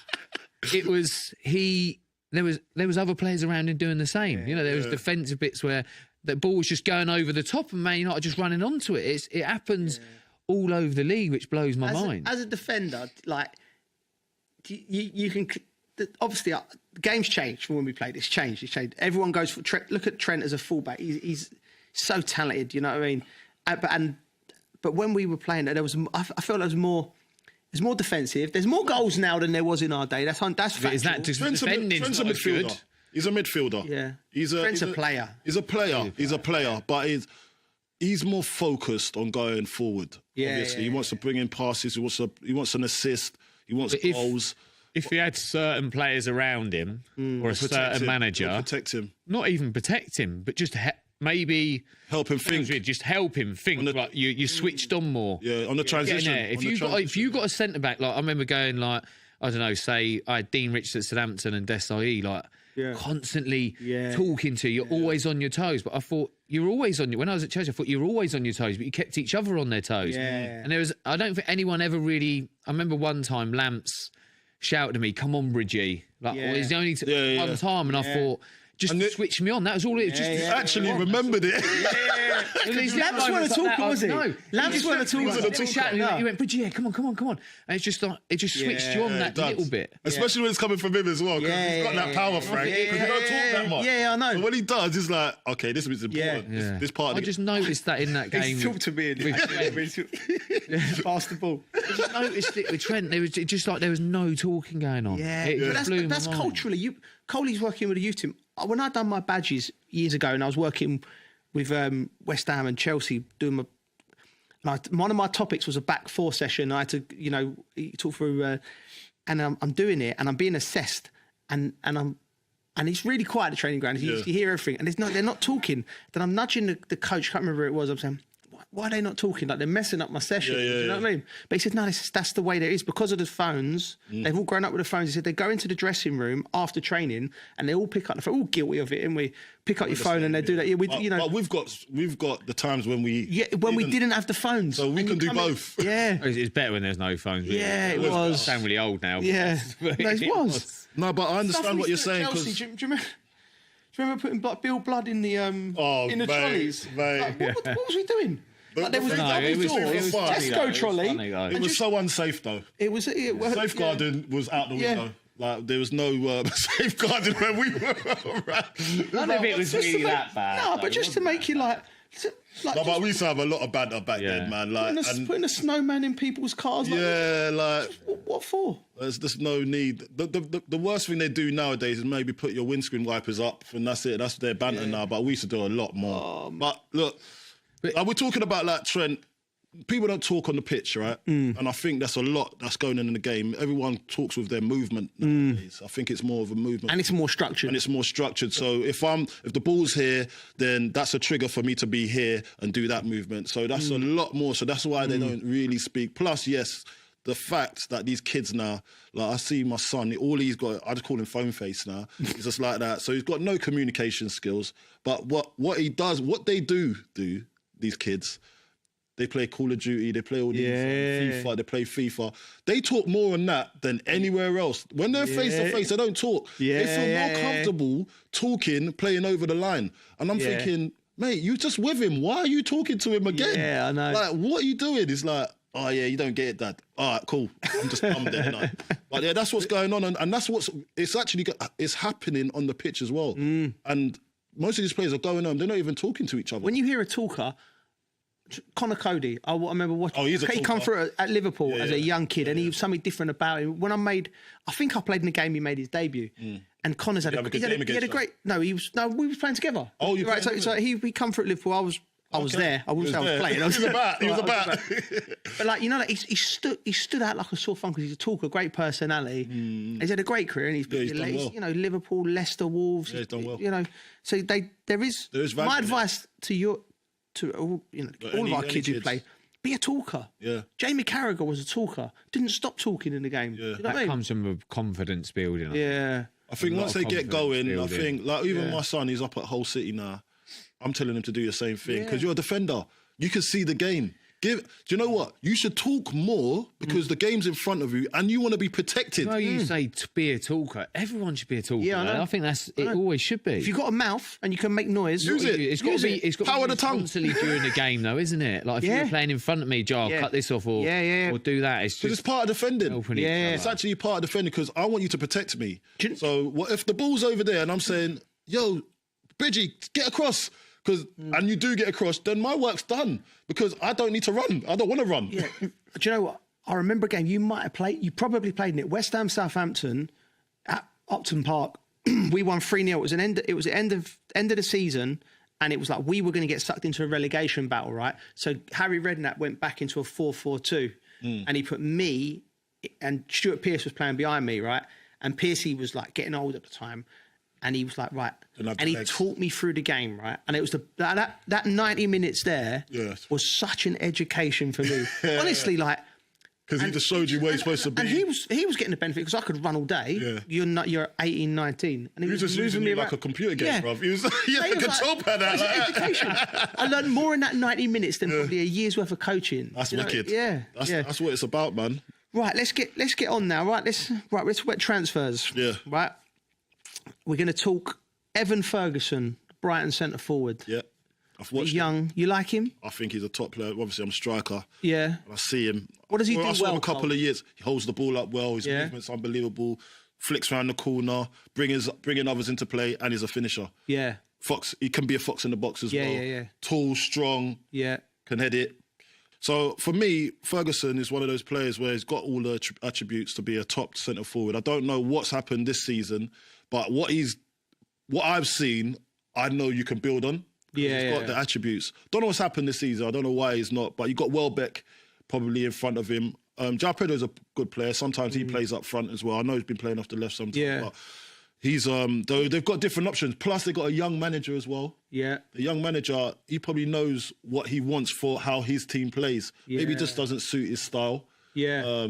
It was There was other players around him doing the same. There was defensive bits where the ball was just going over the top and Man United just running onto it. It happens all over the league, which blows my mind. As a defender, like you can obviously the game's changed from when we played. It's changed. Everyone goes for Trent. Look at Trent as a fullback. He's so talented. You know what I mean? But when we were playing, I felt there was more. There's more defensive. There's more goals now than there was in our day. That's factual. Is that just defending? Trent's a midfielder. Good? He's a midfielder. Yeah. Trent's a player. He's a player, but he's more focused on going forward. Obviously, he wants to bring in passes. He wants an assist. He wants goals. If he had certain players around him or a certain manager, protect him. Not even protect him, but just maybe help him think. Just help him think. Like you switched on more. Yeah, on the transition. If you got a centre back, like I remember going like, I don't know, say I had Dean Richards at Southampton and Desai, like constantly talking to you. You're always on your toes. But I thought you're always on your. When I was at Chelsea, I thought you were always on your toes, but you kept each other on their toes. Yeah. And I don't think anyone ever really. I remember one time Lamps shouted to me, "Come on, Bridgie!" Like it was the only one time, and I thought. Just switch me on. That was all it was. You actually remembered it. Lamps weren't a talker, was he? No, Lamps weren't a talker. He went, Bridgie, come on. And it's just like, it just switched you on that little bit. Especially when it's coming from him as well, because he's got that power, Frank. Because he don't talk that much. Yeah, I know. But when he does, it's like, okay, this is important. This part. I just noticed that in that game. He talked to me and passed the ball. I just noticed it with Trent. It was just like there was no talking going on. But that's culturally. Coley's working with a youth team. When I done my badges years ago, and I was working with West Ham and Chelsea, doing one of my topics was a back four session. I had to, talk through, and I'm doing it, and I'm being assessed, and it's really quiet at the training ground. You hear everything, and they're not talking. Then I'm nudging the coach. Can't remember who it was. I'm saying, why are they not talking? Like they're messing up my session. You know what I mean? But he said, no, that's the way there is because of the phones. They've all grown up with the phones. He said they go into the dressing room after training and they all pick up the phone. All guilty of it, and we pick up your phone and they do that. Yeah, but we've got the times when we we didn't have the phones, so we can do both. Yeah, it's better when there's no phones. Really. Yeah, it was. I sound really old now. Yeah, it was. No, but I understand what you're saying. Do you remember putting Bill Blood in the trolleys? Mate. Like, what was we doing? Like, there was Tesco trolley. It was so unsafe though. Safeguarding was out the window. Like there was no safeguarding when we were around. None of it was really that bad. No, but just to make you like. But we used to have a lot of banter back then, man. Like putting a snowman in people's cars. What for? There's no need. The worst thing they do nowadays is maybe put your windscreen wipers up, and that's it. That's their banter now. But we used to do a lot more. But look. We're talking about like Trent. People don't talk on the pitch, right? And I think that's a lot that's going on in the game. Everyone talks with their movement nowadays. I think it's more of a movement, and it's more structured. So if the ball's here, then that's a trigger for me to be here and do that movement. So that's a lot more. So that's why they don't really speak. Plus, yes, the fact that these kids now, like I see my son, all he's got, I just call him phone face now. He's just like that. So he's got no communication skills. But what he does, what they do. These kids, they play Call of Duty, they play all these FIFA, they play FIFA. They talk more on that than anywhere else. When they're face to face, they don't talk. They feel more comfortable talking, playing over the line. And I'm thinking, mate, you just with him. Why are you talking to him again? Yeah, I know. Like, what are you doing? It's like, oh yeah, you don't get it, Dad. All right, cool. I'm there now. But yeah, that's what's going on, and that's it's happening on the pitch as well. And most of these players are going home. They're not even talking to each other. When you hear a talker, Connor Cody, I remember watching. He come through at Liverpool as a young kid, and he was something different about him. When I think I played in the game he made his debut, and Connor's had a great. We were playing together. Oh, you right? So he come through at Liverpool. I was there. I wouldn't say I was playing. He was about. But he stood out like a sore thumb because he's a talker, great personality. He's had a great career, and he's done well. Liverpool, Leicester, Wolves. Yeah, he's done well. So there is my advice to all of our kids who play. Be a talker. Yeah. Jamie Carragher was a talker. Didn't stop talking in the game. Yeah. That comes from a confidence building. I think once they get going, I think like even my son, he's up at Hull City now. I'm telling him to do the same thing because you're a defender. You can see the game. Do you know what? You should talk more because the game's in front of you and you want to be protected. You say to be a talker. Everyone should be a talker. Yeah, I think it always should be. If you've got a mouth and you can make noise, use it. It's got to be power the tongue constantly during the game, though, isn't it? Like if you're playing in front of me, Jar, cut this off or do that. It's just it's part of defending. It's actually part of defending because I want you to protect me. So what if the ball's over there and I'm saying, "Yo, Bridgie, get across." And you do get across, then my work's done because I don't need to run. I don't want to run. Yeah. Do you know what? I remember a game you might have played. You probably played in it. West Ham, Southampton at Upton Park. We won 3-0. It was the end of the season, and it was like we were going to get sucked into a relegation battle, right? So Harry Redknapp went back into a 4-4-2, and he put me and Stuart Pearce was playing behind me, right? And Pearcey was like getting old at the time. And he was like, right. And he taught me through the game, right? And it was that 90 minutes there was such an education for me. Honestly, like. Because he just showed you where you're supposed to be. And he was getting the benefit because I could run all day. Yeah. You're 18, 19. And he was just using me like a computer game, bruv. He was like a control pad out. Education. I learned more in that 90 minutes than probably a year's worth of coaching. That's wicked. That's what it's about, man. Right, let's get on now. Right, let's talk about transfers. Yeah. Right. We're going to talk Evan Ferguson, Brighton centre forward. Yeah. I've watched young. You like him? I think he's a top player. Obviously, I'm a striker. Yeah. I see him. What does he do I saw him well, a couple of years. He holds the ball up well. His movement's unbelievable. Flicks around the corner, bringing others into play, and he's a finisher. Yeah. Fox. He can be a fox in the box as well. Yeah. Tall, strong. Yeah. Can head it. So for me, Ferguson is one of those players where he's got all the attributes to be a top centre forward. I don't know what's happened this season, but what I've seen, I know you can build on. He's got the attributes. Don't know what's happened this season. I don't know why he's not. But you got Welbeck probably in front of him. João Pedro's a good player. Sometimes he plays up front as well. I know he's been playing off the left sometimes. Yeah. But he's though they've got different options. Plus they've got a young manager as well. Yeah. The young manager, he probably knows what he wants for how his team plays. Yeah. Maybe it just doesn't suit his style. Yeah.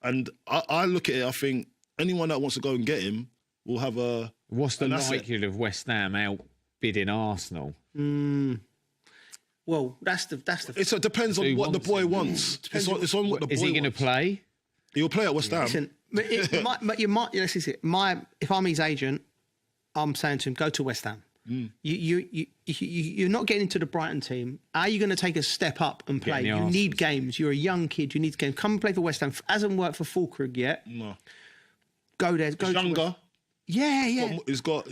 And I look at it. I think anyone that wants to go and get him will have a. What's the likelihood of West Ham outbidding Arsenal? Well, that's the. It depends on what the boy wants. It's on what the boy wants. Is he going to play? He'll play at West Ham. Listen, if I'm his agent, I'm saying to him, go to West Ham. You're not getting into the Brighton team. Are you going to take a step up and play? You need games. You're a young kid. You need games. Come and play for West Ham. Hasn't worked for Fulkrug yet. No. Go there. Go younger. Yeah. He's got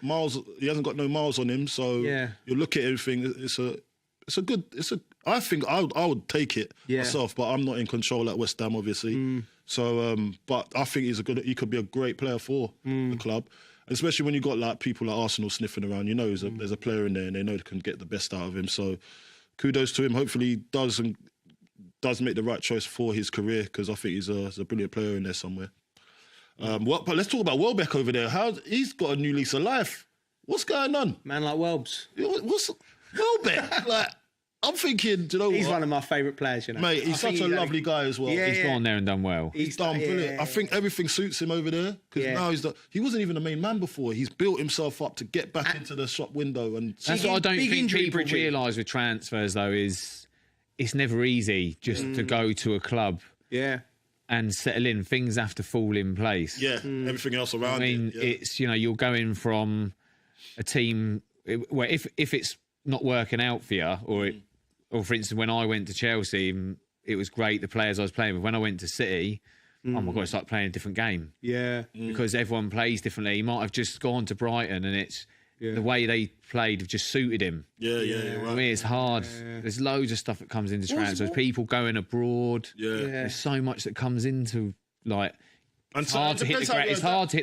miles. He hasn't got no miles on him. So you look at everything. I think I would take it myself, but I'm not in control at West Ham, obviously. So, but I think he could be a great player for the club, and especially when you got like people like Arsenal sniffing around. You know, there's a player in there, and they know they can get the best out of him. So, kudos to him. Hopefully, he does make the right choice for his career, because I think he's a brilliant player in there somewhere. But let's talk about Welbeck over there. He's got a new lease of life. What's going on? Man like Welbs. What's Welbeck? Like, I'm thinking, do you know he's what? one of my favourite players, you know. Mate, he's such a lovely guy as well. Yeah, he's gone there and done well. He's done brilliant. I think everything suits him over there, because now he wasn't even the main man before. He's built himself up to get back into the shop window. And that's what I don't think people realise with transfers, though, is it's never easy just to go to a club. Yeah. And settle in. Things have to fall in place. Yeah, everything else around it. It's, you're going from a team where if it's not working out for you, or for instance, when I went to Chelsea, it was great, the players I was playing with. When I went to City, oh my God, it's like playing a different game. Yeah. Because everyone plays differently. He might have just gone to Brighton and it's the way they played have just suited him. Yeah. Right. I mean, it's hard. Yeah. There's loads of stuff that comes into transfers. People going abroad. Yeah. There's so much that comes into, like, and it's hard to hit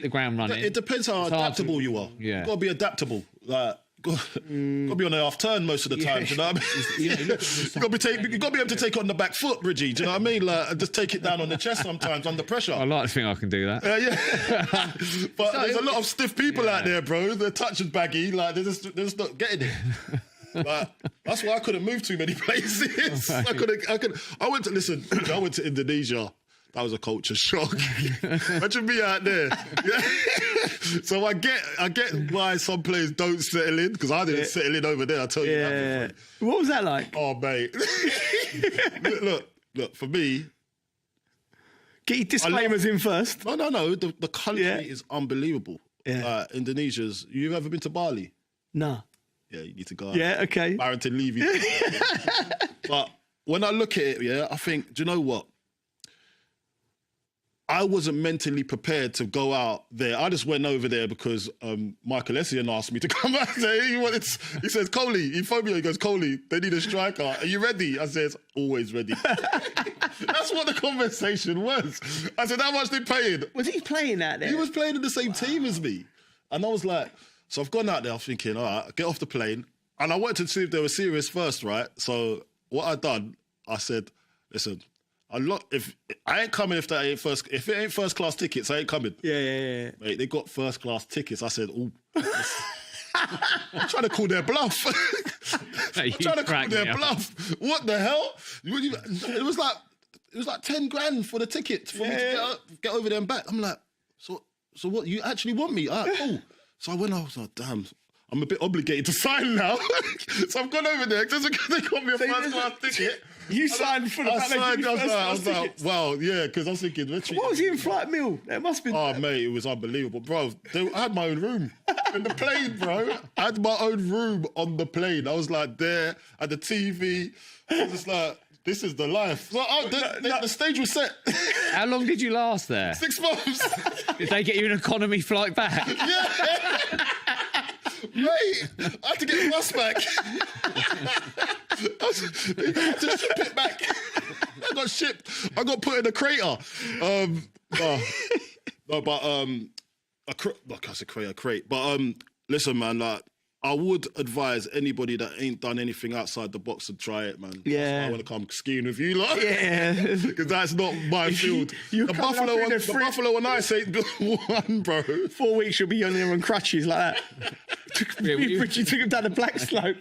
the ground running. It depends how adaptable you are. Yeah. You've got to be adaptable. Like, got to be on the half turn most of the time. Do you know what I mean? You've got to be able to take it on the back foot, Bridgie. Do you know what I mean? Like, just take it down on the chest sometimes under pressure. I like to think I can do that. Yeah. But there's a lot of stiff people out there, bro. Their touch is baggy. Like, they're just not getting it. Like, that's why I couldn't move too many places. I went to Indonesia. That was a culture shock. Imagine me out there. Yeah. So I get why some players don't settle in, because I didn't settle in over there. I'll tell you that. What was that like? Oh, mate. Look, for me. Get your disclaimers in first. No. The country is unbelievable. Yeah. Indonesia's. You ever been to Bali? No. Yeah, you need to go out. Yeah, okay. Barratt Levy. But when I look at it, I think, do you know what? I wasn't mentally prepared to go out there. I just went over there because Michael Essien asked me to come out there. He says, Coley, he phoned me, he goes, Coley, they need a striker. Are you ready? I said, always ready. That's what the conversation was. I said, how much they paying? Was he playing out there? He was playing in the same team as me. And I was like, so I've gone out there, I'm thinking, all right, get off the plane. And I wanted to see if they were serious first, right? So what I done, I said, listen, If I ain't coming, if it ain't first class tickets, I ain't coming. Yeah. Mate, they got first class tickets. I said, oh, I'm trying to call their bluff. I'm trying to call their bluff. What the hell? It was like 10 grand for the ticket for me to get over there and back. I'm like, so what? You actually want me? All right, cool. So I went. I was like, damn. I'm a bit obligated to sign now. So I've gone over there because they got me a first class ticket. You signed for the fact that you I was like, wow, yeah, because I was thinking, what was the in-flight meal? It must have been. Oh, mate, it was unbelievable, bro. I had my own room in the plane, bro. I had my own room on the plane. I was like there at the TV. I was just like, this is the life. So, the stage was set. How long did you last there? 6 months. Did they get you an economy flight back? Yeah. Mate, I had to get the bus back. They had to ship it back. I got shipped. I got put in a crater. A crate. But listen, man, like, I would advise anybody that ain't done anything outside the box to try it, man. Yeah. That's why I want to come skiing with you, like. Yeah. Because that's not my field. The Buffalo and Ice ain't good one, bro. 4 weeks you'll be on there on crutches like that. Richie took him down the black slope.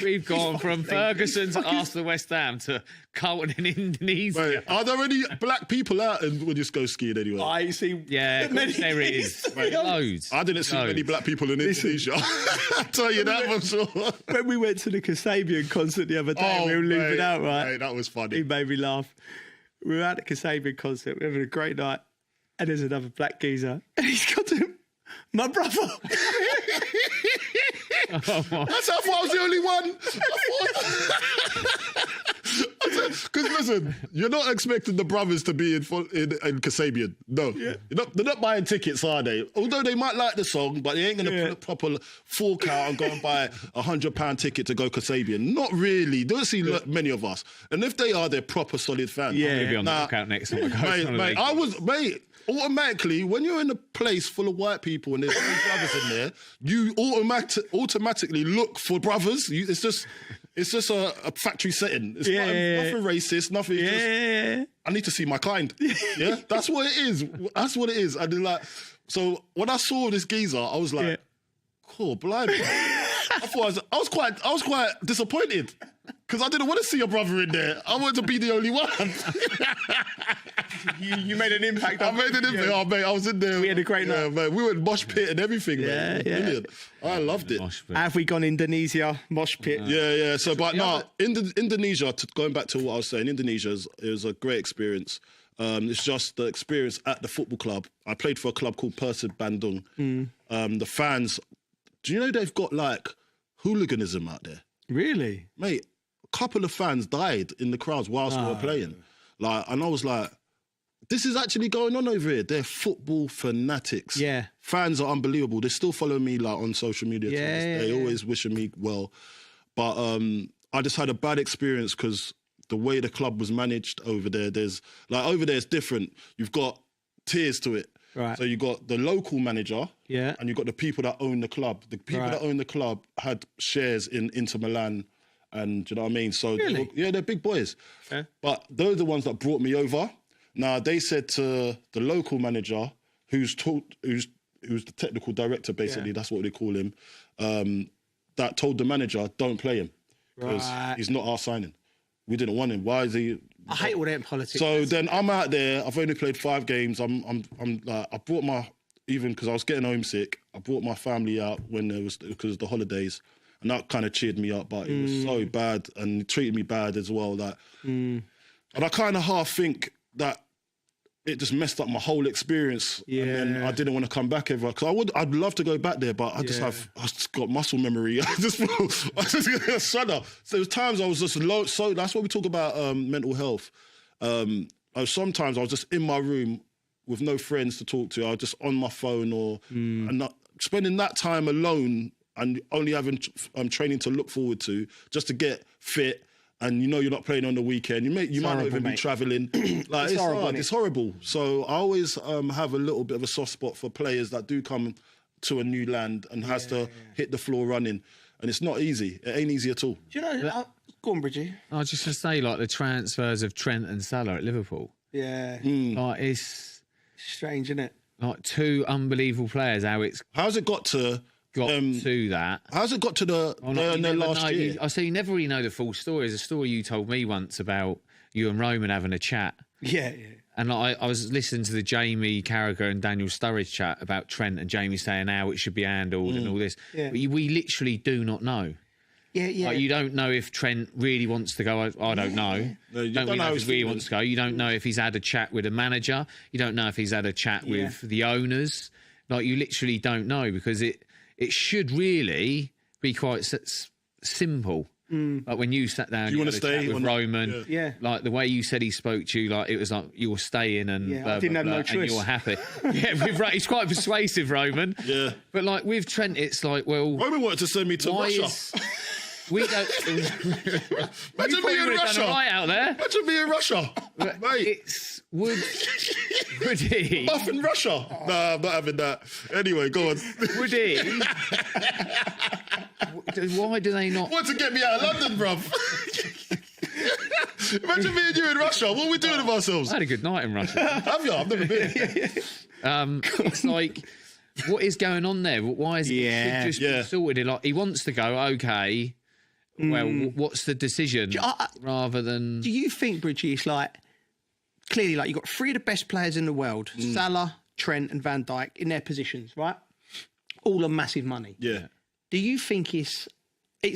We've gone from Ferguson to Arsenal West Ham to Carlton in Indonesia. Mate, are there any black people out and we'll just go skiing anyway? I see. Yeah, there it is. Mate, loads. I didn't see many black people in Indonesia. I'll tell you that for sure. When we went to the Kasabian concert the other day, we were leaving out, right? Mate, that was funny. He made me laugh. We were at the Kasabian concert, we were having a great night, and there's another black geezer, and he's got to him, my brother. That's how I thought I was the only one. Because listen, you're not expecting the brothers to be in Kasabian. No, they're not buying tickets, are they? Although they might like the song, but they ain't going to put a proper fork out and go and buy £100 ticket to go Kasabian. Not really. Don't see many of us. And if they are, they're proper solid fans. Yeah, maybe on the lookout next time. Mate, automatically, when you're in a place full of white people and there's no brothers in there, you automatically look for brothers. It's just a factory setting. It's nothing racist, nothing. I need to see my kind. Yeah, that's what it is. That's what it is. I did like. So when I saw this geezer, I was like, cool, blind. I was quite disappointed because I didn't want to see a brother in there. I wanted to be the only one. You made an impact. I made an impact. Yeah. Oh, mate, I was in there. We had a great night. Mate. We went mosh pit and everything, man. Brilliant. I loved it. Have we gone Indonesia, mosh pit? Yeah. So, but no, Indonesia, going back to what I was saying, Indonesia is a great experience. It's just the experience at the football club. I played for a club called Persib Bandung. The fans, do you know they've got like hooliganism out there? Really? Mate, a couple of fans died in the crowds whilst we were playing. Like, and I was like, this is actually going on over here. They're football fanatics. Yeah. Fans are unbelievable. They still follow me like on social media. They always wishing me well. But I just had a bad experience because the way the club was managed over there, over there it's different. You've got tiers to it. Right. So you got the local manager, and you got the people that own the club. The people that own the club had shares in Inter Milan, and do you know what I mean? So they're big boys. Okay. But those are the ones that brought me over. Now they said to the local manager, who's the technical director, basically, that's what they call him, that told the manager, don't play him because he's not our signing. We didn't want him. Why is he? I hate all that politics. So then I'm out there. I've only played 5 games. I'm like, I brought because I was getting homesick. I brought my family out because of the holidays, and that kind of cheered me up. But it was so bad, and it treated me bad as well. And I kind of half think that it just messed up my whole experience. Yeah. And then I didn't want to come back ever because I'd love to go back there, but I just got muscle memory. I just get shudder. So there was times I was just low. So that's what we talk about mental health. Sometimes I was just in my room with no friends to talk to. I was just on my phone and not spending that time alone and only having training to look forward to just to get fit. And you're not playing on the weekend. You might not even be travelling. Like it's horrible. It's horrible. So I always have a little bit of a soft spot for players that do come to a new land and has to hit the floor running. And it's not easy. It ain't easy at all. Do you know, Go on, Bridgie. I was just to say, like the transfers of Trent and Salah at Liverpool. Yeah. Like it's strange, isn't it? Like two unbelievable players. How's it got to that? How's it got to their last year? I say you never really know the full story. There's a story you told me once about you and Roman having a chat. Yeah. And like, I was listening to the Jamie Carragher and Daniel Sturridge chat about Trent and Jamie saying how it should be handled and all this. Yeah. But we literally do not know. Yeah. Like, you don't know if Trent really wants to go. I don't know. No, you don't really know if he really feeling. wants to go. You don't know if he's had a chat with a manager. You don't know if he's had a chat with the owners. Like, you literally don't know, because it should really be quite simple. Like when you sat down, You had wanna a stay chat with Roman. Yeah. Like the way you said he spoke to you, like it was like you were staying and I didn't have no and choice. you were happy. He's quite persuasive, Roman. Yeah. But like with Trent, it's like, well, Roman wanted to send me to Russia. We don't. Imagine me in Russia. Right out there. Imagine me in Russia, mate. Would he? Buff in Russia. Nah, I'm not having that. Anyway, go on. Would he? Why do they not Want to get me out of London, bruv? Imagine me and you in Russia. What are we doing with ourselves? I had a good night in Russia. Have you? I've never been. It's like, what is going on there? Why is it just been sorted? Like, he wants to go, okay. Well, what's the decision? Rather than... Do you think, Bridgie, it's like, clearly, like, you've got three of the best players in the world, Salah, Trent and Van Dijk, in their positions, right? All on massive money. Yeah. Do you think it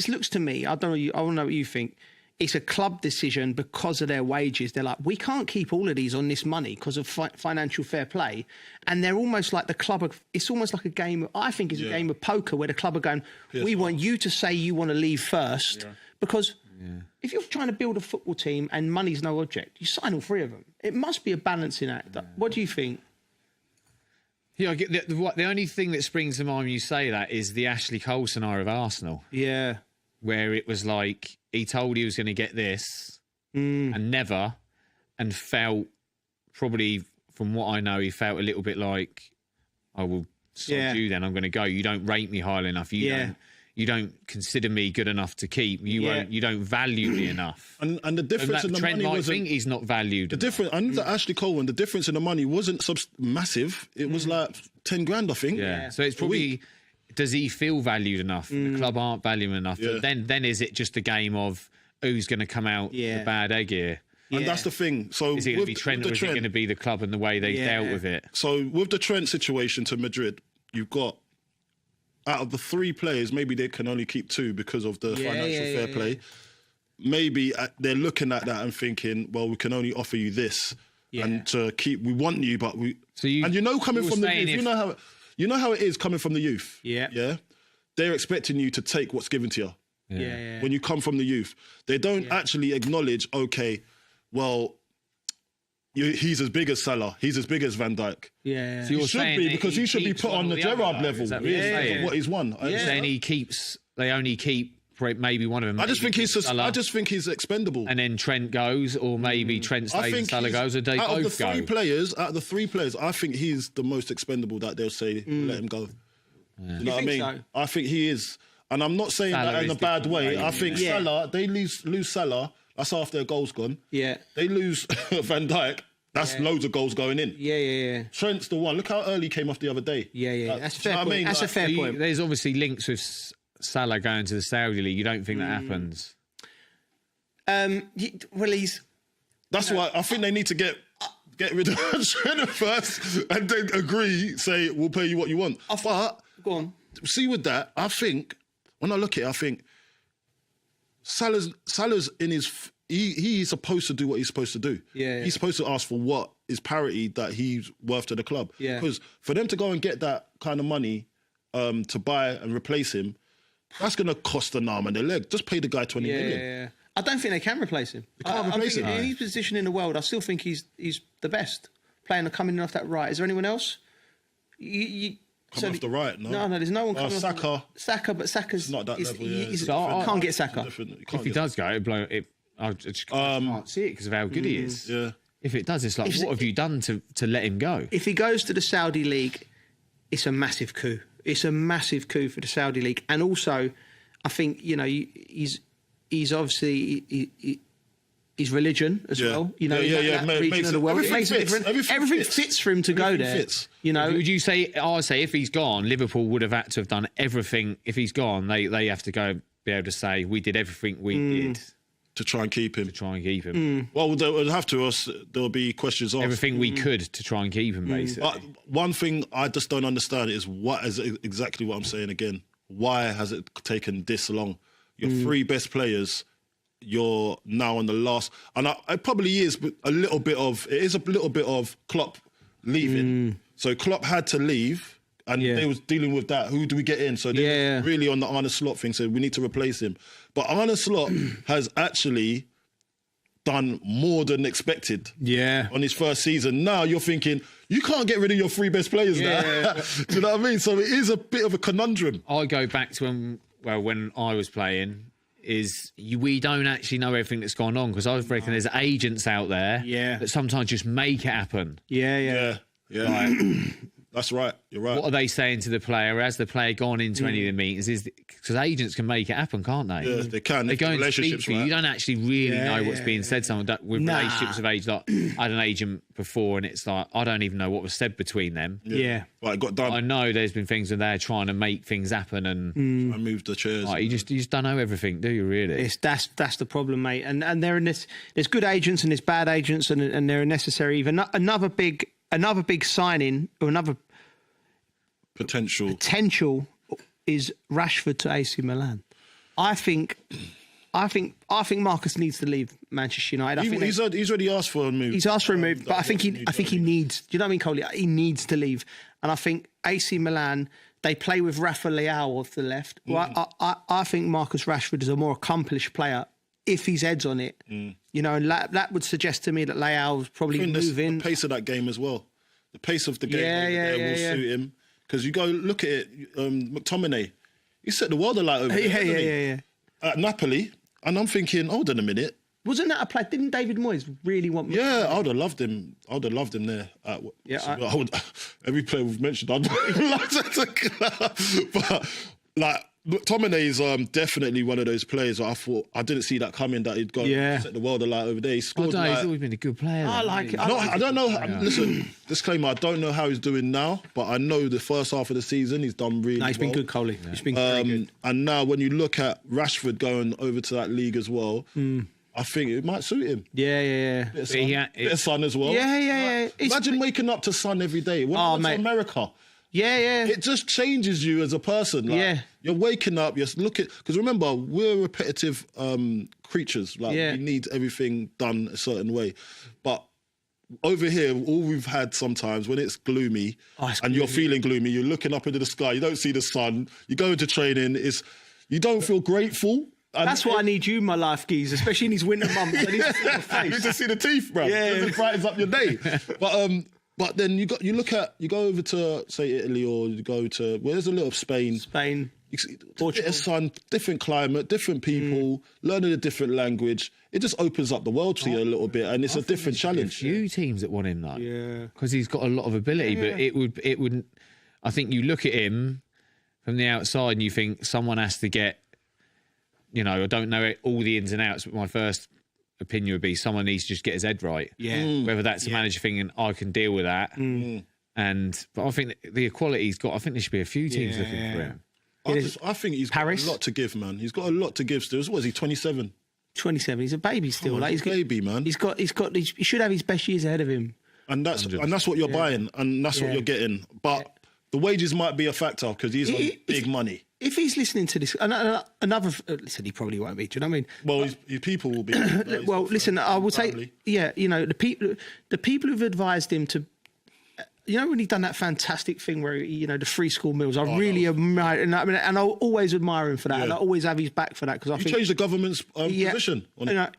looks to me, I don't know, I want to know what you think, it's a club decision because of their wages. They're like, we can't keep all of these on this money because of financial fair play. And they're almost like the club, it's almost like a game, I think it's a game of poker where the club are going, we want you to say you want to leave first because if you're trying to build a football team and money's no object, you sign all three of them. It must be a balancing act. What do you think? Yeah, I get the only thing that springs to mind when you say that is the Ashley Cole scenario of Arsenal. Yeah. Where it was like, he told he was going to get this and never, and felt, probably from what I know, he felt a little bit like, I will sod you then, I'm going to go. You don't rate me highly enough. You don't consider me good enough to keep. You don't value me enough. And the difference in the Trent money might wasn't... think he's not valued. The difference, under Ashley Cole, the difference in the money wasn't massive. It was like 10 grand, I think. Yeah, so it's probably... Does he feel valued enough? The club aren't valuing him enough. Yeah. Then is it just a game of who's going to come out the bad egg here? And that's the thing. So is it going to be Trent, or is it going to be the club and the way they dealt with it? So with the Trent situation to Madrid, you've got, out of the three players, maybe they can only keep two because of the financial fair play. Maybe they're looking at that and thinking, well, we can only offer you this, and to keep, we want you, but we. So and coming from the youth, you know how it is coming from the youth. Yeah. They're expecting you to take what's given to you. Yeah. When you come from the youth, they don't actually acknowledge, okay, well, he's as big as Salah, he's as big as Van Dijk. Yeah. So he should be, because he should be put on the Gerrard level. What he's won. Then they only keep maybe one of them. I just think he's expendable. And then Trent goes, or maybe Trent stays and Salah goes, or they both go. Out of the three players, I think he's the most expendable that they'll say, let him go. Yeah. You know what I mean? So? I think he is. And I'm not saying Salah that in a bad way. I think Salah, they lose Salah, that's half their goals gone. Yeah. They lose Van Dijk, that's loads of goals going in. Yeah. Trent's the one. Look how early he came off the other day. Yeah. That's a fair point. I mean? That's a fair point. There's obviously links with Salah going to the Saudi League. You don't think that happens? Well, he's... That's why I think they need to get rid of Trent first and then agree, say, we'll pay you what you want. But, go on. See, with that, I think, when I look at it, I think Salah's in his... He's supposed to do what he's supposed to do. Yeah. He's supposed to ask for what is parity that he's worth to the club. Yeah. Because for them to go and get that kind of money to buy and replace him, that's going to cost an arm and a leg. Just pay the guy 20 million. Yeah. I don't think they can replace him. They can't replace him. In his position in the world, I still think he's the best. Coming in off that right. Is there anyone else? Coming off the right, no? No, there's no one coming Saka. off Saka, but Saka's not that level, can't get Saka. If he does go, it'd blow it. I just can't see it because of how good he is. Yeah. If it does, it's like, what have you done to let him go? If he goes to the Saudi League, it's a massive coup. It's a massive coup for the Saudi League. And also, I think, he's he's obviously his religion as well. You know, that region of the world. It makes a difference. Everything fits for him to go there. Fits. You know, would you say? I'd say if he's gone, Liverpool would have had to have done everything. If he's gone, they have to go be able to say we did everything we did to try and keep him. Well, they would have to. There'll be questions asked. Everything we could to try and keep him, basically. But one thing I just don't understand is what is exactly what I'm saying again. Why has it taken this long? Your three best players. You're now on the last, and it probably is a little bit of Klopp leaving. So Klopp had to leave, and they was dealing with that. Who do we get in? So they were really on the Arne Slot thing. So we need to replace him. But Arne Slot has actually done more than expected. On his first season. Now you're thinking you can't get rid of your three best players now. Do you know what I mean? So it is a bit of a conundrum. I go back to when I was playing. We don't actually know everything that's gone on because I reckon there's agents out there that sometimes just make it happen. Right. That's right. You're right. What are they saying to the player? Has the player gone into any of the meetings? Because agents can make it happen, can't they? Yeah, they can. They go into relationships. You don't actually really know what's being said. Someone with relationships of age, like I had an agent before, and it's like I don't even know what was said between them. Right, got done. I know there's been things where they're trying to make things happen, and I moved the chairs. Like, you just don't know everything, do you? Really? That's the problem, mate. And there's good agents and there's bad agents, and they're a necessary evil. Another big signing or another potential is Rashford to AC Milan. I think Marcus needs to leave Manchester United. He's already asked for a move. He's asked for a move, but I think he needs. Do you know what I mean, Coley? He needs to leave, and I think AC Milan. They play with Rafa Leao off the left. Well, I think Marcus Rashford is a more accomplished player if his head's on it. You know, and that would suggest to me that Leao's probably moving. The pace of that game as well. The pace of the game will suit him. Because you go look at it, McTominay, he set the world alight over there. At Napoli, and I'm thinking, hold on a minute. Wasn't that a play? Didn't David Moyes really want McTominay? Yeah, I would have loved him. I would have loved him there. Every player we've mentioned, I'd love to. But like McTominay is definitely one of those players where I thought I didn't see that coming, that he'd go set the world alight over there. He scored. He's always been a good player. I like it. I don't know. Listen, disclaimer: I don't know how he's doing now, but I know the first half of the season he's done really. He's been good, Coley. He's been very good. And now when you look at Rashford going over to that league as well. I think it might suit him. Bit of sun as well. Imagine waking up to sun every day. When you went to America. It just changes you as a person. Like, you're waking up, you're looking... Because remember, we're repetitive creatures. Like, we need everything done a certain way. But over here, all we've had sometimes, when it's gloomy and you're feeling gloomy, you're looking up into the sky, you don't see the sun, you go into training, you don't feel grateful. And that's why I need you in my life, Geese, especially in these winter months. I need to see your face. You need to see the teeth, bro. It brightens up your day. But then you go over to, say, Italy, or you go to, well, there's a little Spain. Portugal. Bit of sun, different climate, different people, learning a different language. It just opens up the world to you a little bit, and it's a different challenge. A few teams that want him, though. Because he's got a lot of ability, but it wouldn't... I think you look at him from the outside and you think someone has to get... You know, I don't know all the ins and outs, but my first opinion would be someone needs to just get his head right. Whether that's a manager thing and I can deal with that. But I think the equality he's got, I think there should be a few teams looking for him. I think he's got a lot to give, man. He's got a lot to give still. What is he, 27? 27. He's a baby still. He's a baby, man. He should have his best years ahead of him. And that's what you're buying, and that's what you're getting. But the wages might be a factor because he's on big money. If he's listening to this, listen, he probably won't be. Do you know what I mean? Well, his people will be. Well, listen, I will say, you know, the people who've advised him to, you know, when he done that fantastic thing where, you know, the free school meals, I really admire, and I'll always admire him for that, and I always have his back for that because I think he changed the government's position.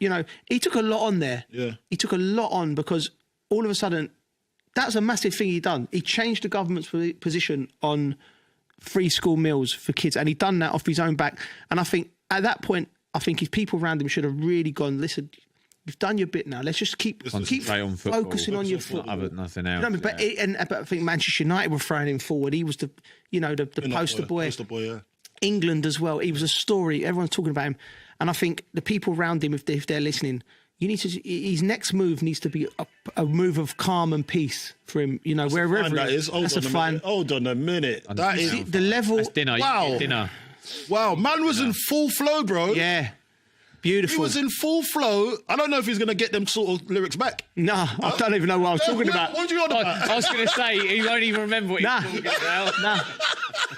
You know, he took a lot on there. He took a lot on because all of a sudden, that's a massive thing he done. He changed the government's position on free school meals for kids, and he done that off his own back. And I think at that point, I think his people around him should have really gone, listen, you've done your bit now. Let's just keep focusing on your football. Nothing else. You know what I mean? But I think Manchester United were throwing him forward. He was the poster boy. Poster boy, England as well. He was a story. Everyone's talking about him. And I think the people around him, if they're listening, his next move needs to be a move of calm and peace for him, wherever that is. Hold on a minute. That is the level. That's dinner. Wow. Dinner. Wow, man was in full flow, bro. Yeah. Beautiful. He was in full flow. I don't know if he's going to get them sort of lyrics back. Nah, I don't even know what I was talking about. What are you on about? I was going to say, he won't even remember what he was talking about. Nah.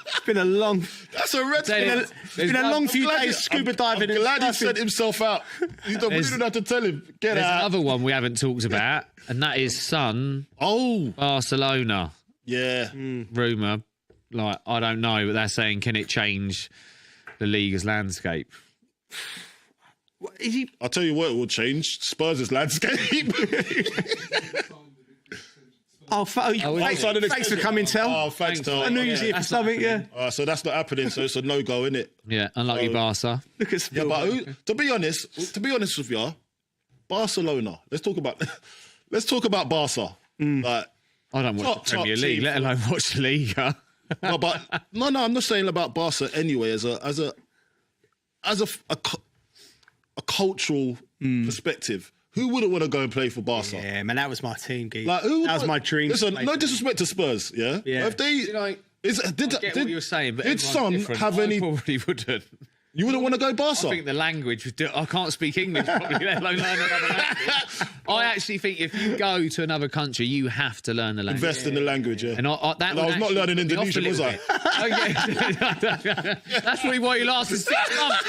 It's been a long... That's a red It's been a long few days scuba diving. I'm glad he sent himself out. We didn't have to tell him. There's another one we haven't talked about, and that is Son. Barcelona. Yeah. Rumour. Like, I don't know, but they're saying, can it change the league's landscape? I'll tell you what, it will change Spurs' landscape. Thanks for coming, Tel. Oh, thanks, Tel. I knew you was here for something, yeah. So that's not happening, so it's a no-go, innit? Yeah, unlucky Barca. Look at Spill. Yeah, but to be honest with you, Barcelona. Let's talk about Barca. Like, I don't watch the Premier League, let alone watch the Liga. No, I'm not saying about Barca anyway. As a cultural perspective, who wouldn't want to go and play for Barca? Yeah, man, that was my team, Guy. That was my dream. Listen, no disrespect to Spurs, yeah. If they, I get what you were saying, but did Son have any? Probably wouldn't. You wouldn't want to go Barca? I think the language. I can't speak English properly, let alone learn another language. I actually think if you go to another country, you have to learn the language. Invest in the language, yeah. And I was not learning Indonesian, was I? That's probably why you lasted 6 months.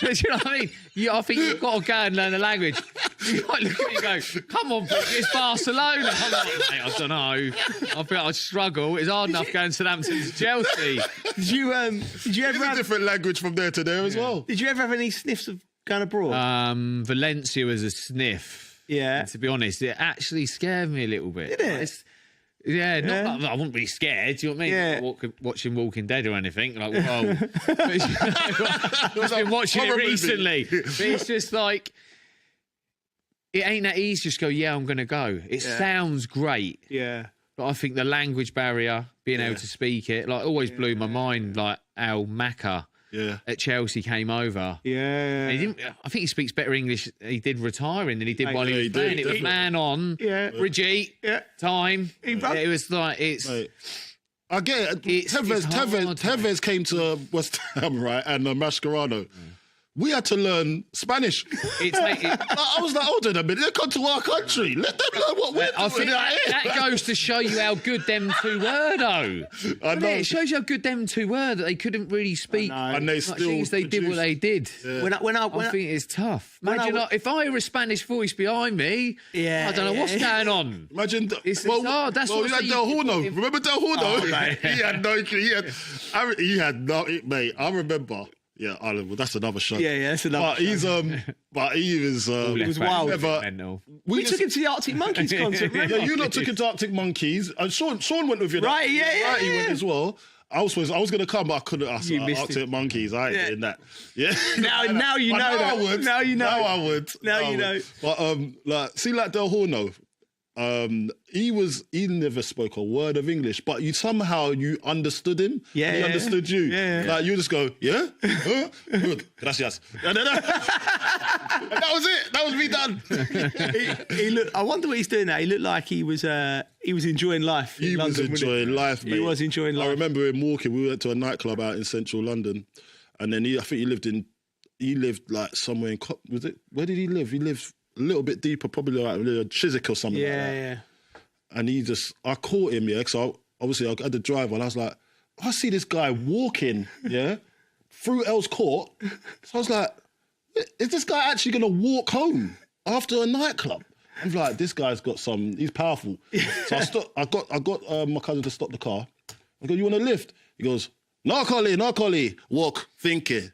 Do you know what I mean? I think you've got to go and learn the language. You might look at me and go, come on, it's Barcelona. I'm like, mate, I don't know. I think I'd struggle. It's hard enough going Southampton to Chelsea. Did you ever have a different language from there to there as well? Did you ever have any sniffs of going abroad? Valencia was a sniff. Yeah. And to be honest, it actually scared me a little bit. Did it? Not I wouldn't be scared. Do you know what I mean? Yeah. Like watching Walking Dead or anything. Like, whoa. I've been watching it recently. But it's just like, it ain't that easy to just go, I'm going to go. It sounds great. Yeah. But I think the language barrier, being able to speak it, like, always blew my mind. Like, Al Maka at Chelsea came over. Yeah. I think he speaks better English he did retiring than he did while he was playing. It was man on, Brigitte, time. It was like, it's... Right. I get it. Tevez came to West Ham, right, and Mascherano. We had to learn Spanish. I was like, hold on a minute, they come to our country. Let them learn what we're doing. I think that goes to show you how good them two were, though. I know. It shows you how good them two were, that they couldn't really speak. And they still they did what they did. Yeah. I think it's tough. Imagine if I hear a Spanish voice behind me, I don't know what's going on. Imagine, it's hard. That's what we had Del Horno. Remember Del Horno? Oh, mate. He had no clue. He had no, mate. I remember. Yeah, well, that's another show. Yeah, that's another. But he was wild. We took him to the Arctic Monkeys concert. Yeah, you lot took him to Arctic Monkeys. And Sean went with you. Right, yeah. He went as well. I was going to come, but I couldn't. Arctic Monkeys. I ain't doing that. Yeah. Now you know that. I would. Now you know. Now I would. Now you know. But like Del Horno. He never spoke a word of English, but you understood him. Yeah, he understood you. Yeah. Like you just go, good, gracias, and that was it. That was me done. He looked. I wonder what he's doing now. He looked like he was enjoying life. He was enjoying life, mate. He was enjoying life. I remember him walking. We went to a nightclub out in central London, and then I think he lived like somewhere in. Where did he live? He lived a little bit deeper, probably like Chiswick or something like that. Yeah. And I caught him, because I had the drive and I was like, I see this guy walking, through Earls Court. So I was like, is this guy actually going to walk home after a nightclub? I'm like, this guy's got he's powerful. So I got my cousin to stop the car. I go, you want a lift? He goes, no, Olly, walk, think it.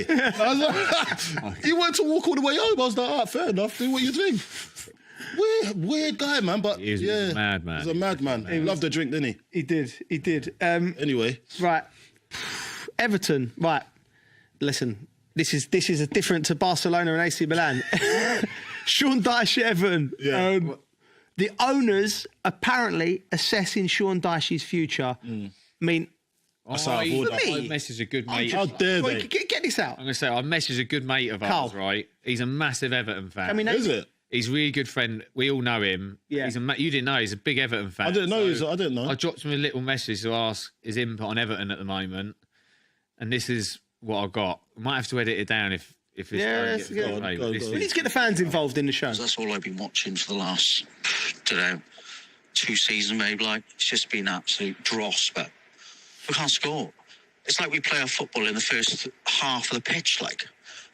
I was like, he went to walk all the way home. I was like, all right, fair enough, do what you think. Weird guy, man, but he's a madman. He's a madman. He loved the drink, didn't he? He did. Anyway. Right. Everton, right. Listen, this is a different to Barcelona and AC Milan. Sean Dyche at Everton. Yeah. The owners apparently assessing Sean Dyche's future. I mean, That's out of order. I messaged a good mate. How dare they? Get this out. I'm going to say, I messaged a good mate of ours, right? He's a massive Everton fan. I mean, is it? He's a really good friend. We all know him. Yeah. You didn't know. He's a big Everton fan. I didn't know. I didn't know. I dropped him a little message to ask his input on Everton at the moment, and this is what I got. I might have to edit it down if it's We need to get the fans involved in the show. That's all I've been watching for the last, I don't know, 2 seasons maybe. Like, it's just been absolute dross, but we can't score. It's like we play our football in the first half of the pitch, like.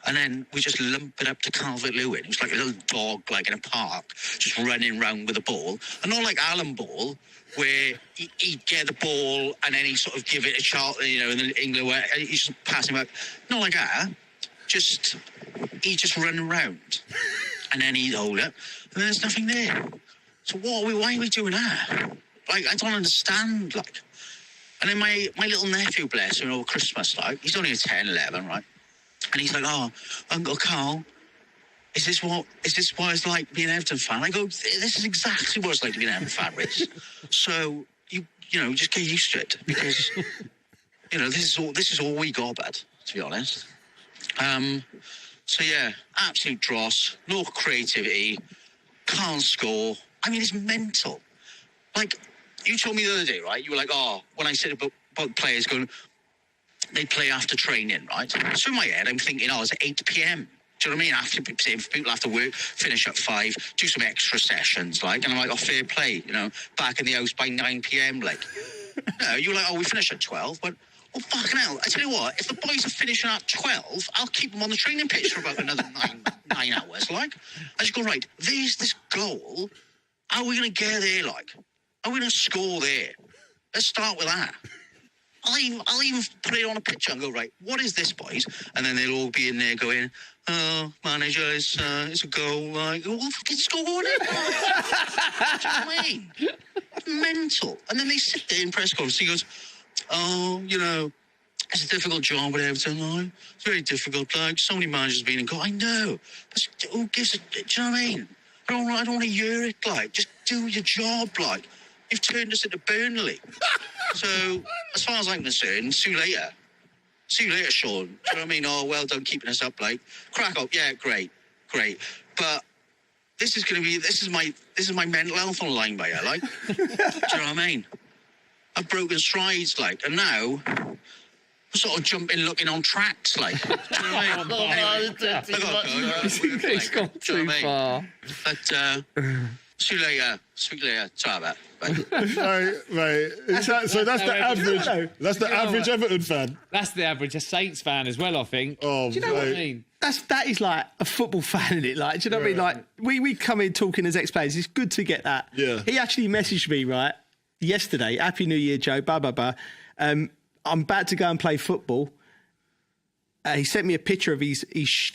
And then we just lump it up to Calvert-Lewin. It was like a little dog, like in a park, just running round with the ball. And not like Alan Ball, where he'd get the ball and then he'd sort of give it a Charlton, in the England way. He's just passing back. Not like that. He'd just run around. And then he'd hold it. And then there's nothing there. So why are we doing that? Like, I don't understand, like. And then my little nephew, bless him, over Christmas, like, he's only 10, 11, right? And he's like, "Oh, Uncle Carl, is this what it's like being an Everton fan?" I go, "This is exactly what it's like to be an Everton fan, Rich. So you just get used to it because this is all we got, bud, to be honest." So yeah, absolute dross, no creativity, can't score. I mean, it's mental. Like, you told me the other day, right? You were like, "Oh," when I said about players going, they play after training, right? So in my head, I'm thinking, it's 8 p.m. Do you know what I mean? After people have to work, finish at 5, do some extra sessions, like, and I'm like, fair play, back in the house by 9 p.m. Like, no, you're like, we finish at 12, but fucking hell! I tell you what, if the boys are finishing at 12, I'll keep them on the training pitch for about another 9 hours. Like, I just go, right, there's this goal. How are we going to get there? Like, how are we going to score there? Let's start with that. I'll even put it on a picture and go, right, what is this, boys? And then they'll all be in there going, "Oh, manager, it's a goal." Like, well, fucking score it. Do you know what I mean? Mental. And then they sit there in press conference. He goes, "Oh, it's a difficult job with Everton. Like, it's very difficult. Like, so many managers being in goal." I know. But who gives a... Do you know what I mean? I don't want to hear it. Like, just do your job. Like, you've turned us into Burnley. So, as far as I'm concerned, see you later. See you later, Sean. Do you know what I mean? Oh, well done keeping us up, like. Crack up. Yeah, great. But this is my mental health on the line, mate, like. Do you know what I mean? I've broken strides, like, and now I'm sort of jumping, looking on tracks, like. Do you know what I mean? It's gone too far. But, see you later. Speak later. Sorry about that. Right. So that's the average. That's the average Everton fan. That's the average a Saints fan as well, I think. Oh, do you know what I mean? That is like a football fan, isn't it? Like, do you know what I mean? Like, we come in talking as ex-players. It's good to get that. Yeah. He actually messaged me, right, yesterday. "Happy New Year, Joe. Blah, blah, blah. I'm about to go and play football." He sent me a picture of his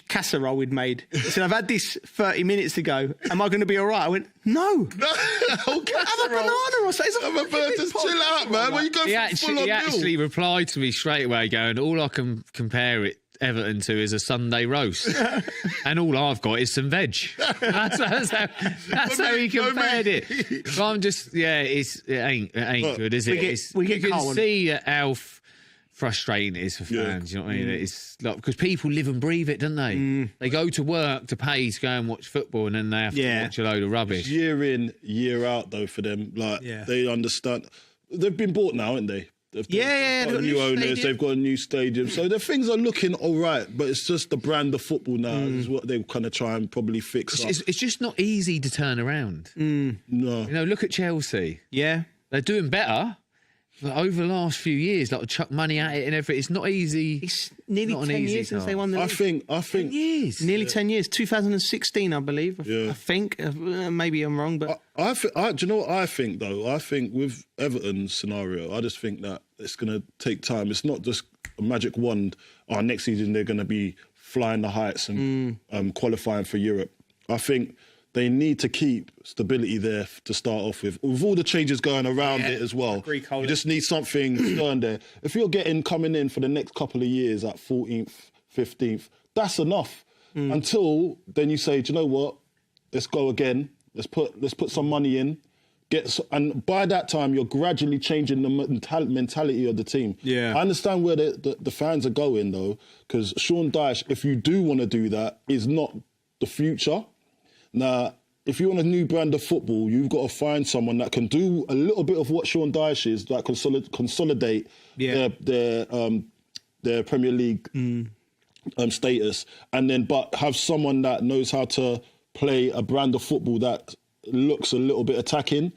casserole he'd made. He said, "I've had this 30 minutes to go. Am I going to be all right?" I went, "No. Have a banana or something." Have a bird, just chill out, man. When you go He full on actually replied to me straight away going, "All I can compare Everton to is a Sunday roast. And all I've got is some veg." That's how he compared it. So I'm just, it ain't good, is it? We get you can Carlton. see how frustrating it is for fans, you know what I mean? It's like, because people live and breathe it, don't they? They go to work to pay to go and watch football, and then they have to watch a load of rubbish. It's year in, year out, though, for them. Like, they understand. They've been bought now, haven't they? They've got new owners, they've got a new stadium. So the things are looking all right, but it's just the brand of football now is what they kind of try and probably fix up. It's just not easy to turn around. No. Look at Chelsea. Yeah. They're doing better. But over the last few years, like, chuck money at it and everything, it's not easy. It's nearly 10 years since they won the league. I think 10 years. Nearly 10 years. 2016, I believe. I think. Maybe I'm wrong, but... do you know what I think, though? I think with Everton's scenario, I just think that it's going to take time. It's not just a magic wand. Next season they're going to be flying the heights and qualifying for Europe. I think they need to keep stability there to start off with all the changes going around it as well. You just need something going there. If you're coming in for the next couple of years at 14th, 15th, that's enough. Until then you say, do you know what? Let's go again. Let's put some money in, and by that time, you're gradually changing the mentality of the team. Yeah. I understand where the fans are going, though, because Sean Dyche, if you do want to do that, is not the future. Now, if you want a new brand of football, you've got to find someone that can do a little bit of what Sean Dyche is, that consolidate their Premier League status, and then but have someone that knows how to play a brand of football that looks a little bit attacking.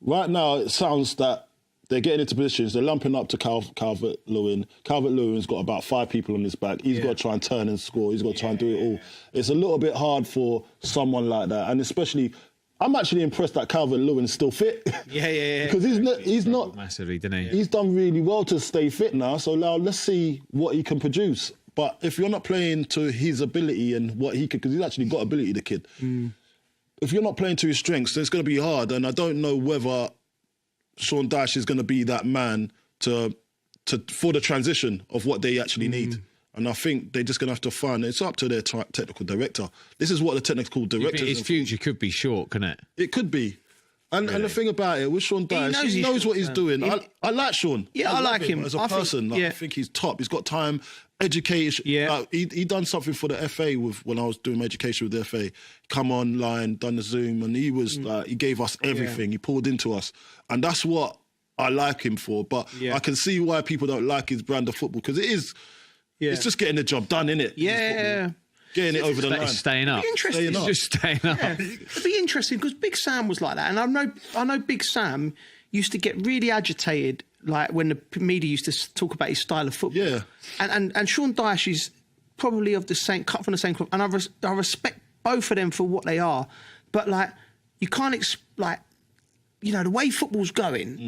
Right now, it sounds that they're getting into positions. They're lumping up to Calvert-Lewin. Calvert-Lewin's got about 5 people on his back. He's got to try and turn and score. He's got to try and do it all. It's a little bit hard for someone like that. And especially, I'm actually impressed that Calvert-Lewin's still fit. Yeah. Because he's not massively, didn't he? He's done really well to stay fit now. So now let's see what he can produce. But if you're not playing to his ability and what he could, because he's actually got ability, the kid. If you're not playing to his strengths, then it's going to be hard. And I don't know whether Sean Dyche is going to be that man for the transition of what they actually need. And I think they're just going to have to find, it's up to their technical director. This is what the technical director... His future could be short, couldn't it? It could be. And the thing about it, with Sean Dyche, he knows what he's doing. I like Sean. Yeah, I like him as a person. I think he's top. He's got time, education. Yeah. He done something for the FA when I was doing my education with the FA. Come online, done the Zoom, and he was he gave us everything. He poured into us. And that's what I like him for. But I can see why people don't like his brand of football, because it's just getting the job done, innit? Yeah. Getting it over the line. Staying up. Interesting. Just staying up. It'd be interesting because Big Sam was like that, and I know Big Sam used to get really agitated, like when the media used to talk about his style of football. Yeah. And Sean Dyche is probably cut from the same cloth, and I respect both of them for what they are, but like you can't the way football's going,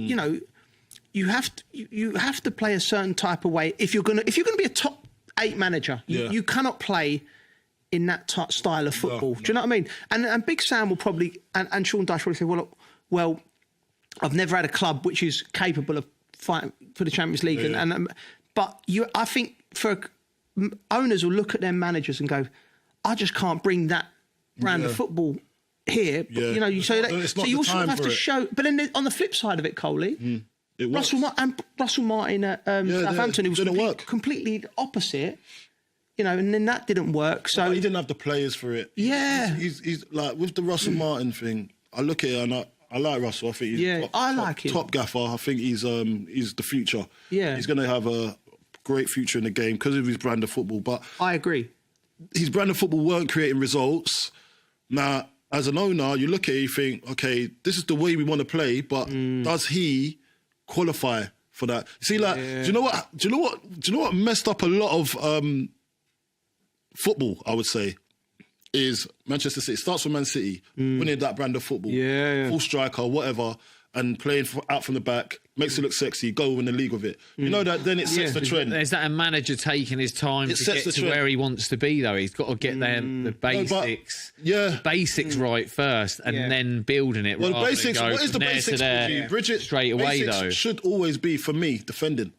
you have to play a certain type of way if you're gonna be a top 8 manager. You cannot play in that style of football. Do you know what I mean? And Big Sam will probably, and Sean Dyche will say, well, I've never had a club which is capable of fighting for the Champions League. I think owners will look at their managers and go, I just can't bring that brand of football here. But, so you also have to show. But then on the flip side of it, Coley, Russell Martin at Southampton, it was completely opposite. And then that didn't work. So he didn't have the players for it. Yeah, he's like with the Russell Martin thing. I look at it and I like Russell. I think he's top gaffer. I think he's the future. Yeah, he's going to have a great future in the game because of his brand of football. But I agree, his brand of football weren't creating results. Now, as an owner, you look at it, you think, okay, this is the way we want to play, but does he qualify for that? See, do you know what messed up a lot of football, I would say, is Manchester City. It starts with Man City, winning that brand of football. Full striker, whatever, and playing out from the back, makes it look sexy, go win the league with it. You know that then it sets the trend. Is that a manager taking his time to get to where he wants to be, though? He's got to get the basics right first and then building it. Well, basics, what is the basics for you, Bridget? Straight away, basics though. Should always be, for me, defending.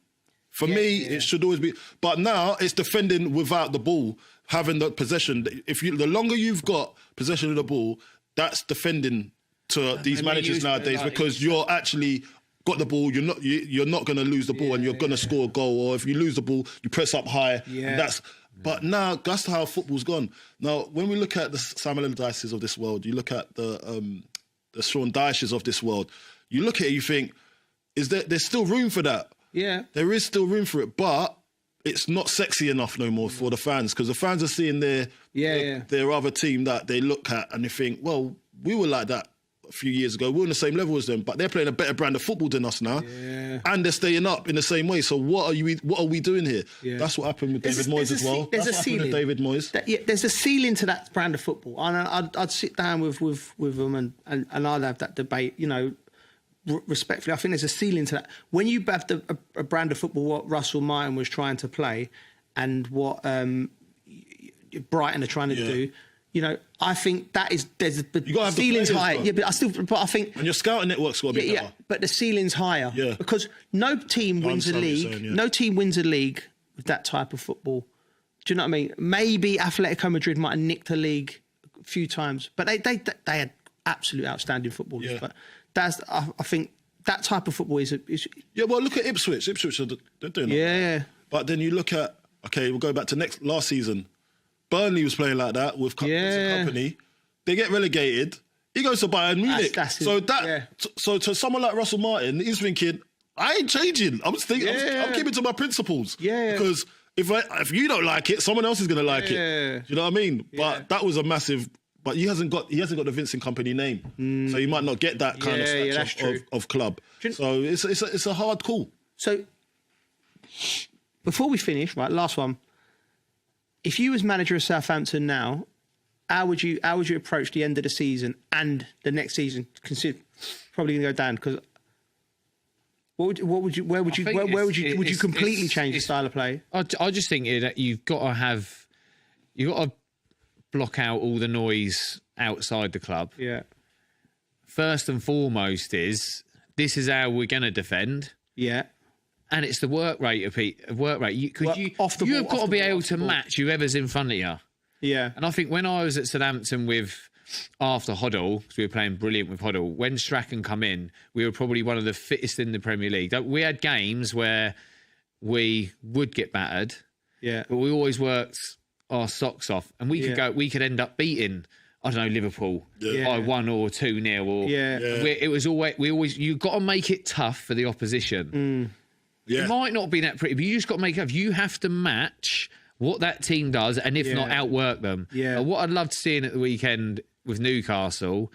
For me, it should always be. But now it's defending without the ball, having the possession. The longer you've got possession of the ball, that's defending to these managers nowadays, because you're actually got the ball. You're not going to lose the ball, and you're going to score a goal. Or if you lose the ball, you press up high. And but now that's how football's gone. Now, when we look at the Samuel Allardyces of this world, you look at the Sean Dyches of this world. You look at it, you think, there's still room for that? Yeah, there is still room for it, but it's not sexy enough no more for the fans, because the fans are seeing their other team that they look at and they think, well, we were like that a few years ago. We're on the same level as them, but they're playing a better brand of football than us now, and they're staying up in the same way. So what are we doing here? That's what happened with David Moyes as well. There's a ceiling. David Moyes. There's a ceiling to that brand of football, and I'd sit down with them and I'd have that debate. Respectfully, I think there's a ceiling to that. When you have a brand of football, what Russell Martin was trying to play, and what Brighton are trying to do, I think that is the ceiling's higher. Yeah, but I think, and your scouting network's got to be better. But the ceiling's higher. Yeah, because no team wins a league. No team wins a league with that type of football. Do you know what I mean? Maybe Atletico Madrid might have nicked a league a few times, but they had absolute outstanding footballers. But I think that type of football is yeah. Well, look at Ipswich. They're doing that. Yeah. But then you look at, we'll go back to last season. Burnley was playing like that with company. They get relegated. He goes to Bayern Munich. So to someone like Russell Martin, he's thinking, I ain't changing. I'm keeping to my principles. Yeah. Because if you don't like it, someone else is going to like it. Do you know what I mean? Yeah. But that was a massive. But he hasn't got the Vincent Kompany name, so you might not get that kind of stature of club. So it's a hard call. So before we finish, right, last one. If you was manager of Southampton now, how would you approach the end of the season and the next season? Consider probably going to go down because. Would you completely change the style of play? I just think that you've got to block out all the noise outside the club. Yeah. First and foremost this is how we're going to defend. Yeah. And it's the work rate of work rate. You've got to be able to match whoever's in front of you. Yeah. And I think when I was at Southampton after Hoddle, because we were playing brilliant with Hoddle, when Strachan come in, we were probably one of the fittest in the Premier League. We had games where we would get battered, but we always worked our socks off, and we could end up beating, I don't know, Liverpool by 1 or 2-0. Or it was always you got to make it tough for the opposition. It might not be that pretty, but you just got to make it tough. You have to match what that team does, and if not, outwork them. What I'd love to see at the weekend with Newcastle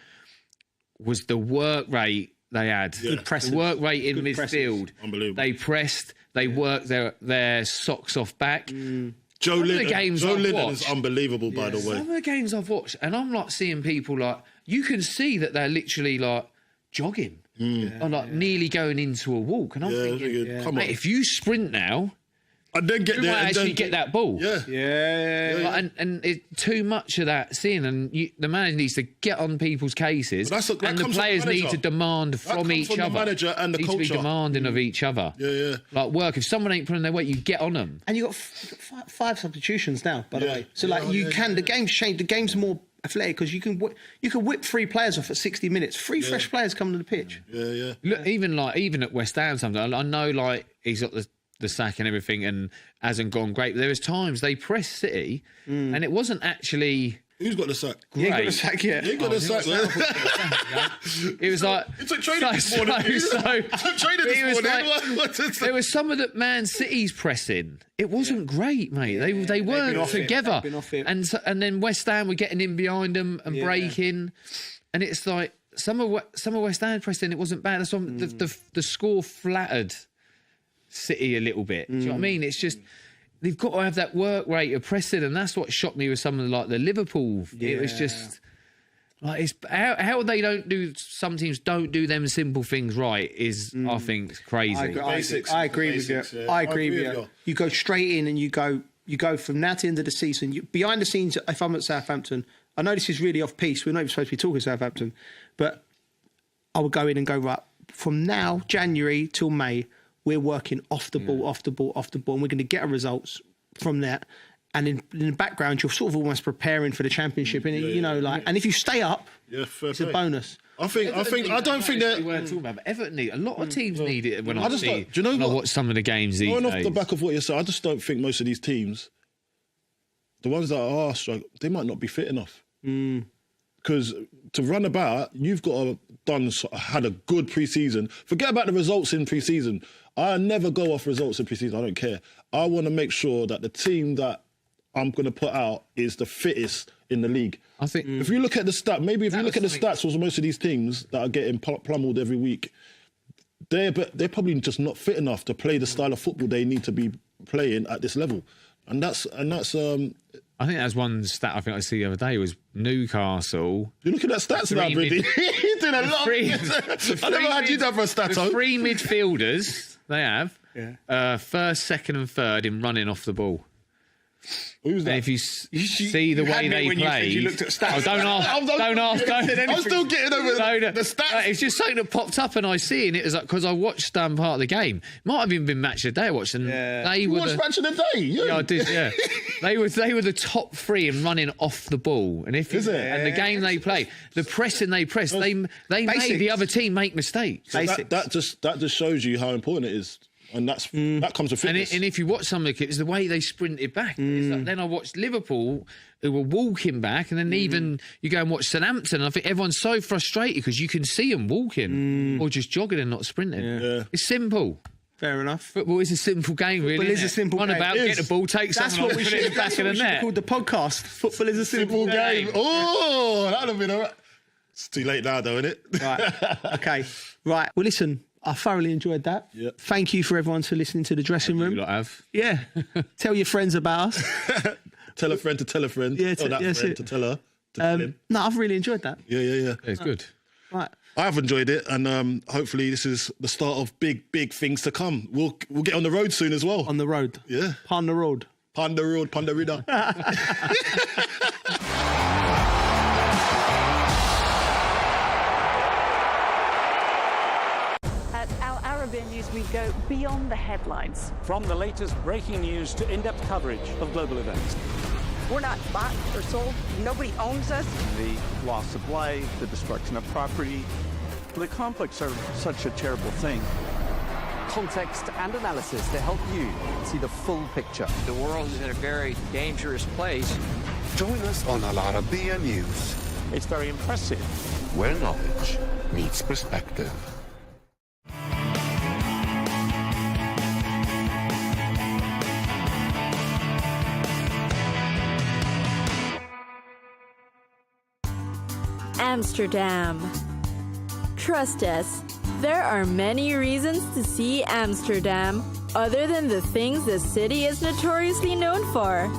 was the work rate they had. Good pressing. The work rate in midfield. Unbelievable. They pressed. They worked their socks off back. Joe Linton is unbelievable, by the way. Some of the games I've watched, and I'm like seeing people like, you can see that they're literally like jogging or like nearly going into a walk. And I'm thinking, come on. Mate, if you sprint now, and then get you there, might actually get that ball. And it's too much of that seeing, and the manager needs to get on people's cases, and the players need to demand from each other. The manager and the culture. Need to be demanding of each other. Like work. If someone ain't putting their weight, you get on them. And you got 5 substitutions now, by the way. So the game's changed. The game's more athletic because you can whip 3 players off at 60 minutes. 3 fresh players coming to the pitch. Look, even at West Ham, sometimes I know he's got the sack and everything and hasn't gone great. But there was times they pressed City and it wasn't actually... Who's got the sack? He ain't got the sack yet. He ain't got the sack, man. It was like... He took training this morning. There was some of the Man City's pressing. It wasn't great, mate. They weren't together. And then West Ham were getting in behind them and breaking. And it's like some of West Ham pressing, it wasn't bad. That's the score flattered City a little bit. Do you know what I mean? It's just they've got to have that work rate of pressing, and that's what shocked me with some of the Liverpool. It was just like it's how they don't do. Some teams don't do them simple things right. I think crazy. I agree with you. I agree with you. You go straight in and you go from now to the end of the season. Behind the scenes, if I'm at Southampton, I know this is really off piece. We're not even supposed to be talking Southampton, but I would go in and go right from now January till May. We're working off the ball, and we're going to get our results from that. And in the background, you're sort of almost preparing for the championship, and and if you stay up, it's a bonus. I don't think that we weren't talking about, but Everton need a lot of teams need it. When I watch some of the games these days. Going off the back of what you said, I just don't think most of these teams, the ones that are struggling, they might not be fit enough. Because to run about, you've got to had a good pre-season. Forget about the results in pre-season. I never go off results in pre-season. I don't care. I want to make sure that the team that I'm going to put out is the fittest in the league. I think if you look at the stats for most of these teams that are getting pummeled every week, they're probably just not fit enough to play the style of football they need to be playing at this level. And that's I think that's one stat I think I see the other day was Newcastle. You're looking at stats now, Brady. You're doing a lot. I never had you done for a stat. The 3 midfielders they have first, second, and third in running off the ball. Who's that? And if you see the way they play, you looked at stats. Don't ask. I'm still getting over the stats. It's just something that popped up, and I see, and it was like because I watched part of the game. Might have even been match of the day I watched, and they were match of the day. Yeah, I did. Yeah, they were the top three in running off the ball, and and the game they play, the pressing they press, they made the other team make mistakes. So that just shows you how important it is. And that comes with fitness. And if you watch some of the kids, the way they sprinted back. Then I watched Liverpool, who were walking back, and then even you go and watch Southampton. I think everyone's so frustrated because you can see them walking or just jogging and not sprinting. Yeah. It's simple. Fair enough. Football is a simple game, really. Football is a simple game. One about get the ball, take someone off, put it in the back of the net. Called the podcast. Football is a simple game. Oh, that'd have been all right. It's too late now, though, isn't it? Right. Okay. Right. Well, listen. I thoroughly enjoyed that. Yep. Thank you for everyone for listening to the dressing room. You lot have. Yeah. Tell your friends about us. Tell a friend to tell a friend. Yeah, tell that friend to tell her. To tell him. No, I've really enjoyed that. Yeah. It's good. Right. I've enjoyed it, and hopefully this is the start of big things to come. We'll get on the road soon as well. On the road. Yeah. Pon the road. Ponderida. At Arabiya News, we go beyond the headlines. From the latest breaking news to in-depth coverage of global events. We're not bought or sold. Nobody owns us. The loss of life, the destruction of property. The conflicts are such a terrible thing. Context and analysis to help you see the full picture. The world is in a very dangerous place. Join us on Arabiya News, It's very impressive. where knowledge meets perspective. Amsterdam. Trust us, there are many reasons to see Amsterdam other than the things the city is notoriously known for.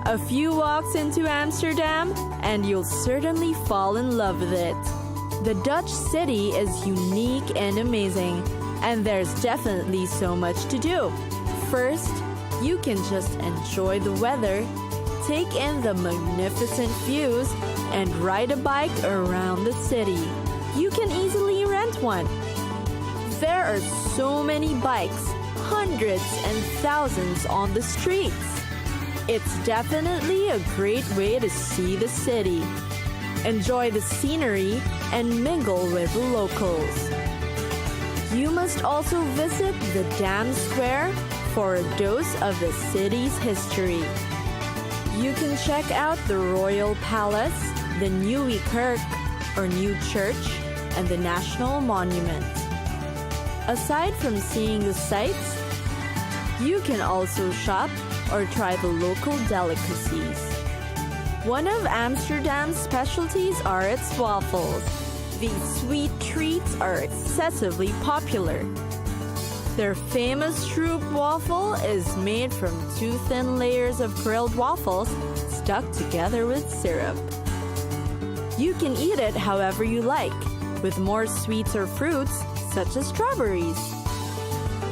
A few walks into Amsterdam and you'll certainly fall in love with it. The Dutch city is unique and amazing, and there's definitely so much to do. First, you can just enjoy the weather, take in the magnificent views, and ride a bike around the city. You can easily rent one. There are so many bikes, hundreds and thousands on the streets. It's definitely a great way to see the city, enjoy the scenery, and mingle with the locals. You must also visit the Dam Square for a dose of the city's history. You can check out the Royal Palace, the Nieuwe Kerk, or New Church, and the National Monument. Aside from seeing the sights, you can also shop or try the local delicacies. One of Amsterdam's specialties are its waffles. These sweet treats are excessively popular. Their famous Stroop waffle is made from 2 thin layers of grilled waffles stuck together with syrup. You can eat it however you like, with more sweets or fruits, such as strawberries.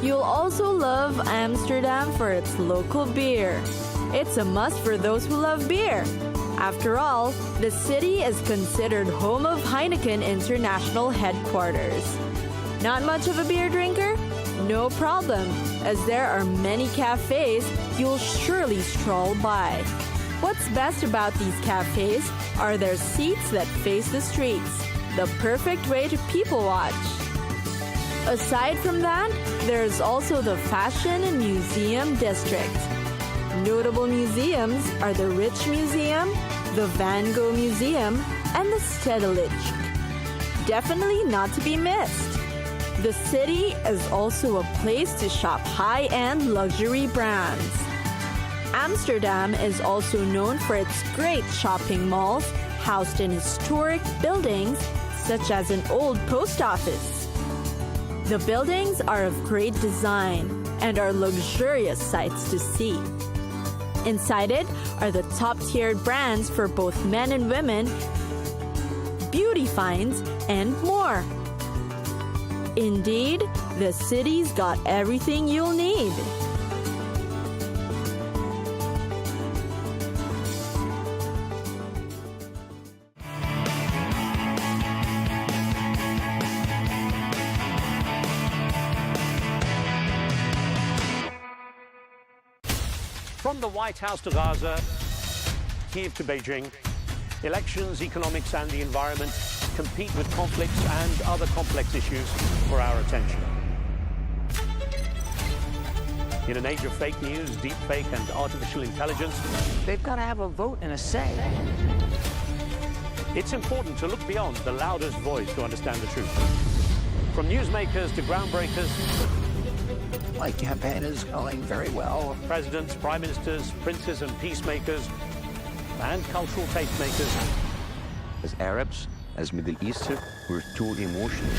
You'll also love Amsterdam for its local beer. It's a must for those who love beer. After all, the city is considered home of Heineken International Headquarters. Not much of a beer drinker? No problem, as there are many cafes you'll surely stroll by. What's best about these cafes are their seats that face the streets, the perfect way to people watch. Aside from that, there's also the Fashion and Museum District. Notable museums are the Rich Museum, the Van Gogh Museum, and the Stedelijk. Definitely not to be missed. The city is also a place to shop high-end luxury brands. Amsterdam is also known for its great shopping malls housed in historic buildings such as an old post office. The buildings are of great design and are luxurious sights to see. Inside it are the top-tiered brands for both men and women, beauty finds, and more. Indeed, the city's got everything you'll need. From the White House to Gaza, Kiev to Beijing, elections, economics and the environment compete with conflicts and other complex issues for our attention. In an age of fake news, deep fake and artificial intelligence, they've got to have a vote and a say. It's important to look beyond the loudest voice to understand the truth. From newsmakers to groundbreakers, my campaign is going very well. Presidents, prime ministers, princes and peacemakers, and cultural tastemakers. As Arabs, as Middle Eastern, we're too emotional.